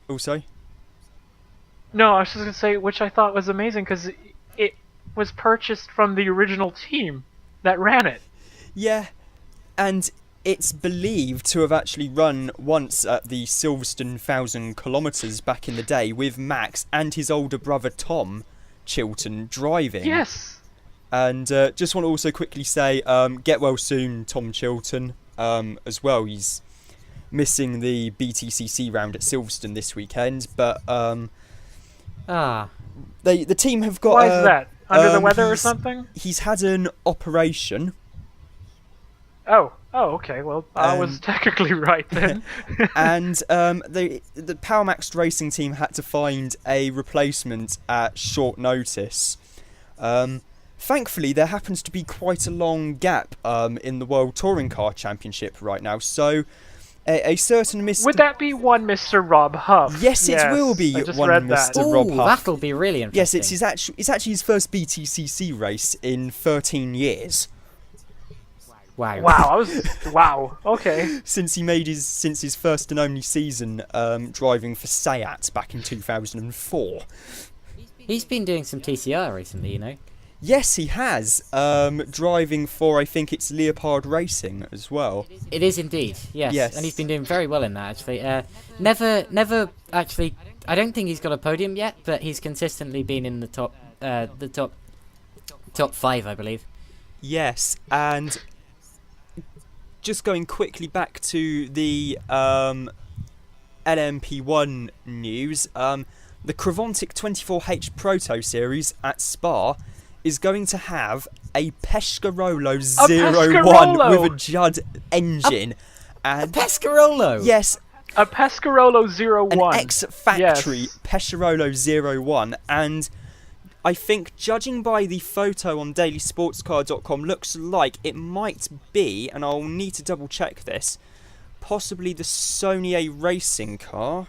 Speaker 4: Also?
Speaker 1: No, I was just going to say, which I thought was amazing, because it was purchased from the original team that ran it.
Speaker 4: Yeah, and it's believed to have actually run once at the Silverstone 1,000 kilometres back in the day with Max and his older brother Tom Chilton driving.
Speaker 1: Yes.
Speaker 4: And just want to also quickly say, get well soon, Tom Chilton, as well. He's missing the BTCC round at Silverstone this weekend, but the team have got...
Speaker 1: Why is that? Under the weather or something?
Speaker 4: He's had an operation.
Speaker 1: Oh, okay. Well, I was technically right then.
Speaker 4: And the PowerMax Racing team had to find a replacement at short notice. Thankfully, there happens to be quite a long gap in the World Touring Car Championship right now, so a certain Mr...
Speaker 1: Would that be one Mr. Rob Huff?
Speaker 4: Yes, it will be
Speaker 1: I just
Speaker 4: one
Speaker 1: read
Speaker 4: Mr.
Speaker 1: that.
Speaker 4: Rob Huff.
Speaker 2: That'll be really
Speaker 4: Yes,
Speaker 2: interesting.
Speaker 4: it's actually his first BTCC race in 13 years.
Speaker 2: Wow.
Speaker 1: Wow, okay.
Speaker 4: Since his first and only season driving for Seat back in 2004.
Speaker 2: He's been doing some TCR recently, you know.
Speaker 4: Yes, he has. Driving for, I think it's Leopard Racing as well.
Speaker 2: It is indeed, yes. And he's been doing very well in that, actually. Never actually... I don't think he's got a podium yet, but he's consistently been in the top 5, I believe.
Speaker 4: Yes, and just going quickly back to the LMP1 news, the Kravontic 24H Proto Series at Spa is going to have a Pescarolo 01 with a Judd engine.
Speaker 2: A Pescarolo?
Speaker 1: A
Speaker 4: Yes.
Speaker 1: Pescarolo 01.
Speaker 4: An ex-factory Pescarolo 01, and I think, judging by the photo on dailysportscar.com, looks like it might be, and I'll need to double check this, possibly the Sony racing car.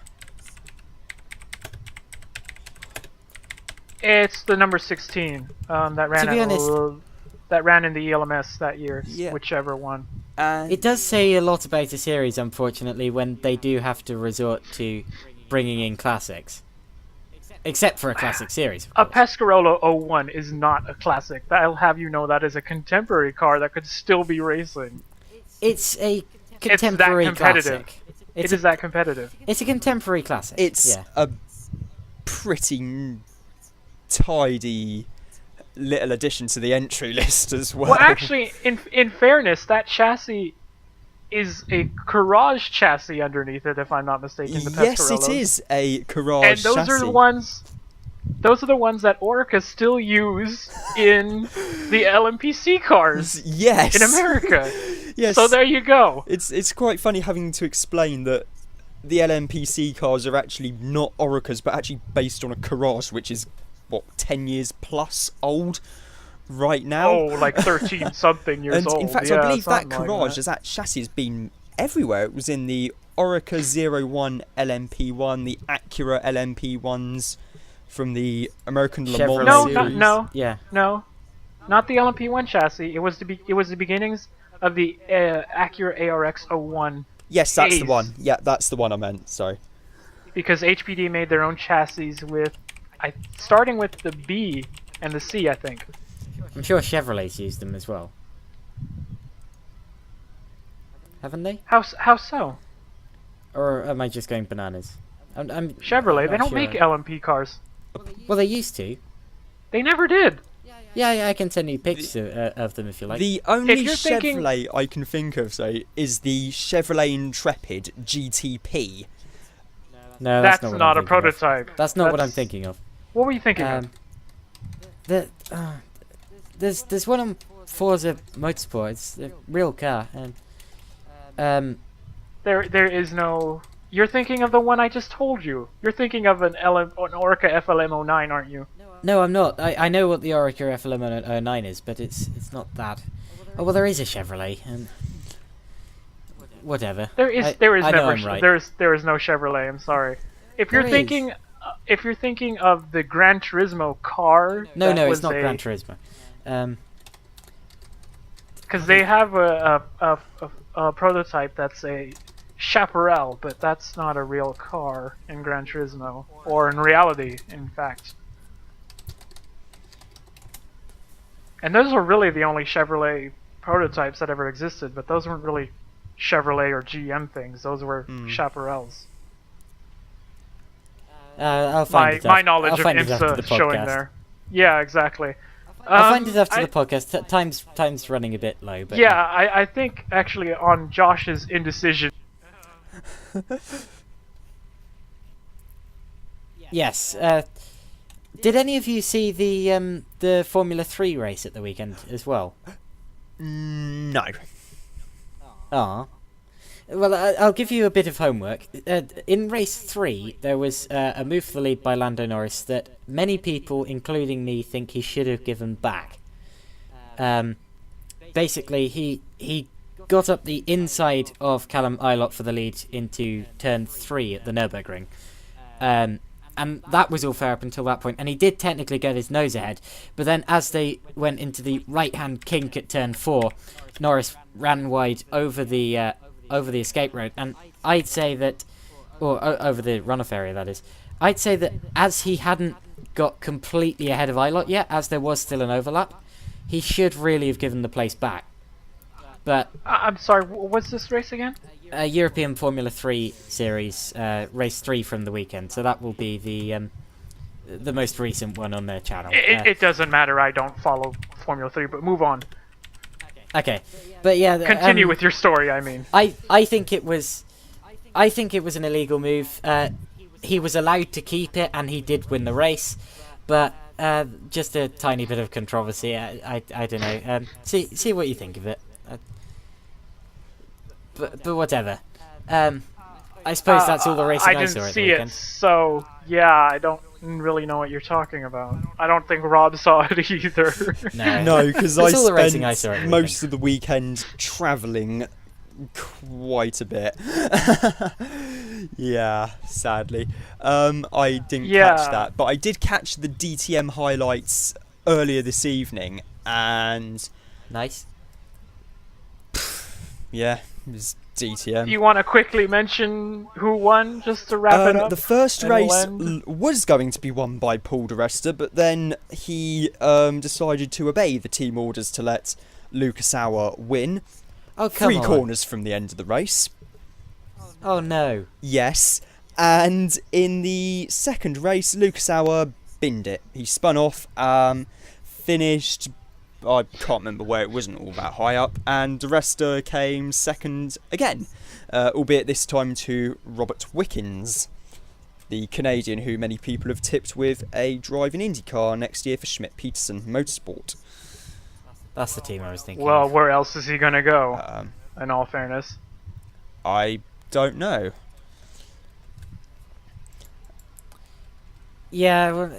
Speaker 1: It's the number 16 that ran.
Speaker 2: To be honest,
Speaker 1: that ran in the ELMS that year.
Speaker 4: Yeah.
Speaker 1: Whichever one.
Speaker 2: It does say a lot about a series, unfortunately, when they do have to resort to bringing in classics. Except for a classic series,
Speaker 1: A
Speaker 2: of course.
Speaker 1: Pescarolo 01 is not a classic. I'll have you know that is a contemporary car that could still be racing.
Speaker 2: It's a contemporary
Speaker 1: competitive.
Speaker 2: classic.
Speaker 1: It is that competitive.
Speaker 2: It's a contemporary classic.
Speaker 4: It's
Speaker 2: yeah.
Speaker 4: a pretty tidy little addition to the entry list as well.
Speaker 1: Well, actually, in fairness, that chassis is a Courage chassis underneath it, if I'm not mistaken. The
Speaker 4: Yes,
Speaker 1: Pescarolos.
Speaker 4: it is a Courage
Speaker 1: And those
Speaker 4: chassis.
Speaker 1: are the ones. Those are the ones that Orica still use in the LMPC cars
Speaker 4: Yes.
Speaker 1: in America.
Speaker 4: Yes.
Speaker 1: So there you go.
Speaker 4: It's quite funny having to explain that the LMPC cars are actually not Oricas, but actually based on a Courage, which is, 10 years plus old right now?
Speaker 1: Oh, like 13 something years
Speaker 4: And
Speaker 1: old.
Speaker 4: in fact,
Speaker 1: yeah,
Speaker 4: I believe that
Speaker 1: something like
Speaker 4: Courage,
Speaker 1: that.
Speaker 4: that chassis has been everywhere. It was in the Orica 01 LMP1, the Acura LMP1s from the American Le Mans
Speaker 2: Chevrolet
Speaker 4: series.
Speaker 2: series.
Speaker 1: No.
Speaker 2: Yeah.
Speaker 1: No, not the LMP1 chassis. It was the beginnings of the Acura ARX 01.
Speaker 4: Yes, that's the
Speaker 1: Ace.
Speaker 4: one. Yeah, that's the one I meant. Sorry.
Speaker 1: Because HPD made their own chassis with, starting with the B and the C, I think.
Speaker 2: I'm sure Chevrolet's used them as well. Haven't they?
Speaker 1: How so?
Speaker 2: Or am I just going bananas? I'm
Speaker 1: Chevrolet,
Speaker 2: I'm
Speaker 1: they
Speaker 2: not
Speaker 1: don't make
Speaker 2: sure.
Speaker 1: LMP cars.
Speaker 2: Well, they used to.
Speaker 1: They never did.
Speaker 2: Yeah, I can send you pictures of them if you like.
Speaker 4: The only
Speaker 1: you're thinking-
Speaker 4: Chevrolet I can think of, though, is the Chevrolet Intrepid GTP.
Speaker 2: No,
Speaker 1: That's
Speaker 2: not, what
Speaker 1: not
Speaker 2: I'm
Speaker 1: a
Speaker 2: thinking of.
Speaker 1: prototype.
Speaker 2: That's not what I'm
Speaker 1: That's-
Speaker 2: thinking of.
Speaker 1: What were you thinking of?
Speaker 2: There's one on Forza Motorsport. It's a real car, and
Speaker 1: There is no. You're thinking of the one I just told you. You're thinking of an Orca FLM09, aren't you?
Speaker 2: no, I'm not. I know what the Orica FLM09 is, but it's not that. Oh well, there is a Chevrolet, and whatever.
Speaker 1: There is
Speaker 2: I know
Speaker 1: never
Speaker 2: I'm right.
Speaker 1: there is no Chevrolet. I'm sorry. If you're
Speaker 2: There is.
Speaker 1: thinking if you're thinking of the Gran Turismo car,
Speaker 2: No,
Speaker 1: that
Speaker 2: it's not
Speaker 1: was
Speaker 2: Gran Turismo.
Speaker 1: because they have a prototype that's a Chaparral, but that's not a real car in Gran Turismo, or in reality, in fact. And those are really the only Chevrolet prototypes that ever existed, but those weren't really Chevrolet or GM things. Those were Chaparrals.
Speaker 2: I'll find it.
Speaker 1: My knowledge
Speaker 2: I'll
Speaker 1: of
Speaker 2: find it after the
Speaker 1: IMSA showing
Speaker 2: podcast.
Speaker 1: there. Yeah, exactly.
Speaker 2: I'll find it after
Speaker 1: I-
Speaker 2: the podcast. Time's running a bit low, but
Speaker 1: Yeah, I think actually on Josh's indecision.
Speaker 2: Yes. Did any of you see the Formula 3 race at the weekend as well?
Speaker 4: No.
Speaker 2: Ah. Well, I'll give you a bit of homework. In race 3, there was a move for the lead by Lando Norris that many people, including me, think he should have given back. Basically, he got up the inside of Callum Ilott for the lead into turn 3 at the Nürburgring. And that was all fair up until that point, and he did technically get his nose ahead, but then as they went into the right-hand kink at turn 4, Norris ran wide over the escape road, and I'd say that, or over the runoff area, that is, I'd say that as he hadn't got completely ahead of Ilott yet, as there was still an overlap, he should really have given the place back. But
Speaker 1: I'm sorry, what's this race again?
Speaker 2: European Formula 3 series, race 3 from the weekend, so that will be the most recent one on their channel.
Speaker 1: It doesn't matter, I don't follow Formula 3, but move on.
Speaker 2: Okay, but yeah,
Speaker 1: Continue with your story, I mean.
Speaker 2: I think it was an illegal move. He was allowed to keep it, and he did win the race, but just a tiny bit of controversy. I don't know. See what you think of it. But whatever. I suppose that's all the racing I saw
Speaker 1: didn't
Speaker 2: at the
Speaker 1: see
Speaker 2: weekend.
Speaker 1: it, so yeah, I don't really know what you're talking about. I don't think Rob saw it either.
Speaker 4: No, because
Speaker 2: It's
Speaker 4: I
Speaker 2: all the racing I
Speaker 4: spent
Speaker 2: saw at the
Speaker 4: most of the weekend travelling quite a bit. Yeah, sadly. I didn't catch that, but I did catch the DTM highlights earlier this evening, and
Speaker 2: Nice.
Speaker 4: yeah, it was DTM.
Speaker 1: Do you want to quickly mention who won, just to wrap it up?
Speaker 4: The first
Speaker 1: and we'll
Speaker 4: race
Speaker 1: end?
Speaker 4: was going to be won by Paul di Resta, but then he decided to obey the team orders to let Lucas Auer win.
Speaker 2: Oh, come
Speaker 4: 3
Speaker 2: on.
Speaker 4: corners from the end of the race.
Speaker 2: Oh, no.
Speaker 4: Yes, and in the second race, Lucas Auer binned it. He spun off, finished, I can't remember where, it wasn't all that high up, and di Resta came second again, albeit this time to Robert Wickens, the Canadian who many people have tipped with a drive in IndyCar next year for Schmidt-Peterson Motorsport.
Speaker 2: That's the team I was thinking
Speaker 1: Well,
Speaker 2: of.
Speaker 1: where else is he going to go, in all fairness?
Speaker 4: I don't know.
Speaker 2: Yeah, well,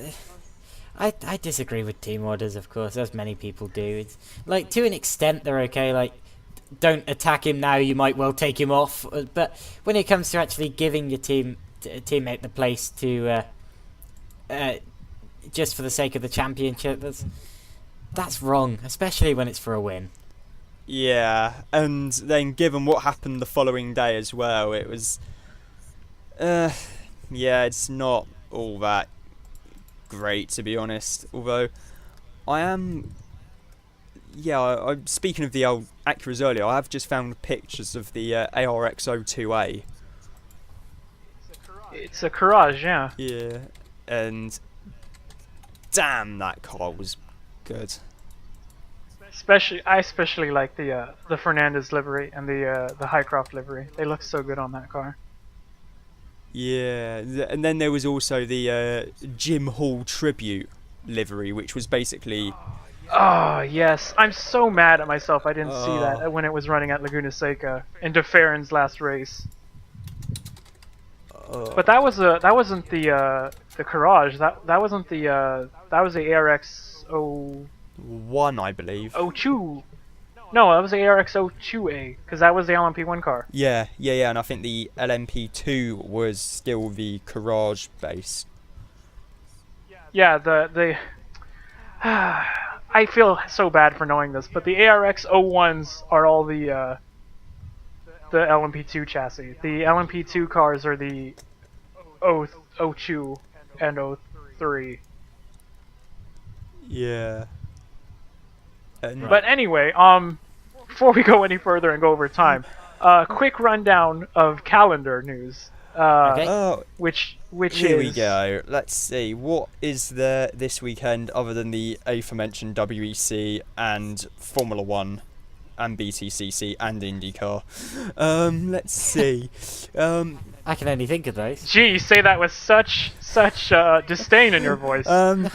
Speaker 2: I disagree with team orders, of course, as many people do. It's, like, to an extent, they're okay. Like, don't attack him now, you might well take him off. But when it comes to actually giving your teammate the place to, just for the sake of the championship, that's wrong, especially when it's for a win.
Speaker 4: Yeah, and then given what happened the following day as well, it was... yeah, it's not all that great, to be honest. Although, I am... Yeah, I'm speaking of the old Acuras earlier, I have just found pictures of the ARX02A.
Speaker 1: It's a Courage, yeah.
Speaker 4: Yeah, and... Damn, that car was good.
Speaker 1: I especially like the Fernandez livery and the Highcroft livery. They look so good on that car.
Speaker 4: Yeah, and then there was also the Jim Hall tribute livery, which was basically...
Speaker 1: Oh, yes. I'm so mad at myself I didn't see that when it was running at Laguna Seca in DeFerrin's last race. But that wasn't the Courage. That wasn't the that was the ARX
Speaker 4: 1, I believe.
Speaker 1: 02. No, that was the ARX 02A because that was the LMP1 car.
Speaker 4: Yeah, and I think the LMP2 was still the Courage base.
Speaker 1: Yeah, the I feel so bad for knowing this, but the ARX 01s are all the LMP2 chassis. The LMP2 cars are the 02 and 03.
Speaker 4: Yeah.
Speaker 1: But anyway, before we go any further and go over time, quick rundown of calendar news. Which
Speaker 4: here
Speaker 1: is...
Speaker 4: we go. Let's see, what is there this weekend other than the aforementioned WEC and Formula 1 and BTCC and IndyCar? Let's see.
Speaker 2: I can only think of those.
Speaker 1: Gee, you say that with such disdain in your voice.
Speaker 2: Well,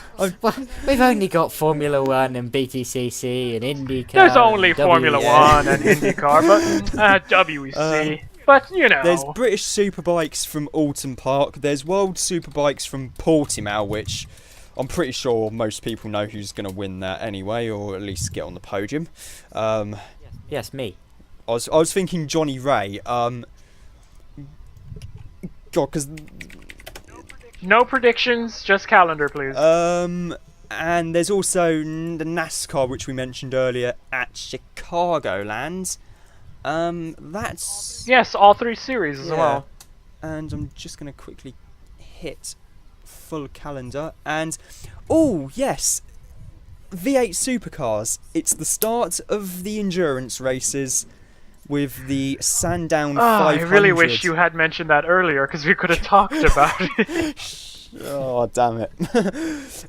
Speaker 2: we've only got Formula 1 and BTCC and IndyCar.
Speaker 1: There's only
Speaker 2: and
Speaker 1: Formula 1 and IndyCar, but WEC. But, you know.
Speaker 4: There's British Superbikes from Alton Park. There's World Superbikes from Portimao, which I'm pretty sure most people know who's going to win that anyway, or at least get on the podium.
Speaker 2: Yes, me.
Speaker 4: I was thinking Johnny Ray. God, because...
Speaker 1: No predictions, just calendar, please.
Speaker 4: And there's also the NASCAR, which we mentioned earlier, at Chicagoland. That's...
Speaker 1: Yes, all 3 series as well.
Speaker 4: And I'm just going to quickly hit full calendar. And, oh, yes, V8 Supercars. It's the start of the endurance races with the Sandown 500.
Speaker 1: I really wish you had mentioned that earlier, because we could have talked about it.
Speaker 4: Oh, damn it.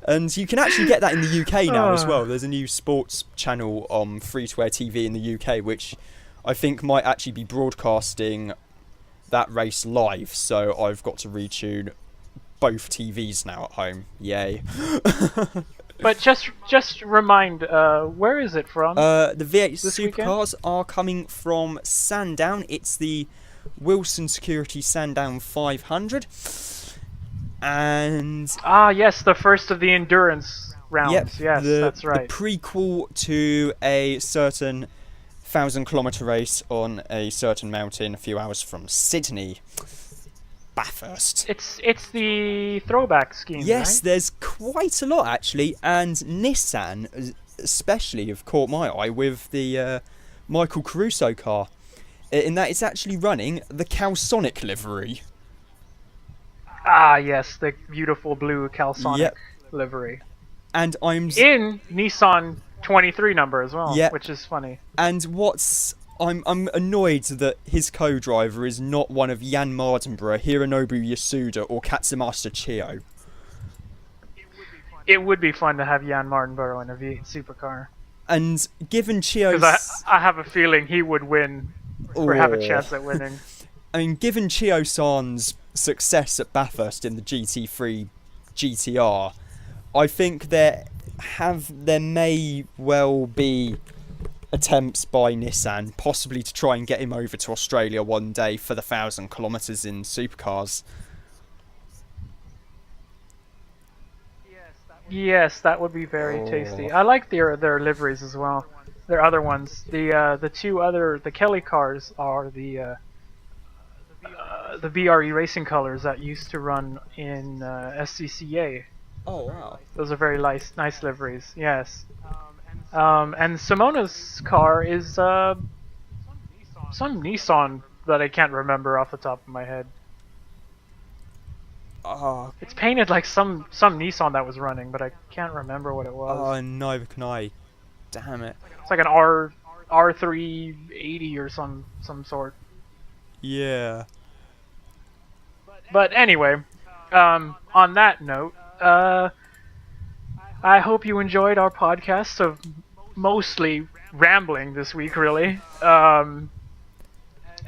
Speaker 4: And you can actually get that in the UK now as well. There's a new sports channel on free-to-air TV in the UK, which I think might actually be broadcasting that race live. So I've got to retune both TVs now at home. Yay.
Speaker 1: But just remind, where is it from?
Speaker 4: The V8
Speaker 1: weekend?
Speaker 4: Supercars are coming from Sandown. It's the Wilson Security Sandown 500. And...
Speaker 1: yes, the first of the endurance rounds.
Speaker 4: Yep,
Speaker 1: yes, that's right.
Speaker 4: The prequel to a certain 1,000-kilometre race on a certain mountain a few hours from Sydney. Bathurst.
Speaker 1: It's the throwback scheme,
Speaker 4: Yes,
Speaker 1: right?
Speaker 4: there's quite a lot actually, and Nissan especially have caught my eye with the Michael Caruso car, in that it's actually running the Calsonic livery.
Speaker 1: Ah, yes, the beautiful blue Calsonic livery.
Speaker 4: And I'm...
Speaker 1: In Nissan 23 number as well,
Speaker 4: Yep.
Speaker 1: which is funny.
Speaker 4: And I'm annoyed that his co-driver is not one of Jan Mardenborough, Hironobu Yasuda, or Katsumasa Chiyo.
Speaker 1: It would be fun to have Jan Mardenborough in a V8 supercar.
Speaker 4: And given Chiyo's...
Speaker 1: Because I have a feeling he would win, or have a chance at winning.
Speaker 4: I mean, given Chiyo-san's success at Bathurst in the GT3 GTR, I think there may well be attempts by Nissan, possibly to try and get him over to Australia one day for the 1,000 kilometres in supercars.
Speaker 1: Yes, that would be very tasty. I like their liveries as well. Their other ones. The two other Kelly cars are the BRE racing colors that used to run in SCCA.
Speaker 4: Oh wow!
Speaker 1: Those are very nice liveries. Yes. And Simona's car is some Nissan that I can't remember off the top of my head. It's painted like some Nissan that was running, but I can't remember what it was.
Speaker 4: Oh, neither can I. Damn it.
Speaker 1: It's like an R380 or some sort.
Speaker 4: Yeah.
Speaker 1: But anyway, on that note, I I hope you enjoyed our podcast of mostly rambling this week, really. And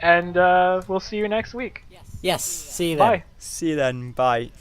Speaker 1: we'll see you next week.
Speaker 2: Yes, see you then.
Speaker 1: Bye.
Speaker 4: See you then. Bye.